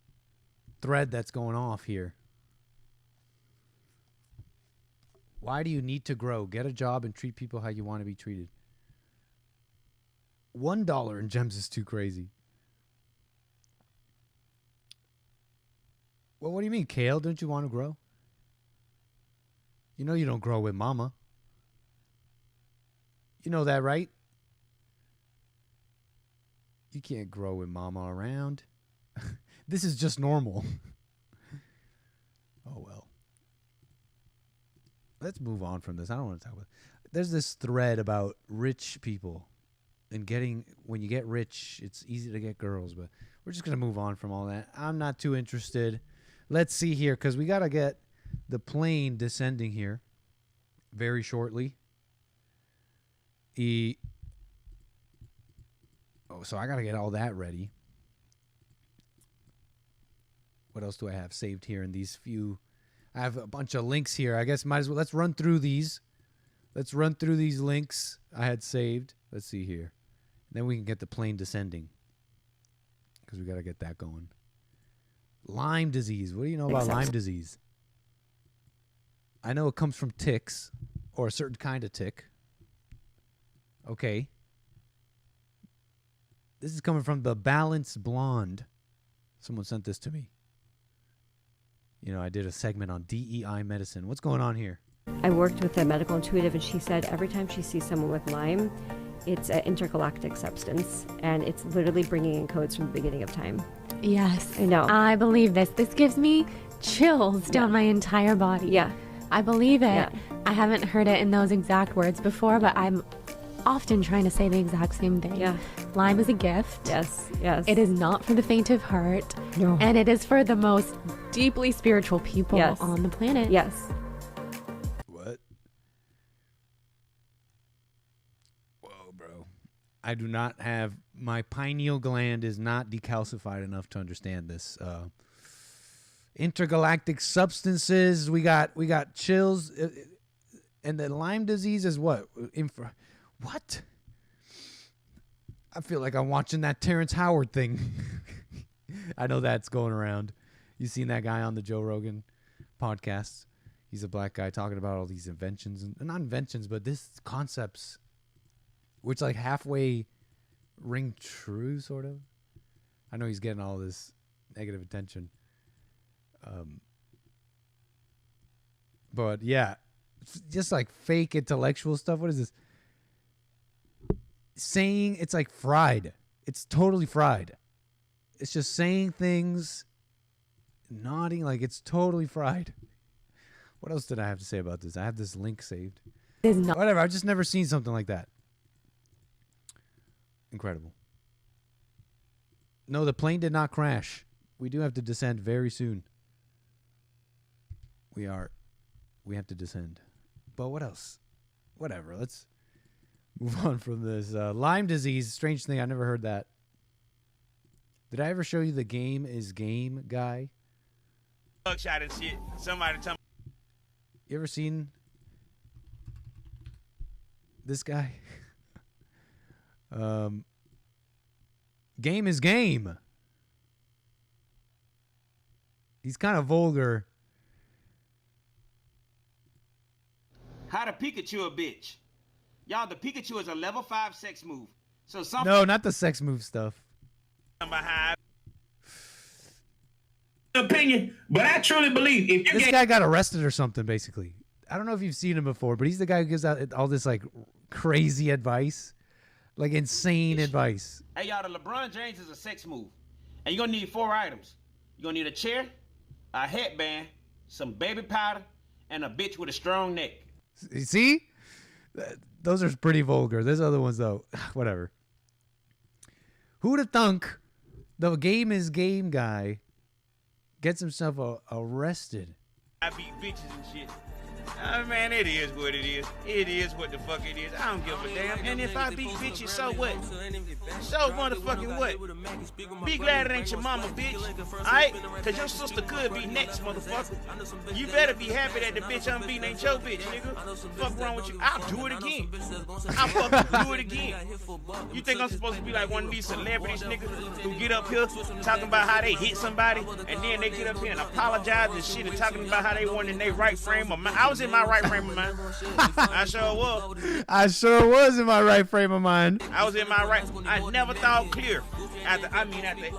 Thread that's going off here. Why do you need to grow? Get a job and treat people how you want to be treated. $1 in gems is too crazy. Well, what do you mean, Kale? Don't you want to grow? You know you don't grow with mama. You know that, right? You can't grow with mama around. This is just normal. Oh, well. Let's move on from this. I don't want to talk about it. There's this thread about rich people and when you get rich, it's easy to get girls, but we're just going to move on from all that. I'm not too interested. Let's see here, because we got to get the plane descending here very shortly. So I got to get all that ready. What else do I have saved here in these few? I have a bunch of links here. I guess might as well. Let's run through these. Let's run through these links I had saved. Let's see here. Then we can get the plane descending, because we got to get that going. Lyme disease. What do you know about Lyme disease? I know it comes from ticks, or a certain kind of tick. Okay. This is coming from the Balanced Blonde. Someone sent this to me. You know, I did a segment on DEI medicine. What's going on here? I worked with a medical intuitive, and she said every time she sees someone with Lyme, it's an intergalactic substance, and it's literally bringing in codes from the beginning of time. Yes. I know. I believe this. This gives me chills down my entire body. Yeah. I believe it. Yeah. I haven't heard it in those exact words before, but I'm often trying to say the exact same thing. Yeah. Lyme is a gift. Yes, yes. It is not for the faint of heart. No. And it is for the most deeply spiritual people Yes. on the planet. Yes. What? Whoa, bro. I do not have... My pineal gland is not decalcified enough to understand this. Intergalactic substances. We got chills. And the Lyme disease is what? What? I feel like I'm watching that Terrence Howard thing. I know that's going around. You seen that guy on the Joe Rogan podcast? He's a black guy talking about all these inventions. And not inventions, but this concepts, which like halfway ring true, sort of. I know he's getting all this negative attention. But yeah, just like fake intellectual stuff. What is this? Saying it's like fried. It's totally fried. It's just saying things, nodding like it's totally fried. What else did I have to say about this? I have this link saved. Whatever. I've just never seen something like that. Incredible. No, the plane did not crash. We do have to descend very soon. We have to descend. But what else? Whatever. Let's move on from this. Lyme disease. Strange thing. I never heard that. Did I ever show you the Game is Game guy? Shot and shit. Somebody tell me. You ever seen this guy? Game is Game. He's kind of vulgar. How to Pikachu a bitch. Y'all, the Pikachu is a level 5 sex move. So some No, not the sex move stuff. Opinion, but I truly believe if you This guy got arrested or something, basically. I don't know if you've seen him before, but he's the guy who gives out all this like crazy advice, like insane advice. Hey y'all, the LeBron James is a sex move. And you're gonna need 4 items. You're gonna need a chair, a headband, some baby powder, and a bitch with a strong neck. You see? Those are pretty vulgar. There's other ones though. Whatever. Who'd have thunk the Game is Game guy gets himself arrested? I beat bitches and shit. Man, it is what it is. It is what the fuck it is. I don't give a damn. And if I beat bitches, so what? So motherfucking what? Be glad it ain't your mama, bitch. Alright? Cause your sister could be next, motherfucker. You better be happy that the bitch I'm beating ain't your bitch, nigga. Fuck wrong with you? I'll do it again. I'll fucking do it again. You think I'm supposed to be like one of these celebrities, nigga, who get up here talking about how they hit somebody, and then they get up here and apologize and shit and talking about how they weren't in their right frame of mind. I was in my right frame of mind. I sure was. I sure was in my right frame of mind. I was in my right. I never thought clear. After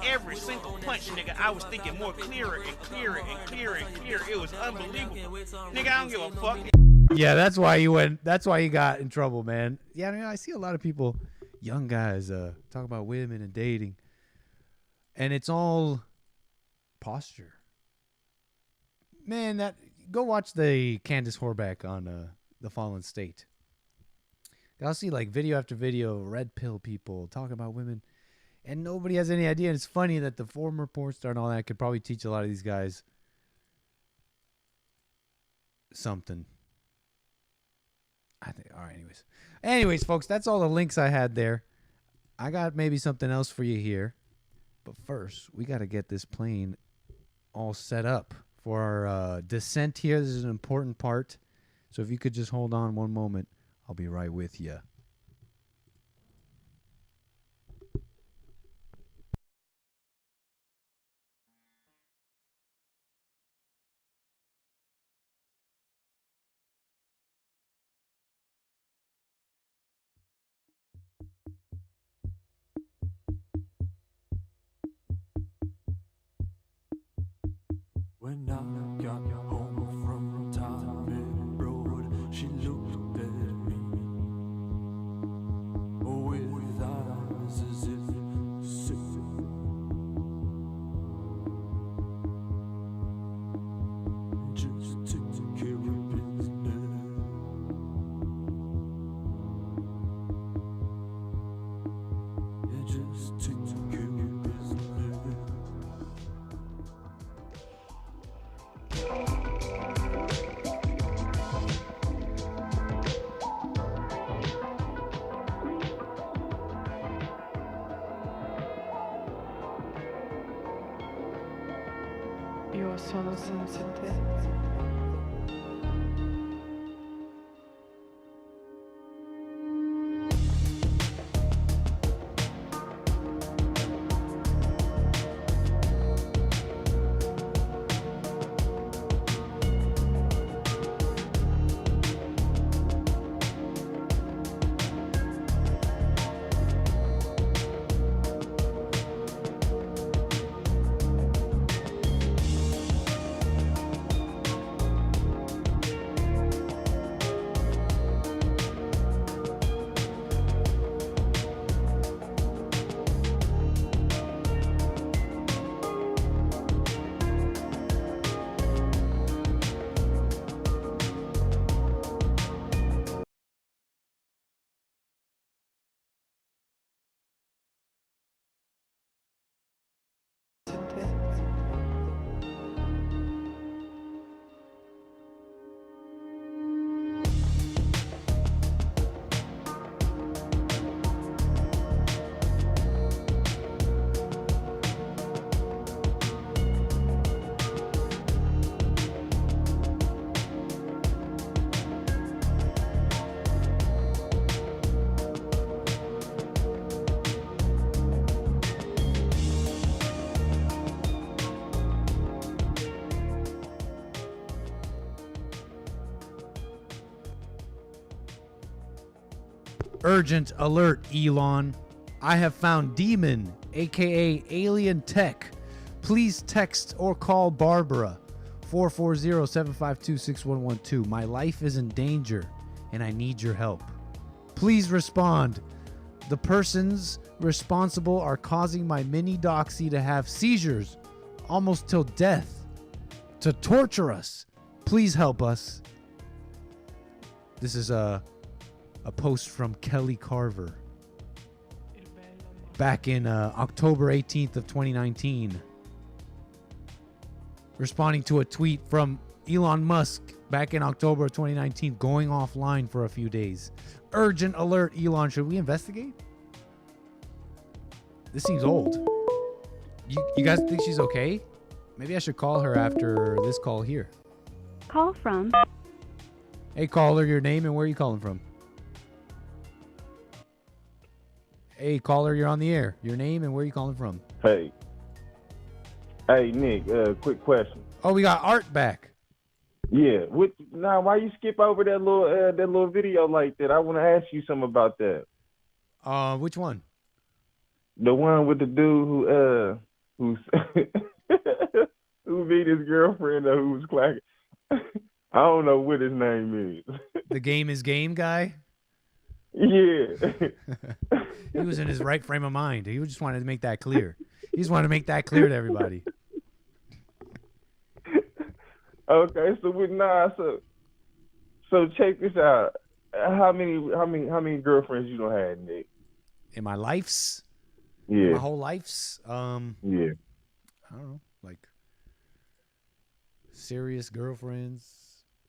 every single punch, nigga, I was thinking more clearer and clearer and clearer and clearer. It was unbelievable. Nigga, I don't give a fuck. Yeah, that's why you went. That's why you got in trouble, man. Yeah, I see a lot of people, young guys, talk about women and dating, and it's all posture. Man, go watch the Candace Horback on The Fallen State. I'll see like video after video of red pill people talking about women, and nobody has any idea. And it's funny that the former porn star and all that could probably teach a lot of these guys something. I think. All right. Anyways, folks, that's all the links I had there. I got maybe something else for you here, but first we got to get this plane all set up for our descent here. This is an important part, so if you could just hold on one moment, I'll be right with you. When I got home from Time Road, she looked at me with eyes as if sick. Just take care of business. Yeah, just take care of business. Io sono senza te. Urgent alert, Elon. I have found Demon, aka Alien Tech. Please text or call Barbara 440-752-6112. My life is in danger and I need your help. Please respond. The persons responsible are causing my mini doxy to have seizures almost till death, to torture us. Please help us. This is a post from Kelly Carver back in October 18th of 2019, responding to a tweet from Elon Musk back in October of 2019, going offline for a few days. Urgent alert, Elon. Should we investigate? This seems old. You guys think she's okay? Maybe I should call her after this call here. Call from. Hey, caller, your name and where are you calling from? Hey, caller, you're on the air. Your name and where are you calling from? Hey, Nick. Quick question. Oh, we got Art back. Yeah. Why you skip over that little video like that? I want to ask you something about that. Which one? The one with the dude who beat his girlfriend or who was clacking. I don't know what his name is. The game is game guy? Yeah. He was in his right frame of mind. He just wanted to make that clear. He just wanted to make that clear to everybody. Okay, so check this out. How many girlfriends you don't have, Nick? In my life's? Yeah. My whole life's? Yeah. I don't know, like serious girlfriends.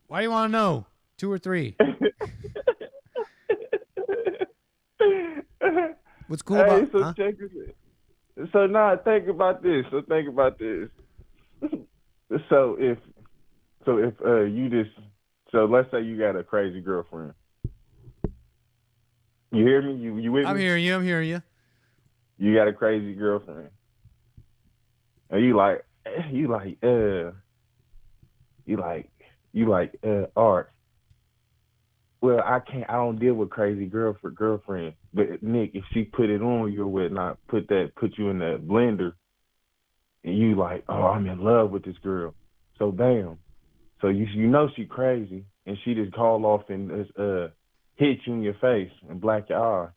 Why do you want to know? 2 or 3? What's cool about? So check this. So now think about this. So if let's say you got a crazy girlfriend. You hear me? You with me? I'm hearing you. You got a crazy girlfriend. And you like Art. Well, I don't deal with crazy girlfriends. But Nick, if she put it on you or whatnot, put you in the blender, and you like, oh, I'm in love with this girl. So damn. So you know she crazy, and she just call off and hit you in your face and black your eye.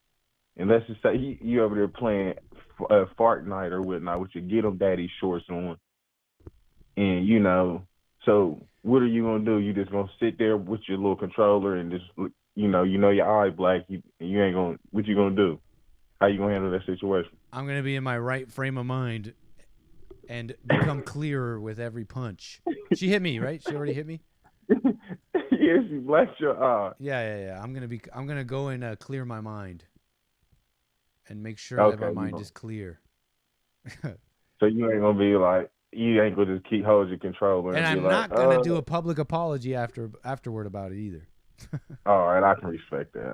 And let's just say you over there playing fart night or whatnot with your get 'em daddy shorts on, and so what are you gonna do? You just gonna sit there with your little controller and just your eye black. You ain't gonna. What you gonna do? How you gonna handle that situation? I'm gonna be in my right frame of mind and become clearer with every punch. She hit me, right? She already hit me. Yeah, she blacked your eye. Yeah. I'm gonna go and clear my mind and make sure that my mind is clear. So you ain't gonna be like, you ain't gonna just keep hold your controller. And I'm not gonna do a public apology afterward about it either. All right, I can respect that.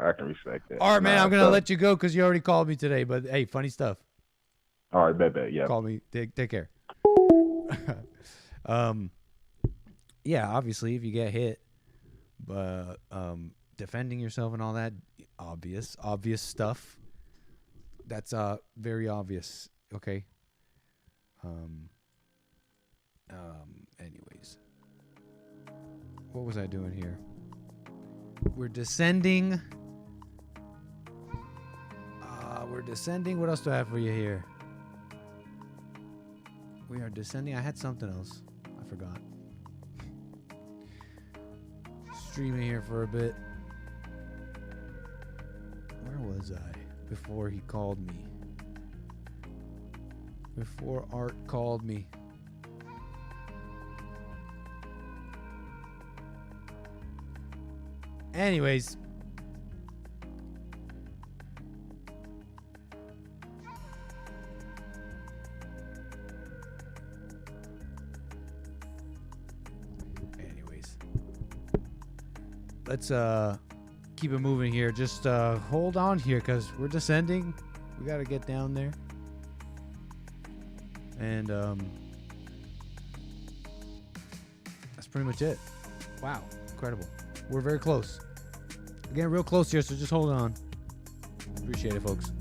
All right, man, I'm gonna let you go because you already called me today. But hey, funny stuff. All right, bet. Yeah. Call me. Take care. Yeah, obviously, if you get hit, but defending yourself and all that, obvious stuff. That's very obvious. Okay. Anyways, what was I doing here? We're descending. What else do I have for you here? We are descending. I had something else. I forgot. Streaming here for a bit. Where was I before he called me? Before Art called me. Anyways. Let's keep it moving here. Just hold on here because we're descending. We got to get down there. And that's pretty much it. Wow. Incredible. We're very close. We're getting real close here, so just hold on. Appreciate it, folks.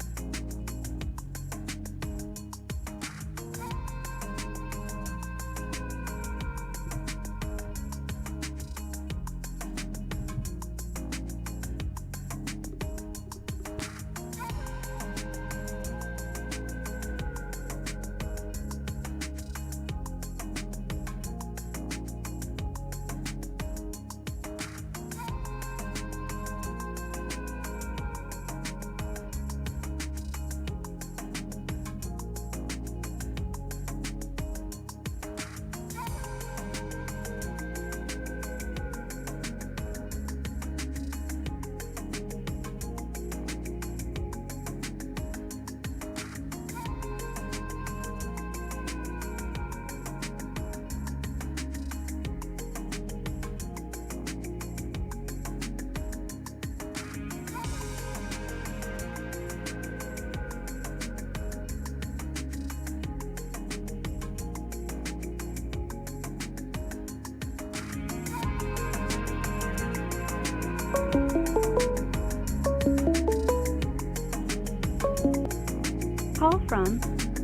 Call from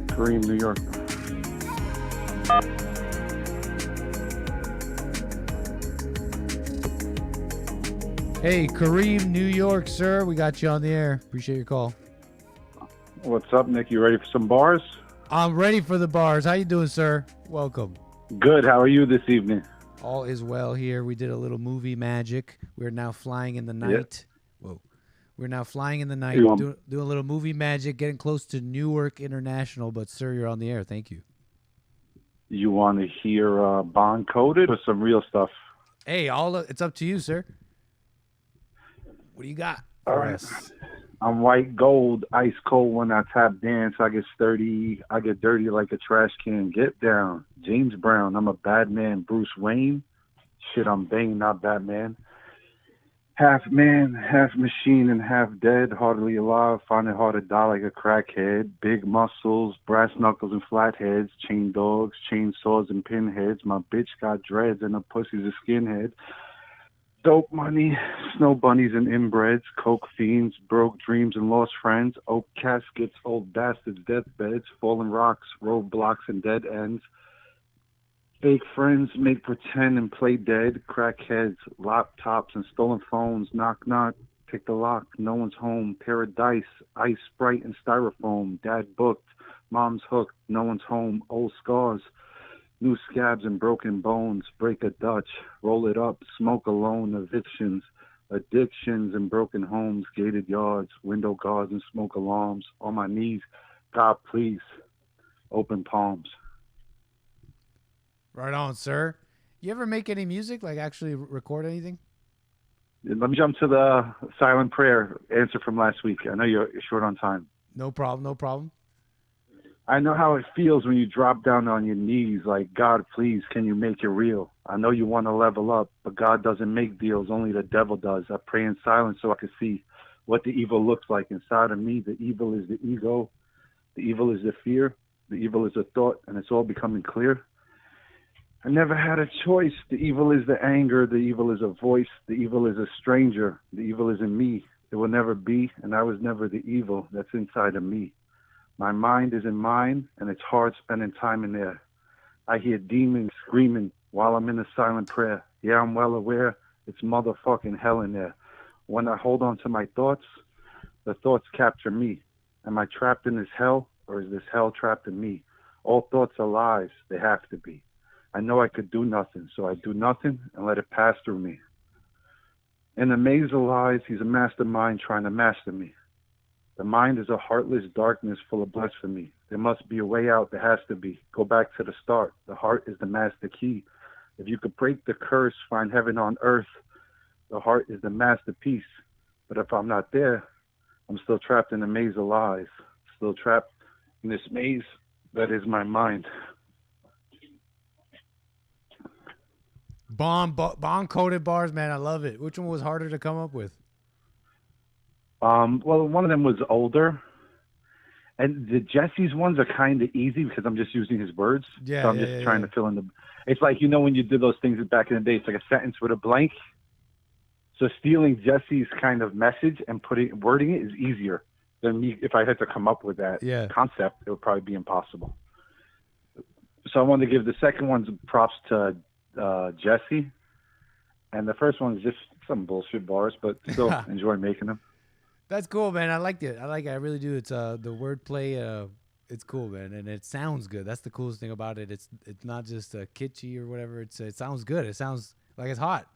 Kareem, New York. Hey, Kareem, New York, sir. We got you on the air. Appreciate your call. What's up, Nick? You ready for some bars? I'm ready for the bars. How you doing, sir? Welcome. Good. How are you this evening? All is well here. We did a little movie magic. We're now flying in the night. Whoa. We're now flying in the night, doing a little movie magic, getting close to Newark International. But, sir, you're on the air. Thank you. You want to hear Bond Coded or some real stuff? Hey, it's up to you, sir. What do you got? All right. I'm white gold, ice cold when I tap dance. I get sturdy. I get dirty like a trash can. Get down. James Brown. I'm a bad man. Bruce Wayne. Shit, I'm Bane, not Batman. Half man, half machine, and half dead. Hardly alive. Find it hard to die like a crackhead. Big muscles, brass knuckles, and flatheads. Chain dogs, chainsaws, and pinheads. My bitch got dreads, and her pussy's a skinhead. Dope money, snow bunnies and inbreds, coke fiends, broke dreams and lost friends, oak caskets, old bastards, deathbeds, fallen rocks, roadblocks and dead ends. Fake friends make pretend and play dead, crackheads, laptops and stolen phones, knock knock, pick the lock, no one's home, paradise, ice, Sprite and styrofoam, dad booked, mom's hooked, no one's home, old scars. New scabs and broken bones, break a Dutch, roll it up, smoke alone, evictions, addictions and broken homes, gated yards, window guards and smoke alarms, on my knees, God please, open palms. Right on, sir. You ever make any music, like actually record anything? Let me jump to the silent prayer answer from last week. I know you're short on time. No problem, no problem. I know how it feels when you drop down on your knees like, God, please, can you make it real? I know you want to level up, but God doesn't make deals, only the devil does. I pray in silence so I can see what the evil looks like inside of me. The evil is the ego. The evil is the fear. The evil is a thought, and it's all becoming clear. I never had a choice. The evil is the anger. The evil is a voice. The evil is a stranger. The evil is in me. It will never be, and I was never the evil that's inside of me. My mind is in mine, and it's hard spending time in there. I hear demons screaming while I'm in a silent prayer. Yeah, I'm well aware it's motherfucking hell in there. When I hold on to my thoughts, the thoughts capture me. Am I trapped in this hell, or is this hell trapped in me? All thoughts are lies. They have to be. I know I could do nothing, so I do nothing and let it pass through me. In the maze of lies, he's a mastermind trying to master me. The mind is a heartless darkness full of blasphemy. There must be a way out. There has to be. Go back to the start. The heart is the master key. If you could break the curse, find heaven on earth. The heart is the masterpiece. But if I'm not there, I'm still trapped in a maze of lies. Still trapped in this maze that is my mind. Bond-coded bars, man. I love it. Which one was harder to come up with? Well, one of them was older. And the Jesse's ones are kind of easy because I'm just using his words. Yeah, so I'm just trying to fill in the... It's like, you know, when you did those things back in the day, it's like a sentence with a blank. So stealing Jesse's kind of message and wording it is easier. than me. If I had to come up with that concept, it would probably be impossible. So I wanted to give the second one's props to Jesse, and the first one's just some bullshit bars, but still enjoy making them. That's cool, man. I liked it. I like it. I really do. It's the wordplay. It's cool, man, and it sounds good. That's the coolest thing about it. It's not just kitschy or whatever. It sounds good. It sounds like it's hot.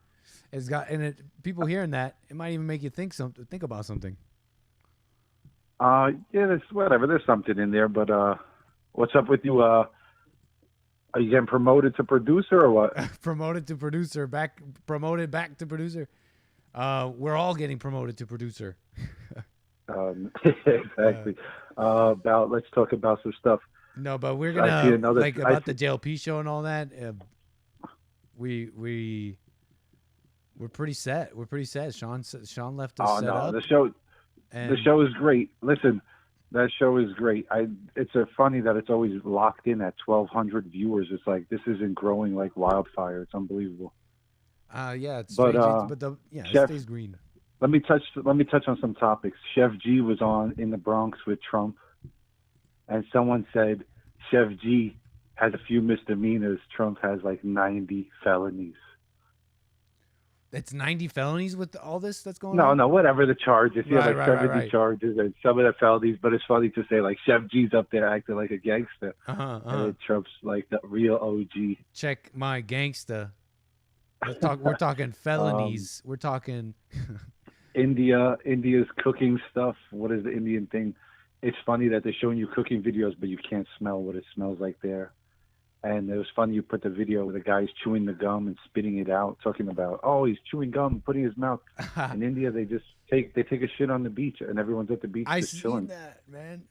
It's got people hearing that, it might even make you think about something. Yeah, there's whatever. There's something in there, but what's up with you? Are you getting promoted to producer or what? Promoted to producer, promoted back to producer. We're all getting promoted to producer. Exactly. Let's talk about some stuff. No, but we're gonna about the JLP show and all that. We're pretty set. We're pretty set. Sean left us set up. The show is great. Listen, that show is great. It's funny that it's always locked in at 1,200 viewers. It's like this isn't growing like wildfire. It's unbelievable. Yeah, it's but it stays green. Let me touch on some topics. Chef G was on in the Bronx with Trump, and someone said Chef G has a few misdemeanors. Trump has like 90 felonies. It's 90 felonies with all this that's going on? No, whatever the charges. Yeah, like 70 charges and some of the felonies. But it's funny to say like Chef G's up there acting like a gangster. And Trump's like the real OG. Check my gangster. We're talking felonies. We're talking India's cooking stuff. What is the Indian thing? It's funny that they're showing you cooking videos, but you can't smell what it smells like there. And it was funny you put the video where the guy's chewing the gum and spitting it out, talking about, he's chewing gum, putting his mouth. In India, they take a shit on the beach, and everyone's at the beach just chilling. I see that, man.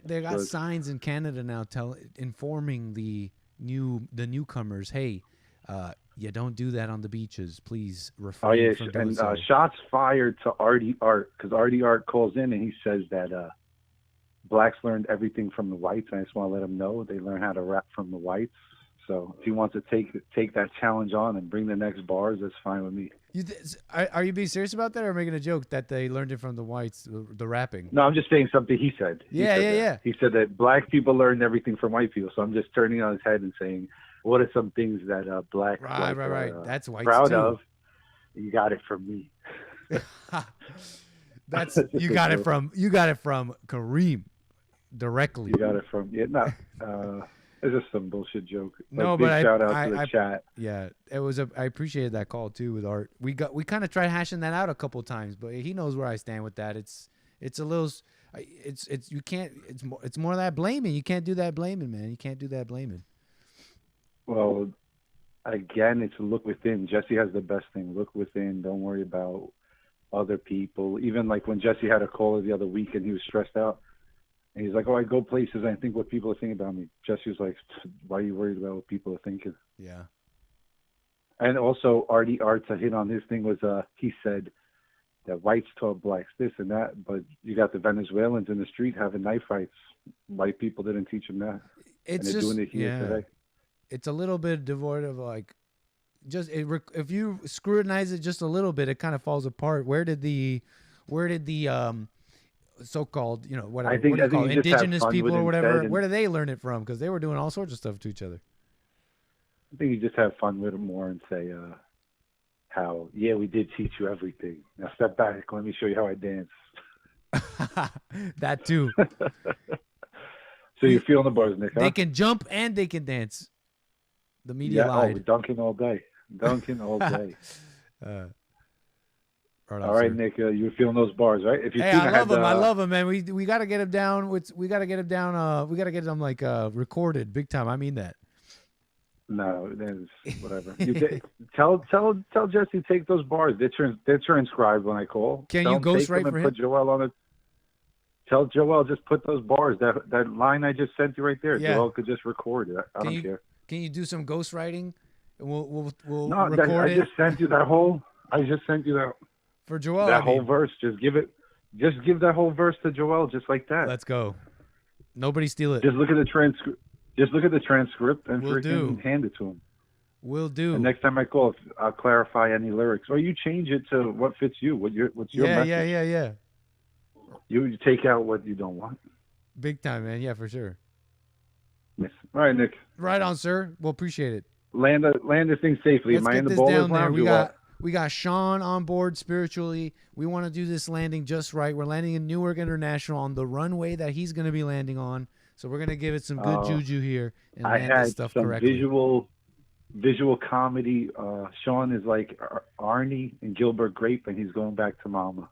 They got signs in Canada now informing the newcomers, hey, you don't do that on the beaches. Please refrain from doing so. Shots fired to Artie Art, because Artie Art calls in and he says that blacks learned everything from the whites. And I just want to let him know they learn how to rap from the whites. So if he wants to take that challenge on and bring the next bars, that's fine with me. Are you being serious about that, or making a joke that they learned it from the whites, the rapping? No, I'm just saying something he said. Yeah. He said that black people learned everything from white people. So I'm just turning on his head and saying, what are some things that black right. That's white proud too. of? You got it from me. You got it from Kareem directly. You got it from it's just some bullshit joke. No, big but shout out to the chat. Yeah, it was I appreciated that call too with Art. We kind of tried hashing that out a couple times, but he knows where I stand with that. It's a little you can't it's more of that blaming. You can't do that blaming, man. You can't do that blaming. Well, again, it's look within. Jesse has the best thing. Look within. Don't worry about other people. Even like when Jesse had a caller the other week and he was stressed out, and he's like, I go places and I think what people are thinking about me. Jesse was like, why are you worried about what people are thinking? Yeah. And also, Artie Art, to hit on his thing was, he said that whites taught blacks this and that, but you got the Venezuelans in the street having knife fights. White people didn't teach them that. It's and they're doing it here today. It's a little bit devoid of if you scrutinize it just a little bit, it kind of falls apart. Where did the so-called, indigenous people or whatever, where do they learn it from? Because they were doing all sorts of stuff to each other. I think you just have fun with it more and say how, we did teach you everything. Now step back. Let me show you how I dance. That too. So you're feeling the bars, Nick, huh? They can jump and they can dance. The media lied. We're dunking all day. All right, Nick, you're feeling those bars, right? If you I love him, man. We got to get him down. We got to get him down. We got to get him recorded big time. I mean that. No, then whatever. Tell Jesse take those bars. They're transcribed when I call. Can you ghostwrite for him? Put Joel on it. Tell Joel just put those bars. That line I just sent you right there. Yeah. Joel could just record it. I don't care. Can you do some ghostwriting? We'll record it. I just sent you that whole. For Joel. That whole verse. Just give that whole verse to Joel, just like that. Let's go. Nobody steal it. Just look at the transcript. Just look at the transcript and freaking hand it to him. Will do. And next time I call, I'll clarify any lyrics, or you change it to what fits you. What's your message? Yeah. You take out what you don't want. Big time, man. Yeah, for sure. Yes. All right, Nick. Right on, sir. We'll appreciate it. Land this thing safely. Let's Am I get in the this bowler's down there. lounge? We got Sean on board spiritually. We want to do this landing just right. We're landing in Newark International on the runway that he's going to be landing on. So we're going to give it some good juju here and I land had this stuff some correctly. visual comedy. Sean is like Arnie and Gilbert Grape, and he's going back to Mama.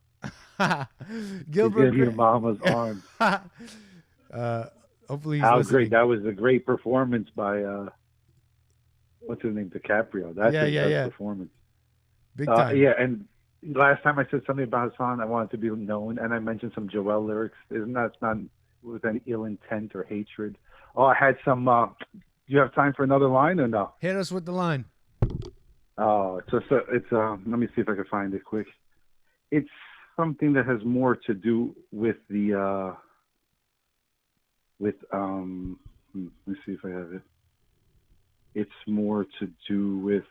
Gilbert he's in Mama's arms. Hopefully he's How listening. great! That was a great performance by what's his name, DiCaprio. That's his best performance. Big time. Yeah, and last time I said something about Hassan, I wanted to be known, and I mentioned some Joel lyrics. Isn't that not with any ill intent or hatred? Oh, I had some. Do you have time for another line or no? Hit us with the line. Oh, it's let me see if I can find it quick. It's something that has more to do with the let me see if I have it. It's more to do with.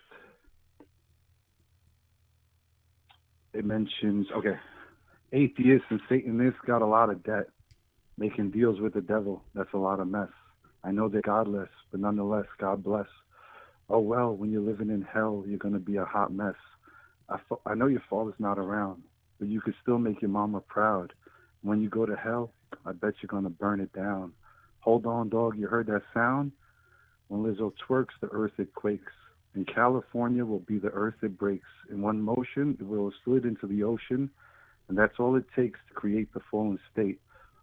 It mentions, okay, atheists and Satanists got a lot of debt, making deals with the devil. That's a lot of mess. I know they're godless, but nonetheless, God bless. Oh, well, when you're living in hell, you're going to be a hot mess. I know your father's not around, but you could still make your mama proud. When you go to hell, I bet you're going to burn it down. Hold on, dog, you heard that sound? When Lizzo twerks, the earth it quakes. In California will be the earth it breaks. In one motion, it will slid into the ocean, and that's all it takes to create the fallen state.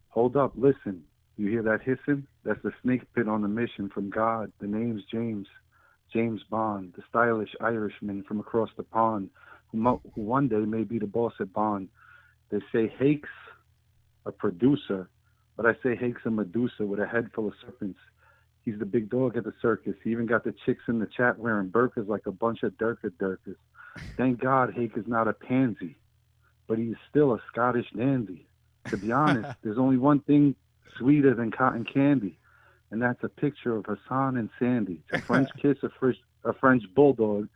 Hold up, listen. You hear that hissing? That's the snake pit on the mission from God. The name's James Bond, the stylish Irishman from across the pond, who one day may be the boss at Bond. They say Hake's a producer, but I say Hake's a Medusa with a head full of serpents. He's the big dog at the circus. He even got the chicks in the chat wearing burkas like a bunch of durkas. Thank God Hake is not a pansy, but he's still a Scottish dandy. To be honest, there's only one thing sweeter than cotton candy, and that's a picture of Hassan and Sandy. To French kiss a French bulldog,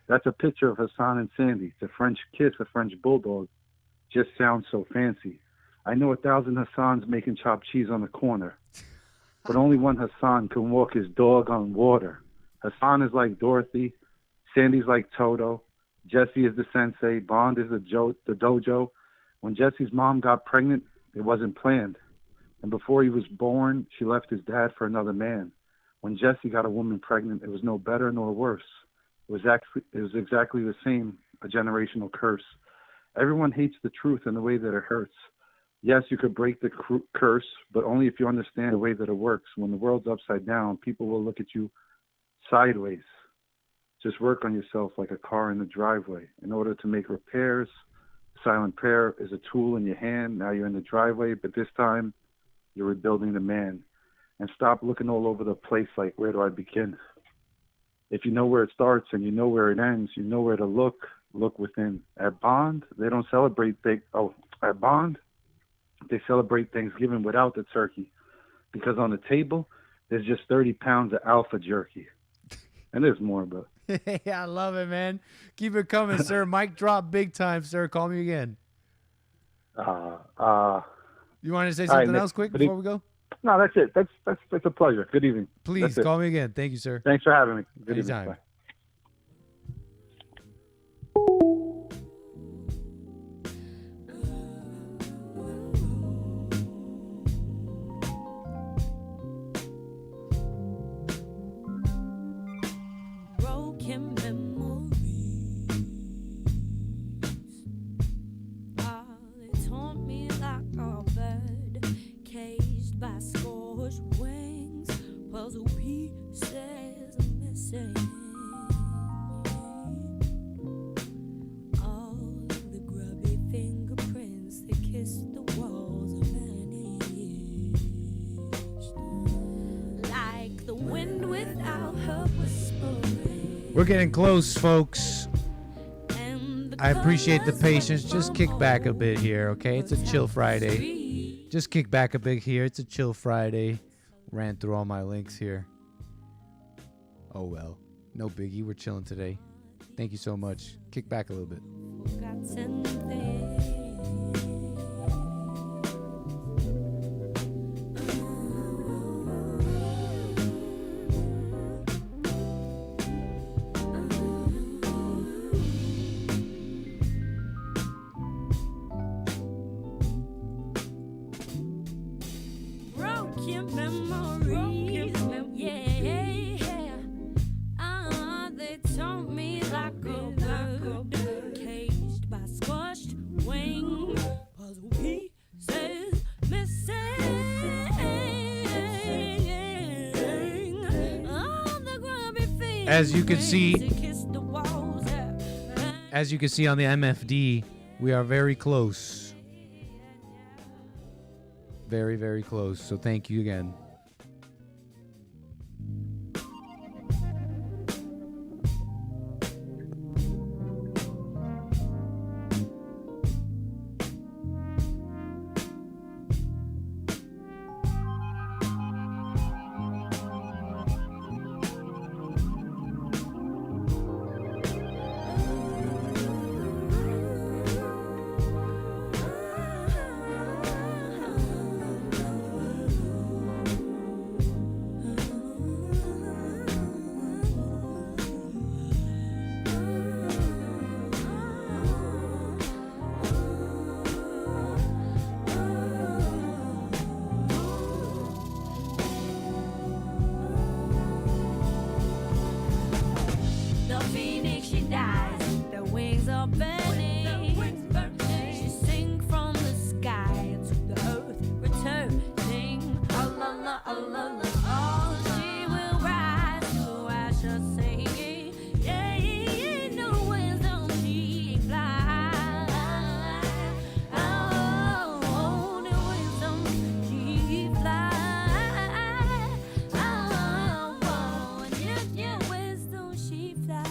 that's a picture of Hassan and Sandy. To French kiss a French bulldog just sounds so fancy. I know 1,000 Hassans making chopped cheese on the corner, but only one Hassan can walk his dog on water. Hassan is like Dorothy, Sandy's like Toto, Jesse is the sensei, Bond is the dojo. When Jesse's mom got pregnant, it wasn't planned. And before he was born, she left his dad for another man. When Jesse got a woman pregnant, it was no better nor worse. It was exactly the same, a generational curse. Everyone hates the truth in the way that it hurts. Yes, you could break the curse, but only if you understand the way that it works. When the world's upside down, people will look at you sideways. Just work on yourself like a car in the driveway. In order to make repairs, silent prayer is a tool in your hand. Now you're in the driveway, but this time you're rebuilding the man. And stop looking all over the place like, where do I begin? If you know where it starts and you know where it ends, you know where to look within. At Bond, they don't celebrate at Bond, they celebrate Thanksgiving without the turkey, because on the table, there's just 30 pounds of alpha jerky. And there's more, but. Yeah, I love it, man. Keep it coming, sir. Mic drop big time, sir. Call me again. You want to say something else quick before we go? No, that's it. That's a pleasure. Good evening. Please call me again. Thank you, sir. Thanks for having me. Good Anytime. evening. Bye. Broken memories, they taunt me like a bird caged by scorched wings. Puzzle pieces are missing. All the grubby fingerprints that kissed the walls are vanished. Like the wind without her whispering. We're getting close, folks. I appreciate the patience. Just kick back a bit here, okay? It's a chill Friday. Just kick back a bit here. It's a chill Friday. Ran through all my links here. Oh, well. No biggie. We're chilling today. Thank you so much. Kick back a little bit. Forgotten things. broken memories. Yeah, they told me like a bird caged by squashed wing, puzzle pieces missing. As you can see, on the MFD, we are very close. Very, very close. So thank you again. The phoenix, she dies, the wings are burning. She sings from the sky to the earth, returning. Oh, la, la, oh, la, la. Oh, she will rise to ashes singing. Yeah, no wisdom she fly. Oh, the wisdom she fly. Oh, yeah, wisdom she fly.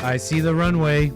I see the runway.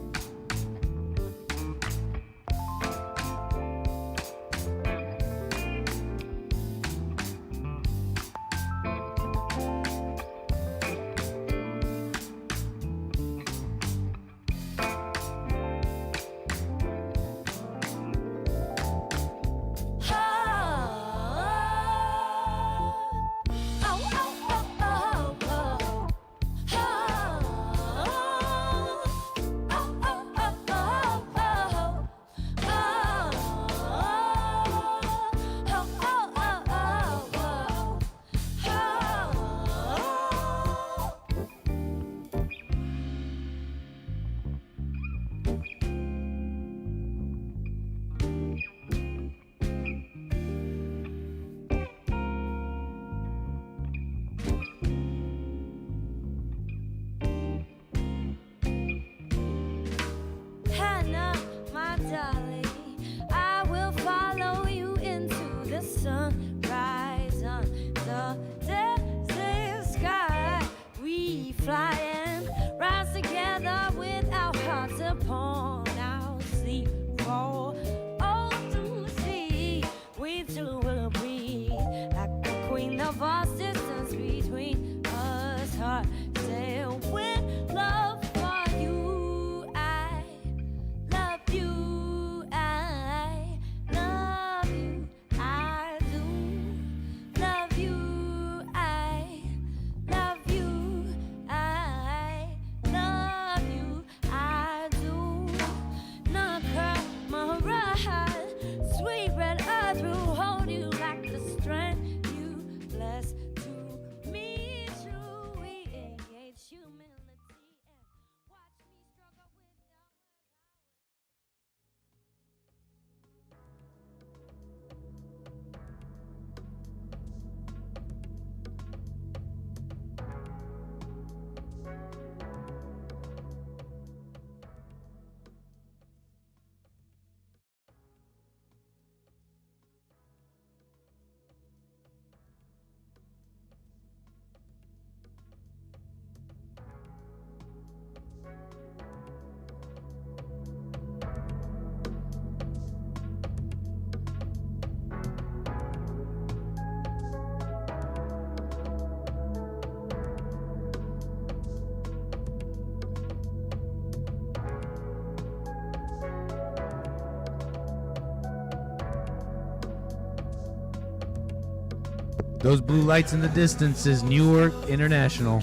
Hannah, my darling, I will follow you into the sunrise on the desert sky. We fly and rise together with our hearts upon our sleep. Roll to sea, we two will breathe like the queen of all systems between us. Heart sail with love for you. I love you. I love you. I do love you. I love spread earth will hold you like the strength you bless to me. True, we engage humility and watch me struggle without. Those blue lights in the distance is Newark International.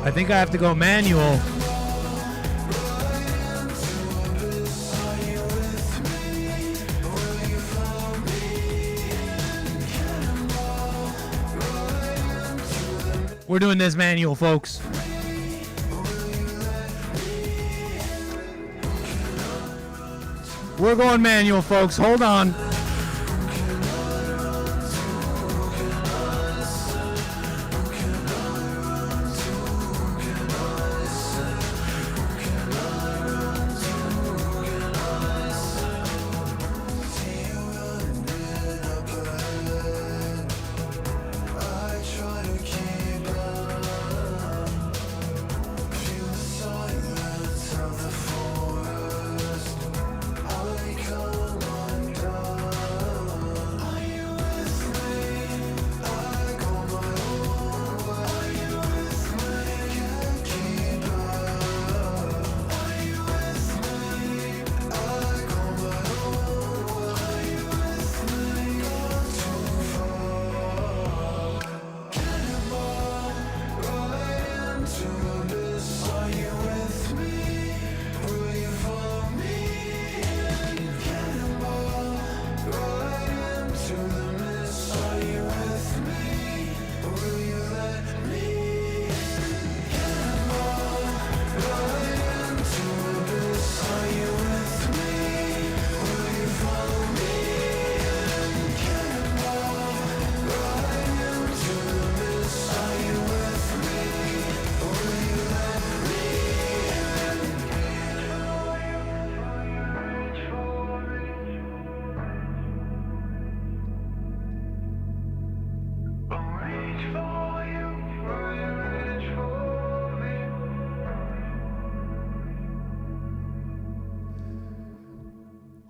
I think I have to go manual. We're doing this manual, folks. We're going manual, folks. Hold on.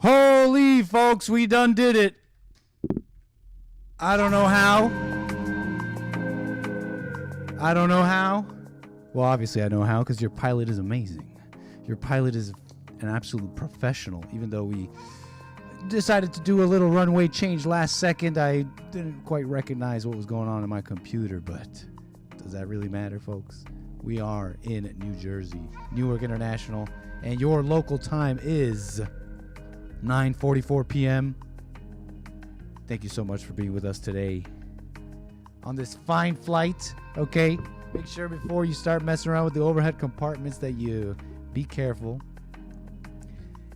Holy folks, we done did it. I don't know how. I don't know how. Well, obviously I know how, because your pilot is amazing. Your pilot is an absolute professional. Even though we decided to do a little runway change last second, I didn't quite recognize what was going on in my computer, but does that really matter, folks? We are in New Jersey, Newark International, and your local time is 9:44 p.m. Thank you so much for being with us today on this fine flight, okay? Make sure before you start messing around with the overhead compartments that you be careful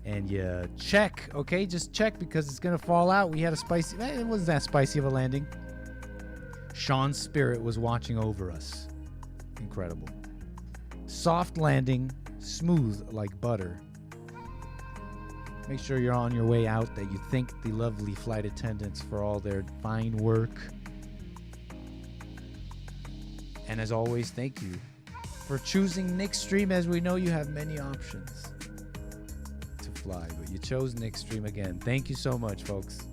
and you check, okay? Just check, because it's going to fall out. We had a spicy, it wasn't that spicy of a landing. Sean's spirit was watching over us. Incredible. Soft landing, smooth like butter. Make sure you're on your way out, that you thank the lovely flight attendants for all their fine work. And as always, thank you for choosing nickstream, as we know you have many options to fly, but you chose nickstream again. Thank you so much, folks.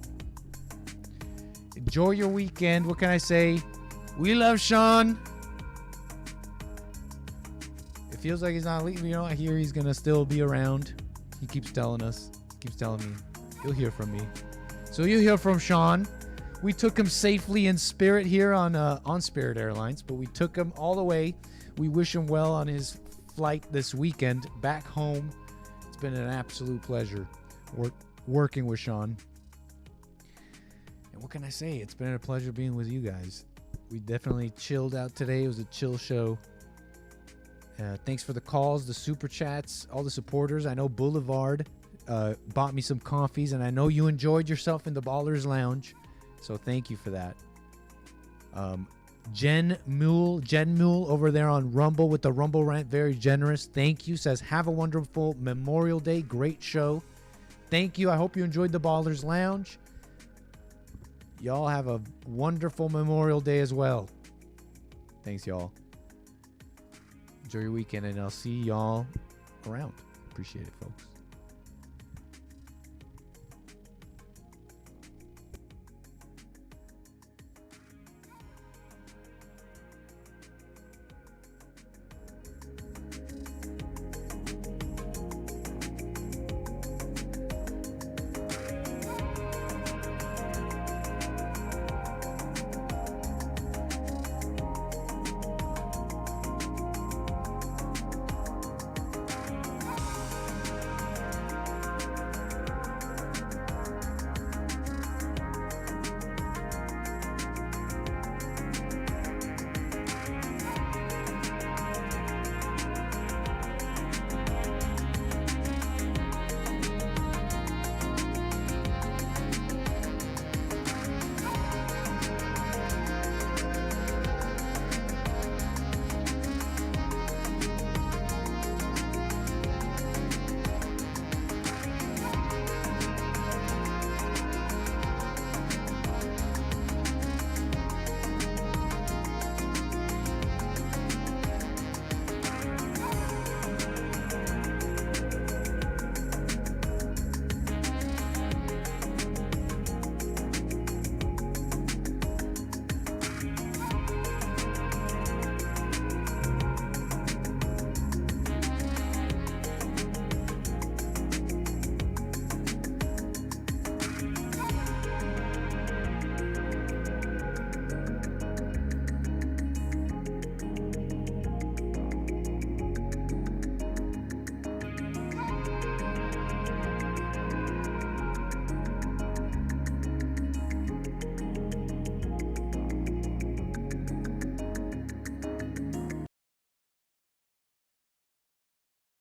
Enjoy your weekend. What can I say? We love Sean. It feels like he's not leaving. You know, I hear he's going to still be around. He keeps telling us, keeps telling me. You'll hear from me. So you'll hear from Sean. We took him safely in Spirit here on Spirit Airlines, but we took him all the way. We wish him well on his flight this weekend back home. It's been an absolute pleasure working with Sean. And what can I say? It's been a pleasure being with you guys. We definitely chilled out today. It was a chill show. Thanks for the calls, the super chats, all the supporters. I know Boulevard bought me some coffees, and I know you enjoyed yourself in the Ballers Lounge. So thank you for that. Jen Mule over there on Rumble with the Rumble rant, very generous. Thank you. Says, have a wonderful Memorial Day. Great show. Thank you. I hope you enjoyed the Ballers Lounge. Y'all have a wonderful Memorial Day as well. Thanks, y'all. Enjoy your weekend, and I'll see y'all around. Appreciate it, folks.